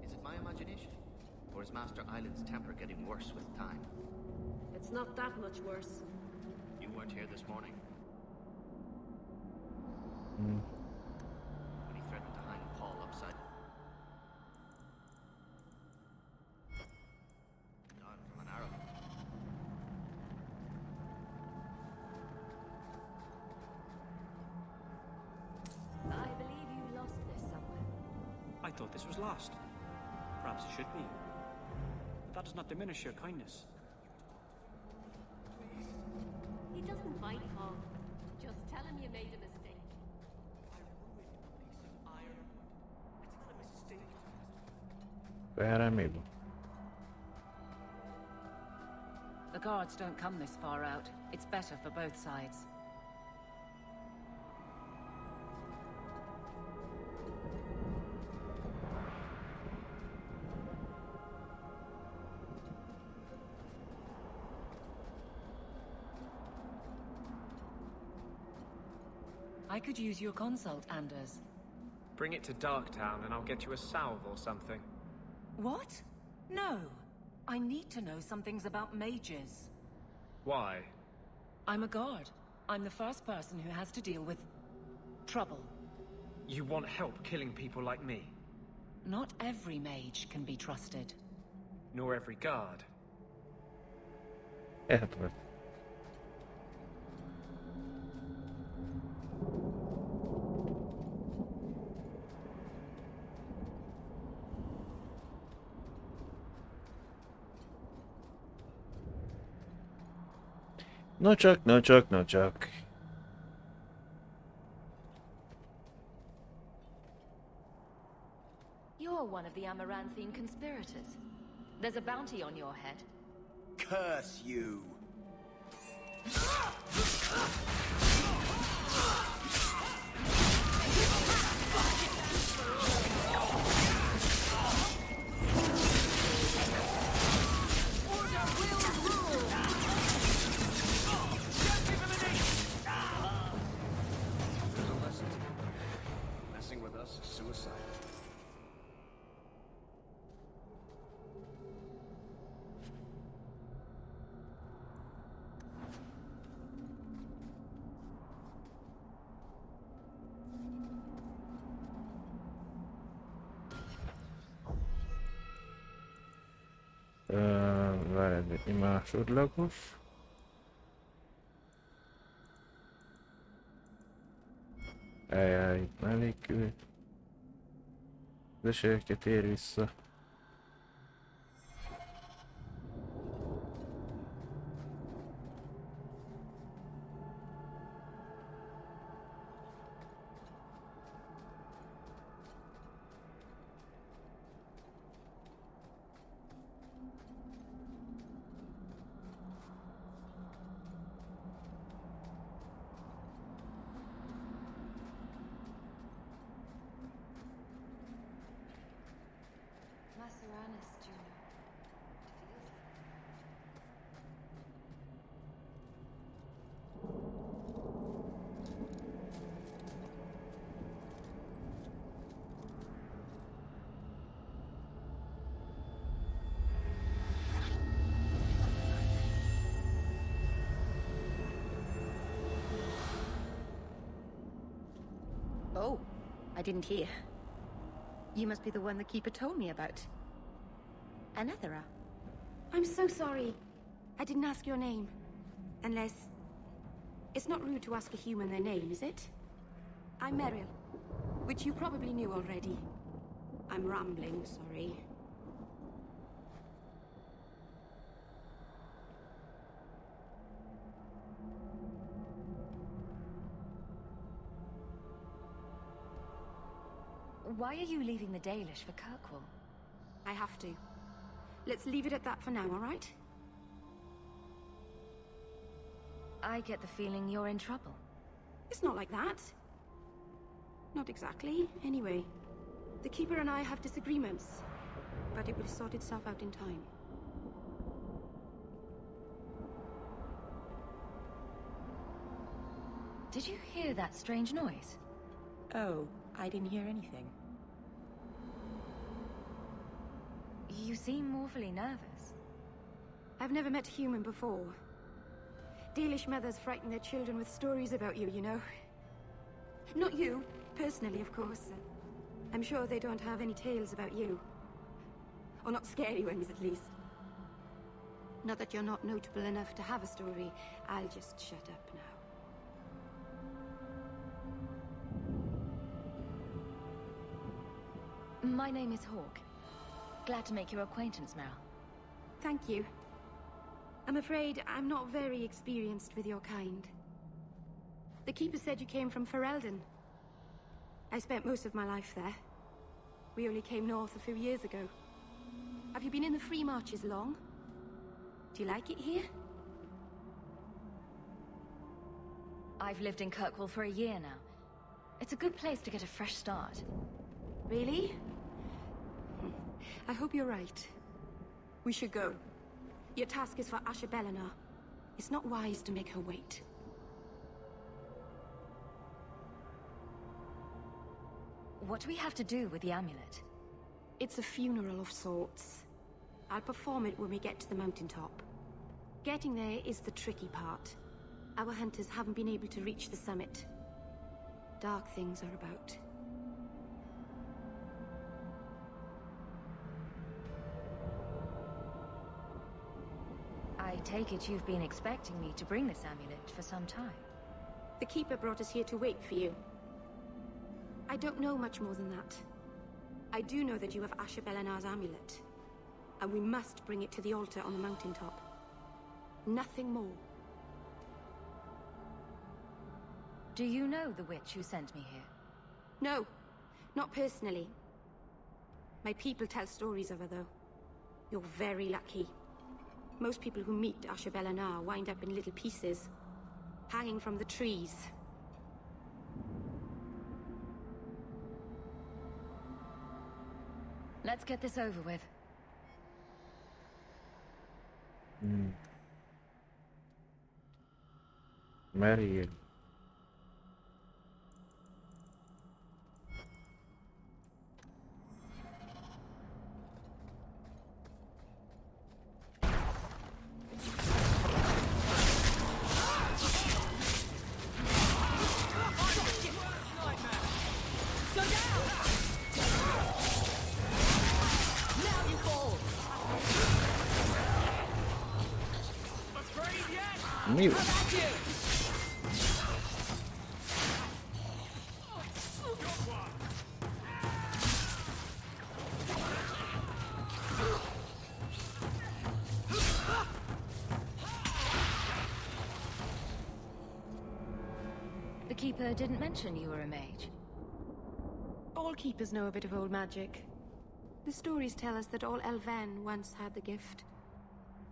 Is it my imagination? Or is Master Island's temper getting worse with time? It's not that much worse. You weren't here this morning. Hmm. When he threatened to hang Paul upside. Gone from an arrow. I believe you lost this somewhere. I thought this was lost. Perhaps it should be. But that does not diminish your kindness. Please, them you made a mistake. Erre mi van? The guards don't come this far out. It's better for both sides. I could use your consult, Anders. Bring it to Darktown and I'll get you a salve or something. What? No. I need to know some things about mages. Why? I'm a guard. I'm the first person who has to deal with trouble. You want help killing people like me? Not every mage can be trusted. Nor every guard. Edward. No csak, no csak, no csak. You're one of the Amaranthine conspirators. There's a bounty on your head. Curse you! There's a lesson to learn. Messing with us is suicide. Várj, egy másodlagos. Eljár itt mellékül. De tér vissza. Oh, I didn't hear. You must be the one the Keeper told me about. Anethera. I'm so sorry. I didn't ask your name. Unless... It's not rude to ask a human their name, is it? I'm Meryl, which you probably knew already. I'm rambling, sorry. Why are you leaving the Dalish for Kirkwall? I have to. Let's leave it at that for now, all right? I get the feeling you're in trouble. It's not like that. Not exactly, anyway. The Keeper and I have disagreements, but it will sort itself out in time. Did you hear that strange noise? Oh, I didn't hear anything. You seem awfully nervous. I've never met a human before. Dalish mothers frighten their children with stories about you, you know. Not you, personally, of course. I'm sure they don't have any tales about you. Or not scary ones, at least. Not that you're not notable enough to have a story. I'll just shut up now. My name is Hawk. Glad to make your acquaintance, Meryl. Thank you. I'm afraid I'm not very experienced with your kind. The Keeper said you came from Ferelden. I spent most of my life there. We only came north a few years ago. Have you been in the Free Marches long? Do you like it here? I've lived in Kirkwall for a year now. It's a good place to get a fresh start. Really? I hope you're right. We should go. Your task is for Asher Bellinar. It's not wise to make her wait. What do we have to do with the amulet? It's a funeral of sorts. I'll perform it when we get to the mountaintop. Getting there is the tricky part. Our hunters haven't been able to reach the summit. Dark things are about. I take it you've been expecting me to bring this amulet for some time. The Keeper brought us here to wait for you. I don't know much more than that. I do know that you have Asher Bellinar's amulet, and we must bring it to the altar on the mountaintop. Nothing more. Do you know the witch who sent me here? No, not personally. My people tell stories of her, though. You're very lucky. Most people who meet Asher Bellinar wind up in little pieces, hanging from the trees. Let's get this over with. Mariel. Mute. The Keeper didn't mention you were a mage. All Keepers know a bit of old magic. The stories tell us that all Elven once had the gift.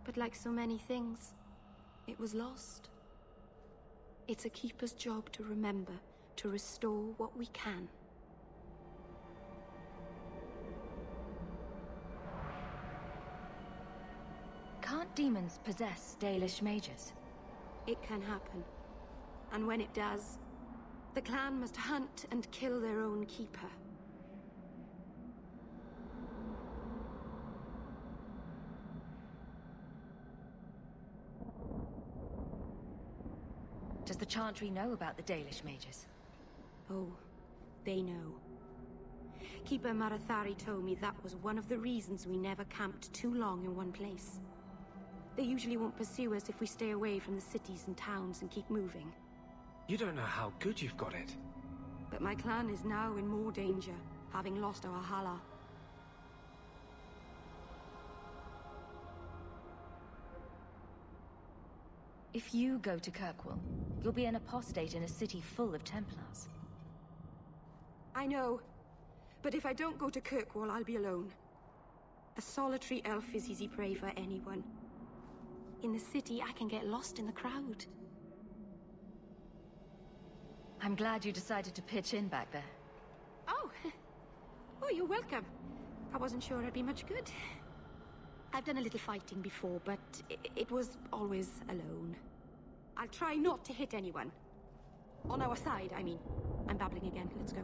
But like so many things, it was lost. It's a Keeper's job to remember, to restore what we can. Can't demons possess Dalish mages? It can happen. And when it does, the clan must hunt and kill their own Keeper. Does the Chantry know about the Dalish mages? Oh, they know. Keeper Marathari told me that was one of the reasons we never camped too long in one place. They usually won't pursue us if we stay away from the cities and towns and keep moving. You don't know how good you've got it. But my clan is now in more danger, having lost our Hala. If you go to Kirkwall, you'll be an apostate in a city full of Templars. I know. But if I don't go to Kirkwall, I'll be alone. A solitary elf is easy prey for anyone. In the city, I can get lost in the crowd. I'm glad you decided to pitch in back there. Oh! Oh, you're welcome. I wasn't sure I'd be much good. I've done a little fighting before, but it was always alone. I'll try not to hit anyone. On our side, I mean. I'm babbling again. Let's go.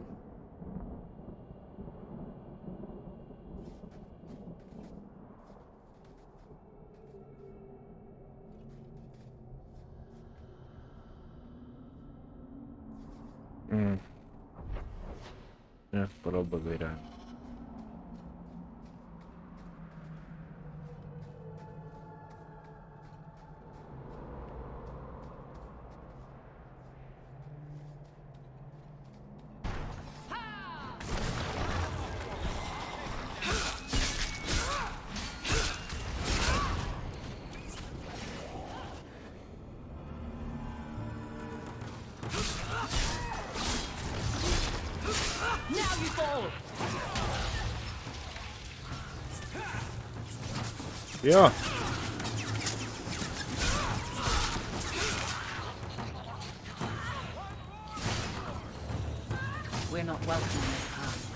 Probably. Ja. We're not welcome in this house.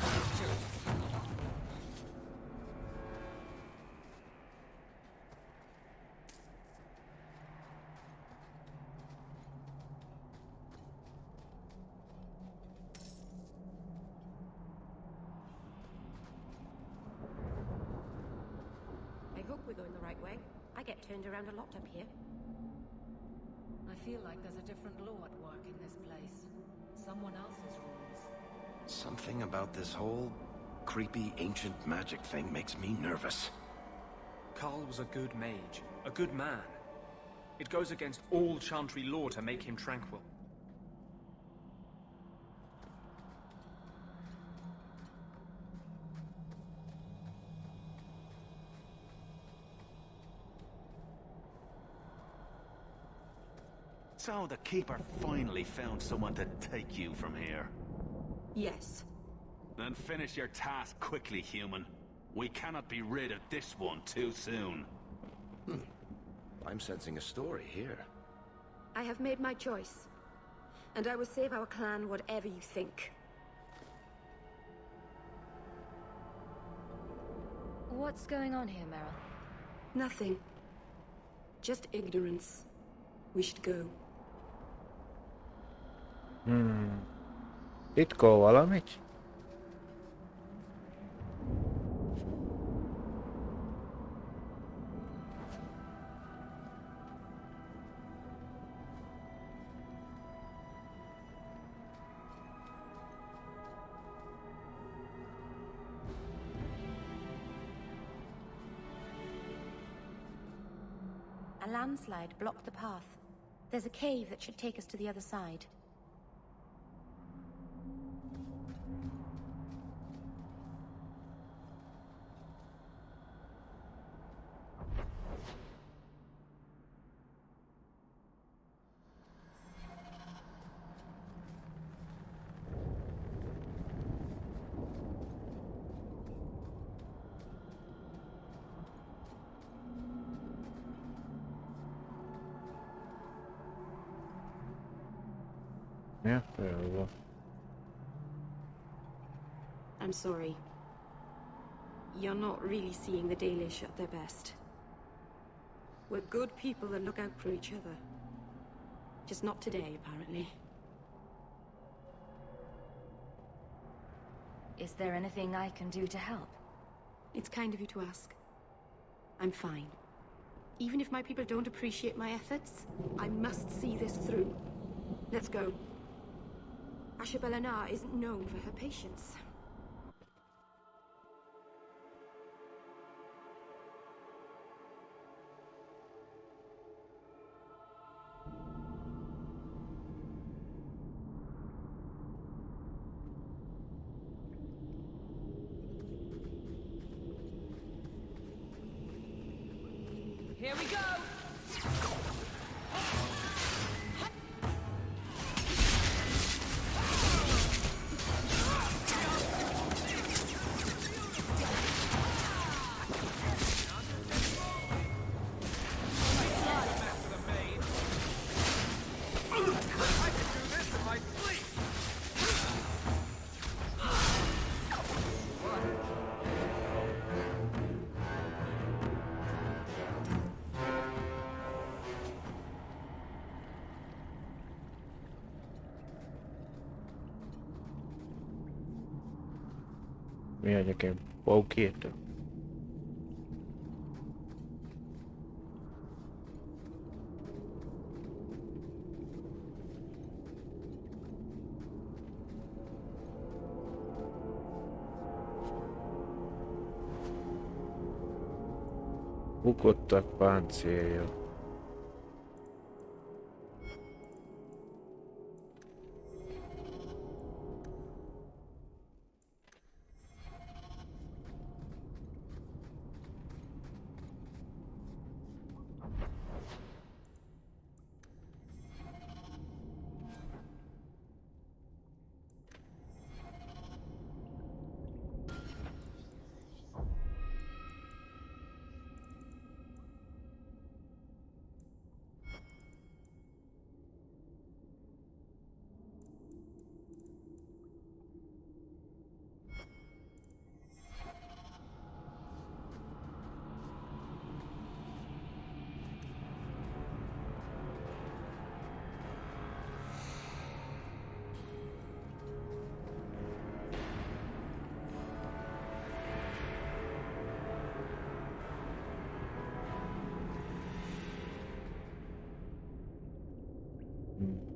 I hope we're going the right way. I get turned around a lot up here. I feel like there's a different law at work in this place. Someone else's rules. Something about this whole creepy ancient magic thing makes me nervous. Carl was a good mage, a good man. It goes against all Chantry law to make him tranquil. So the Keeper finally found someone to take you from here. Yes. Then finish your task quickly, human. We cannot be rid of this one too soon. I'm sensing a story here. I have made my choice. And I will save our clan whatever you think. What's going on here, Meryl? Nothing. Just ignorance. We should go. Titkol valamit? A landslide blocked the path. There's a cave that should take us to the other side. Ja, well. I'm sorry. You're not really seeing the Dalish at their best. We're good people that look out for each other. Just not today, apparently. Is there anything I can do to help? It's kind of you to ask. I'm fine. Even if my people don't appreciate my efforts, I must see this through. Let's go. Ashabelanar isn't known for her patience. Here we go! Mi vagyok én? Pókértő? Bukottak páncélja.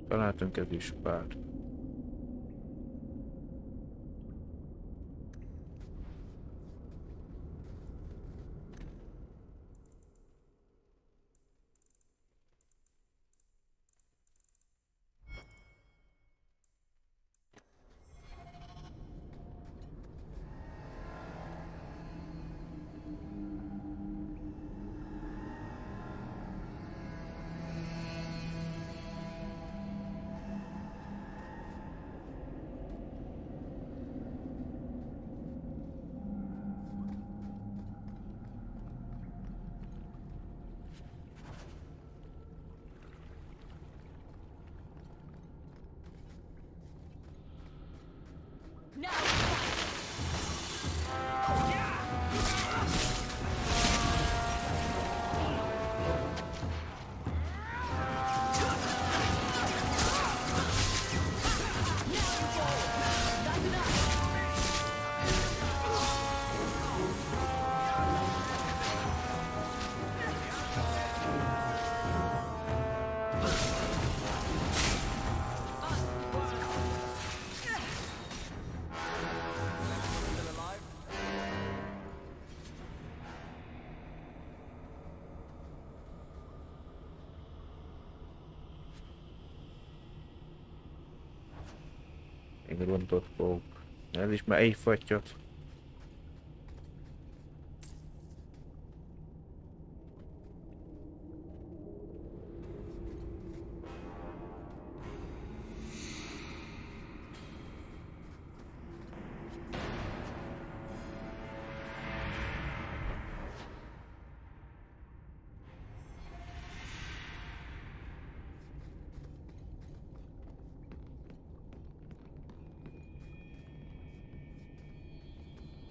Találtunk ezüst pár. Még rontott fogok. Ez is már egy fattyot.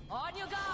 On your guard!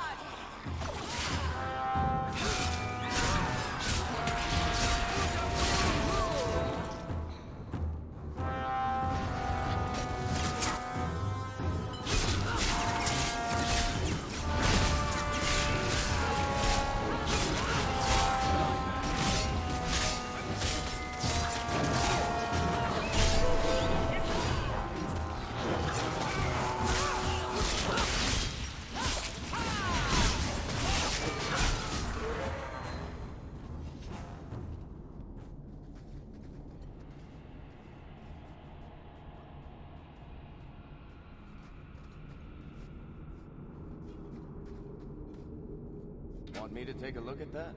Want me to take a look at that?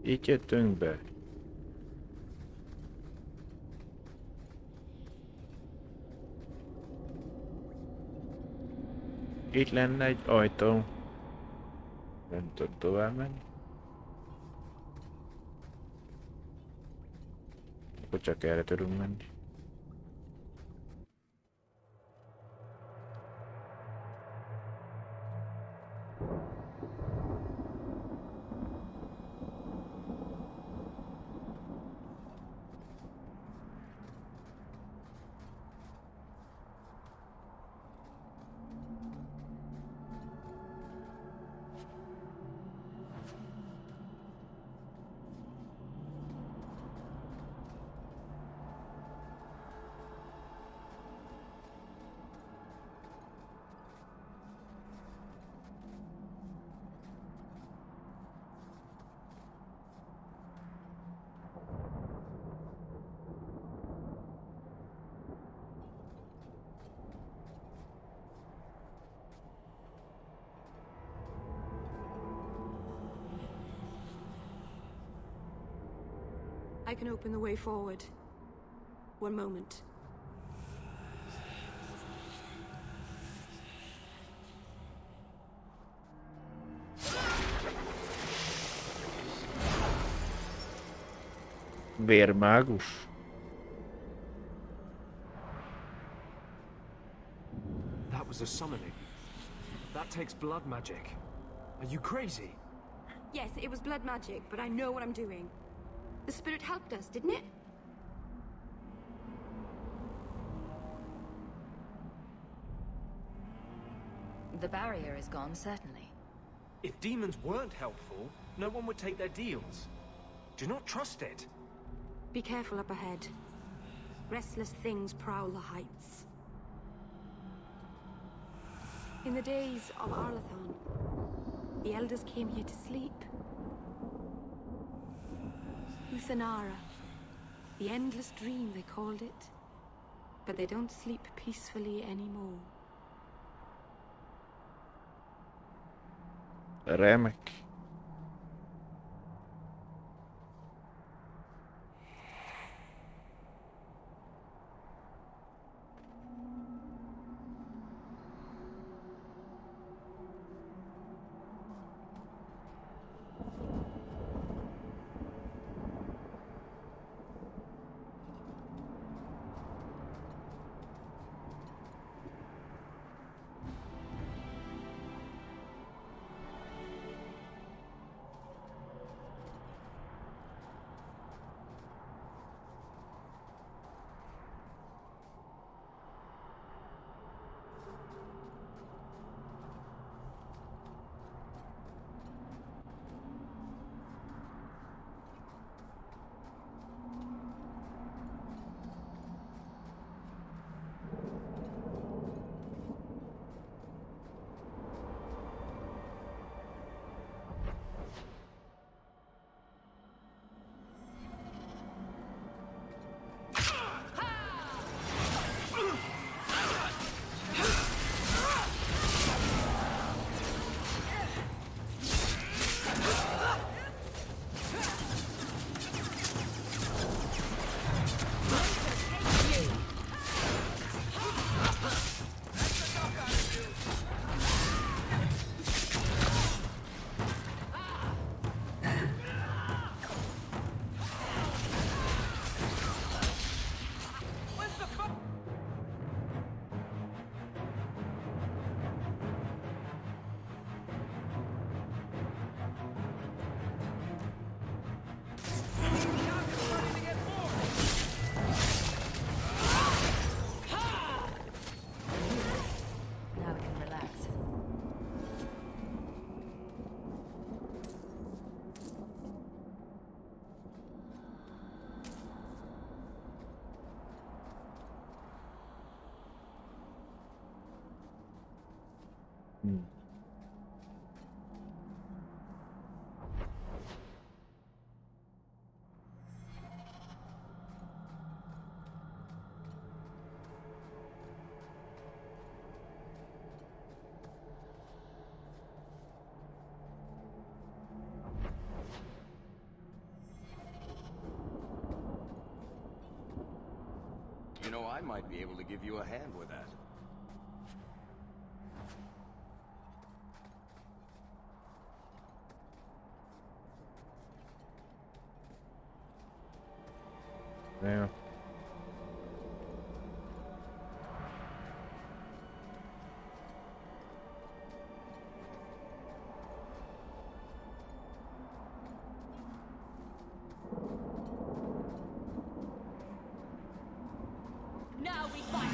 Így jöttünk be. Itt lenne egy ajtó. Nem tudok tovább menni. Akkor csak erre tudunk menni. I can open the way forward. One moment. Vérmágus? That was a summoning. That takes blood magic. Are you crazy? Yes, it was blood magic, but I know what I'm doing. The spirit helped us, didn't it? The barrier is gone, certainly. If demons weren't helpful, no one would take their deals. Do not trust it. Be careful up ahead. Restless things prowl the heights. In the days of Arlathon, the elders came here to sleep. Uthanara, the endless dream they called it. But they don't sleep peacefully anymore. Remek. You know, I might be able to give you a hand with that. Yeah. Now we fight!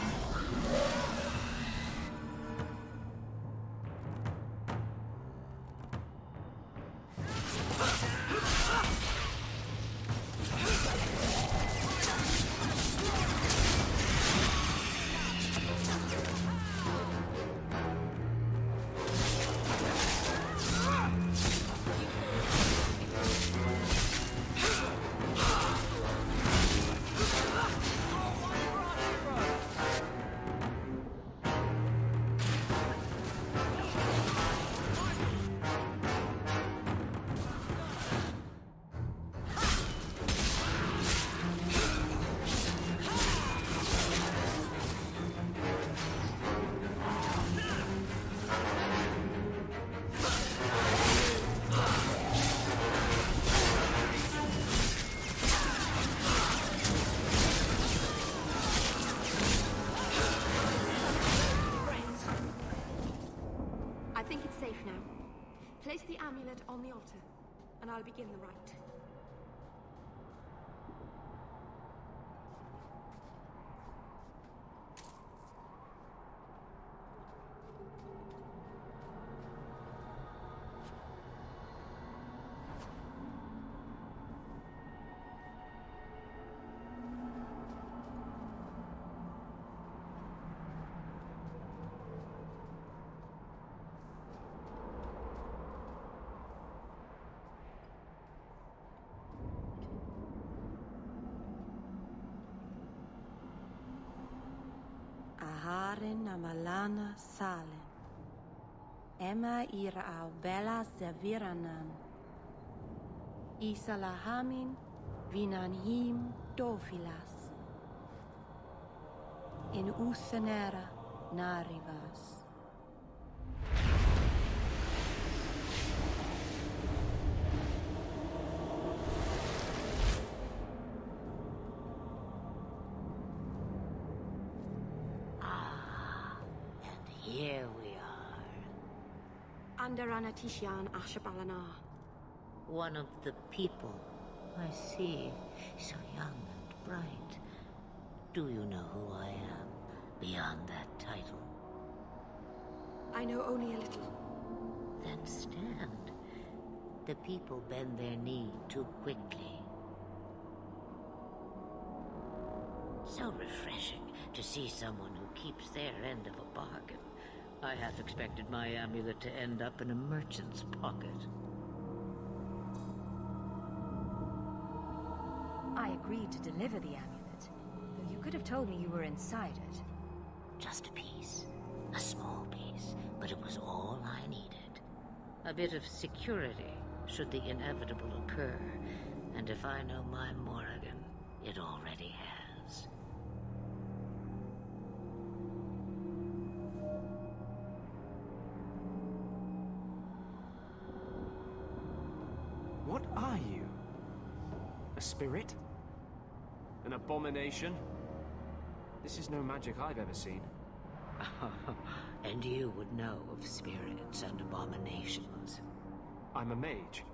Place the amulet on the altar, and I'll begin the rite. Aharin amalana salen. Emma ira au bella zaviranan. Isalahamin vinanhim dofilas. In usanera narivas. Here we are. Under Anatishan Ashabalana. One of the people. I see. So young and bright. Do you know who I am, beyond that title? I know only a little. Then stand. The people bend their knee too quickly. So refreshing to see someone who keeps their end of a bargain. I half expected my amulet to end up in a merchant's pocket. I agreed to deliver the amulet, though you could have told me you were inside it. Just a piece. A small piece, but it was all I needed. A bit of security, should the inevitable occur. And if I know my Morrigan, it already has. What are you? A spirit? An abomination? This is no magic I've ever seen. And you would know of spirits and abominations. I'm a mage.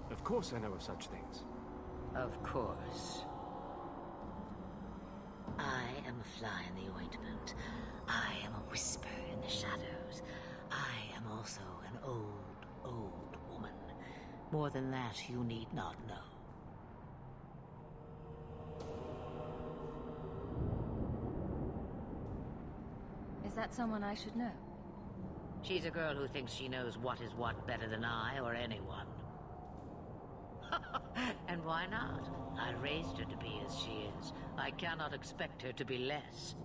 Of course I know of such things. Of course. I am a fly in the ointment. I am a whisper in the shadows. I am also an old woman. More than that, you need not know. Is that someone I should know? She's a girl who thinks she knows what is what better than I or anyone. And why not? I raised her to be as she is. I cannot expect her to be less.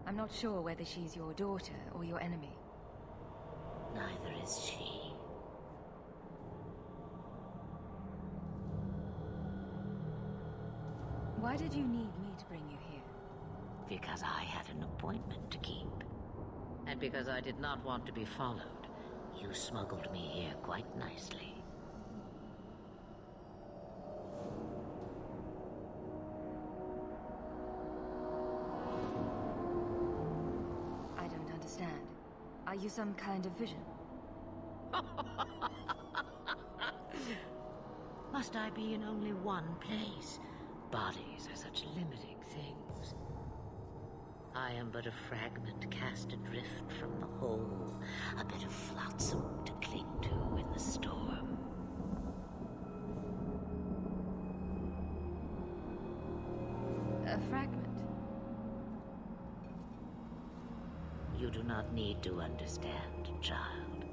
I'm not sure whether she's your daughter or your enemy. Neither is she. Why did you need me to bring you here? Because I had an appointment to keep. And because I did not want to be followed, you smuggled me here quite nicely. I don't understand. Are you some kind of vision? Must I be in only one place? Bodies are such limiting things. I am but a fragment cast adrift from the whole, a bit of flotsam to cling to in the storm. A fragment? You do not need to understand, child.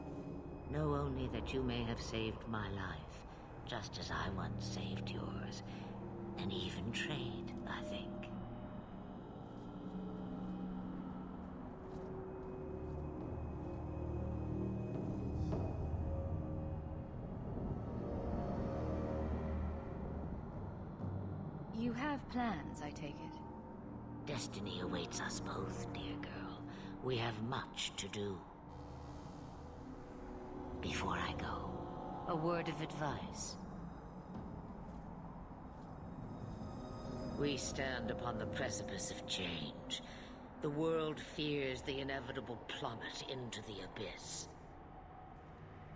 Know only that you may have saved my life, just as I once saved yours. An even trade, I think. You have plans, I take it. Destiny awaits us both, dear girl. We have much to do. Before I go, a word of advice. We stand upon the precipice of change. The world fears the inevitable plummet into the abyss.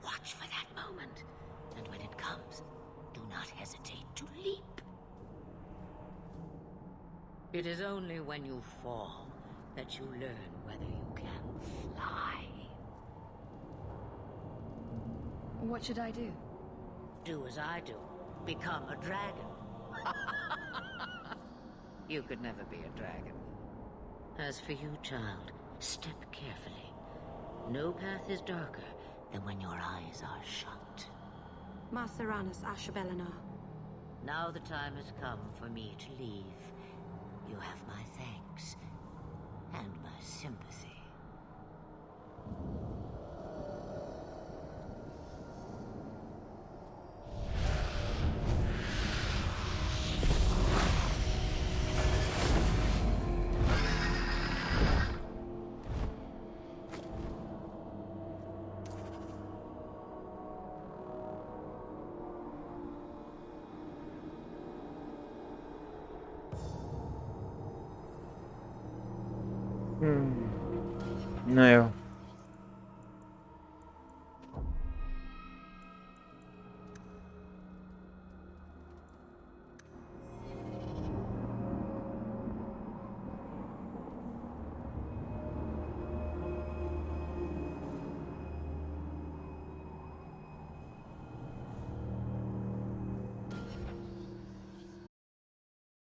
Watch for that moment, and when it comes, do not hesitate to leap. It is only when you fall that you learn whether you can fly. What should I do? Do as I do. Become a dragon. You could never be a dragon. As for you, child, step carefully. No path is darker than when your eyes are shut. Maceranus Ashabelinar. Now the time has come for me to leave. You have my thanks and my sympathy. Na jó.